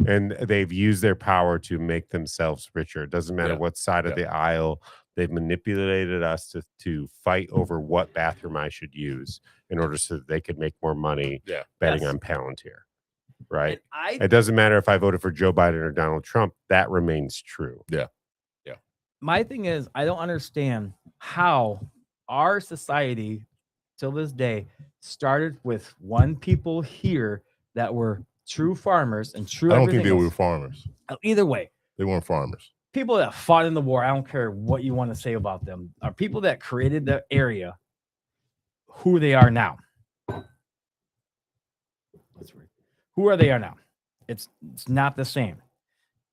And they've used their power to make themselves richer. It doesn't matter Yeah. what side of Yeah. the aisle they've manipulated us to fight over what bathroom I should use in order so that they could make more money Yeah. betting Yes. on Palantir. Right? And It doesn't matter if I voted for Joe Biden or Donald Trump. That remains true. my thing is, I don't understand how our society till this day started with one people here that were true farmers and true. I don't think everything they were else. farmers. Either way, They weren't farmers. people that fought in the war, I don't care what you want to say about them, are people that created the area who they are now. That's weird. Who are they are now? It's not the same.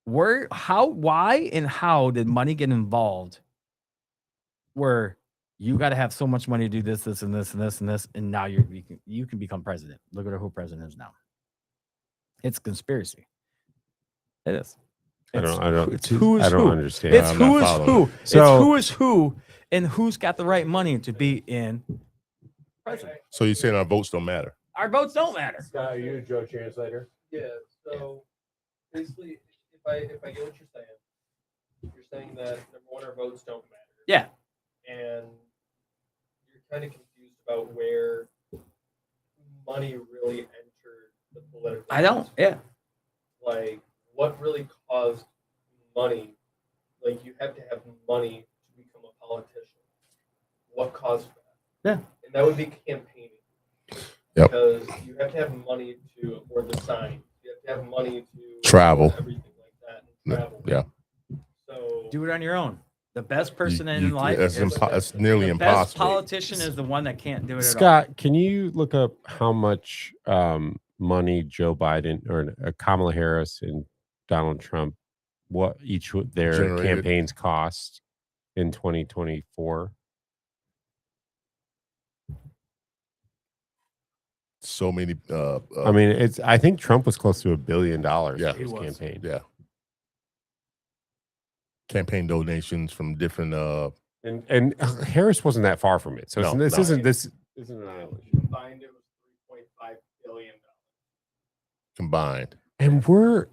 Why and how did money get involved where you got to have so much money to do this, this, and this, and this, and this, and now you can become president. Look at who president is now. It's conspiracy. It is. It's who is I don't who. understand. It's I'm not who is following. who. So- It's who is who, and who's got the right money to be in president. So you're saying our votes don't matter? Our votes don't matter. Scott, are you Joe translator? Yeah. So basically, if I get what you're saying that number one, our votes don't matter. Yeah. And you're kind of confused about where money really entered the political. I don't. Yeah. Like, what really caused money? Like, you have to have money to become a politician. What caused that? Yeah. And that would be campaigning. Yep. Because you have to have money to afford the signs. You have to have money to Travel. everything like that, and travel. Yeah. So Do it on your own. The best person in You- life. That's, is, that's nearly the best impossible. politician is the one that can't do it at all. Scott, can you look up how much money Joe Biden or Kamala Harris and Donald Trump, what each of their Generated. campaigns cost in 2024? So many. I mean, I think Trump was close to $1 billion Yeah. for his He was. campaign. yeah. Campaign donations from different. And Harris wasn't that far from it. So No, this no. isn't an island. combined, it was $3.5 billion. Combined. And we're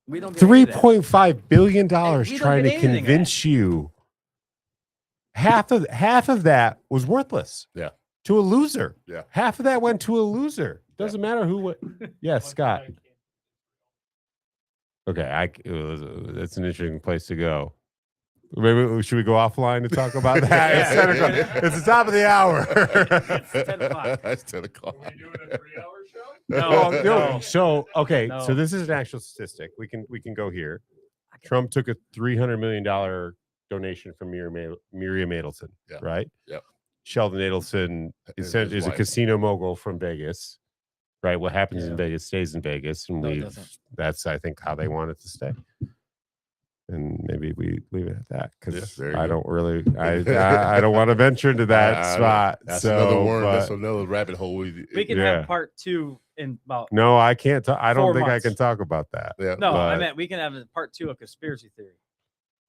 We don't get any of that. $3.5 billion we don't trying get to anything of convince you half of that was worthless. Yeah. To a loser. Yeah. Half of that went to a loser. Doesn't matter who went. Yes, Scott. Okay, that's an interesting place to go. Maybe should we go offline to talk about that? It's 10 o'clock. It's the top of the hour. It's 10 o'clock. That's 10 o'clock. Are we doing a 3-hour show? No. So okay, No. so this is an actual statistic. We can go here. Trump took a $300 million donation from Miriam Adelson, Yeah. right? Yep. Sheldon Adelson His is a wife. casino mogul from Vegas, right? What happens Yeah. in Vegas stays in Vegas, and No, it doesn't. that's I think how they want it to stay. And maybe we leave it at that because there you I go. don't really I don't want to venture into that I- spot. That's so, another worm. but- That's another rabbit hole. We can Yeah. have part 2 in about. no, I can't. I don't 4 think I months. can talk about that. Yeah. No, I but- meant we can have a part 2 of conspiracy theory.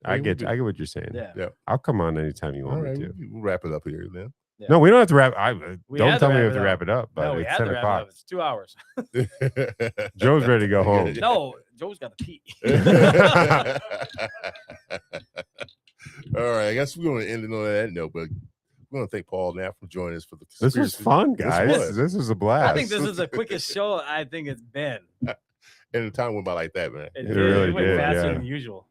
I we'll get do- what you're saying. Yeah. I'll come on anytime you All want right. me to. We'll wrap it up here then. Yeah. No, we don't have to wrap. We Don't had tell to me we wrap have to it wrap it up. But No, we it's had 10 to wrap it o'clock. up. It's 2 hours. Joe's ready to go home. No, Joe's got to pee. All right, I guess we're going to end it on that note, but we're going to thank Paul Knapp for joining us for the This was conspiracy. fun, This guys. was. This was a blast. I think this is the quickest show I think it's been. And the time went by like that, man. It, It really went did, faster yeah. than usual.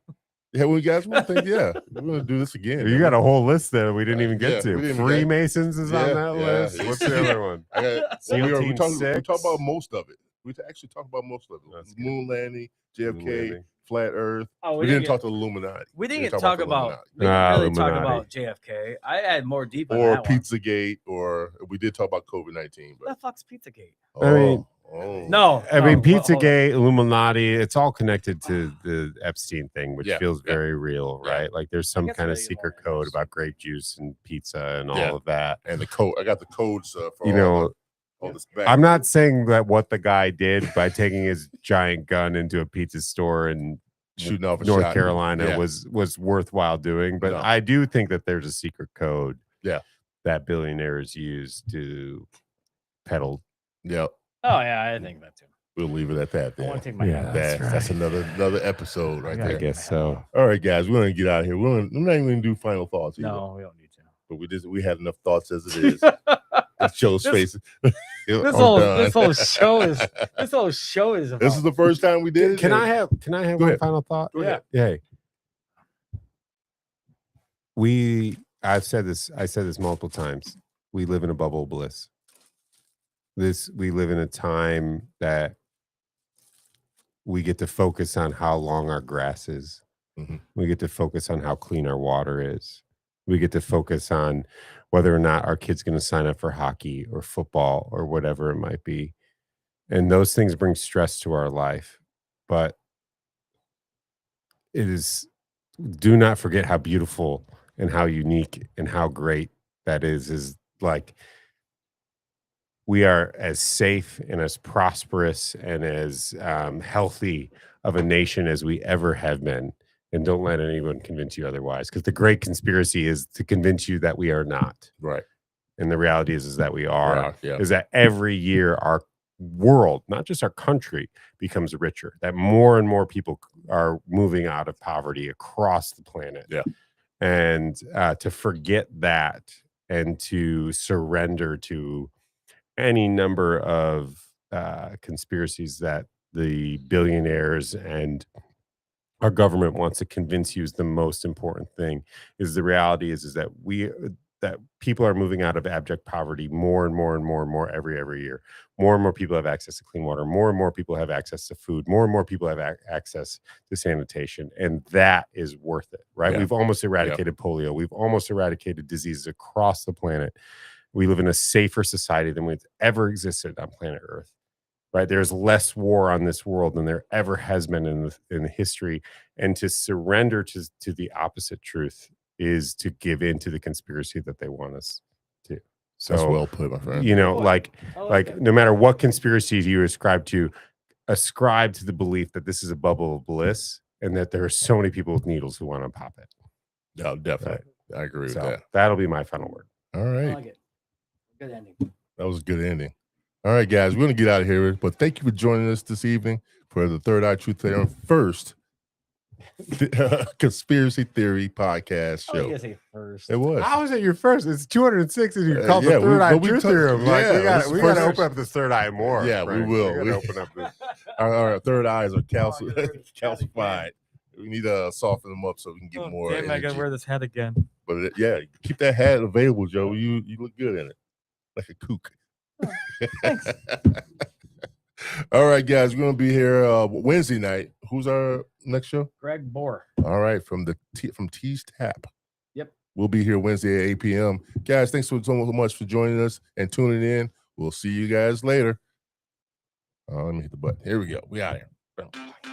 Yeah, well, guys, we think, yeah, we're going to do this again. You got a whole list there we didn't even Yeah, get to. we didn't even get- Freemasons is on Yeah, that yeah. list. What's the other one? I got, SEAL we Team talked 6. about most of it. We actually talked about most of it. That's Moon landing, JFK, Moon landing. flat Earth. Oh, We didn't talk to the Illuminati. We didn't talk talk the about. Illuminati. We didn't really talk Illuminati. about JFK. I had more deep on Or that one. Pizzagate, or we did talk about COVID-19. What But the fuck's Pizzagate? I mean, No, I mean, no, well, hold on. Pizzagate, Illuminati, it's all connected to the Epstein thing, which Yeah, feels yeah. very real, Yeah. right? Like there's some guess kind of really secret all code is. about grape juice and pizza and all Yeah. of that. and the code. I got the codes for You know, all this back. I'm not saying that what the guy did by taking his giant gun into a pizza store in shooting off a North shot. Carolina Yeah. was worthwhile doing, but No. I do think that there's a secret code Yeah. that billionaires use to peddle. Yep. Oh yeah, I think that too. We'll leave it at that. I Then. want to take my Yeah, hat off. That's another episode right I there. guess so. All right, guys, we're gonna get out of here. We're not even gonna do final thoughts. Either, No, we don't need to. but we had enough thoughts as it is. It shows This- faces. This whole show is This about. is the first time we did it. Can I and- have Go one ahead. final thought? Go ahead. Hey. I said this multiple times. We live in a bubble of bliss. We live in a time that we get to focus on how long our grass is. Mhm. We get to focus on how clean our water is. We get to focus on whether or not our kid's going to sign up for hockey or football or whatever it might be. And those things bring stress to our life. But do not forget how beautiful and how unique and how great that is like we are as safe and as prosperous and as healthy of a nation as we ever have been. And don't let anyone convince you otherwise, because the great conspiracy is to convince you that we are not. Right. And the reality is that we are. Yeah. Is that every year our world, not just our country, becomes richer. That more and more people are moving out of poverty across the planet. Yeah. And to forget that and to surrender to any number of conspiracies that the billionaires and our government wants to convince you is the most important thing, is the reality is that that people are moving out of abject poverty more and more and more and more every year. More and more people have access to clean water. More and more people have access to food. More and more people have access to sanitation, and that is worth it, right? Yeah. We've almost eradicated polio. We've almost eradicated diseases across the planet. We live in a safer society than we've ever existed on planet Earth. Right, there's less war on this world than there ever has been in history, and to surrender to the opposite truth is to give in to the conspiracy that they want us to. So, That's well put, my friend. you know, Boy, like I like like that. no matter what conspiracy you ascribe to the belief that this is a bubble of bliss and that there are so many people with needles who want to pop it. No, definitely. I agree with So that. that'll be my final word. All I right. like it. Good ending. That was a good ending. All right, guys, we're going to get out of here, but thank you for joining us this evening for the Third Eye Truth Theorem first conspiracy theory podcast I was show. gonna say first. It was. How is it your first? It's 206 and you called yeah, the third eye but we truth took- theorem. Like yeah, we got this is we got to first- open up this third eye more. Yeah, we Frank. will. We We- got to open up this. Our third eyes are Oh, I gotta wear this hat calcified. We need to soften them up so we can get Oh, more damn, I gotta energy. wear this hat again. But yeah, keep that hat available, Joe. You look good in it, like a kook. Thanks. All right, guys, we're gonna be here Wednesday night. Who's our next show? Greg Bohr. All right, from T's Tap. Yep. We'll be here Wednesday at 8 p.m. Guys, thanks so much for joining us and tuning in. We'll see you guys later. Let me hit the button. Here we go. We out here.